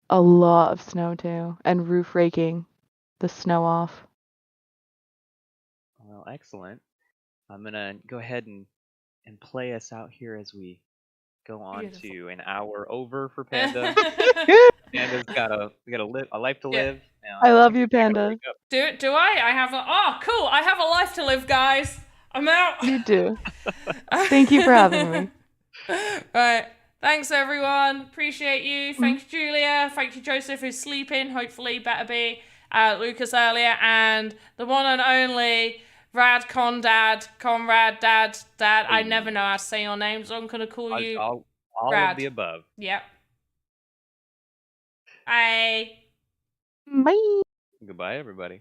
a lot of snow too, and roof raking the snow off. Well, excellent. I'm gonna go ahead and play us out here as we go on to an hour over for Panda. Panda's got a life to live. I love you, Panda. Do I? I have cool. I have a life to live, guys. I'm out. You do. Thank you for having me. Right. Thanks, everyone. Appreciate you. Thank you, Julia. Thank you, Joseph, who's sleeping. Hopefully, better be. Lucas earlier. And the one and only Conrad, Dad. I never know how to say your name, so I'm going to call you all Rad. of the above. Yep. Bye. Bye. Goodbye, everybody.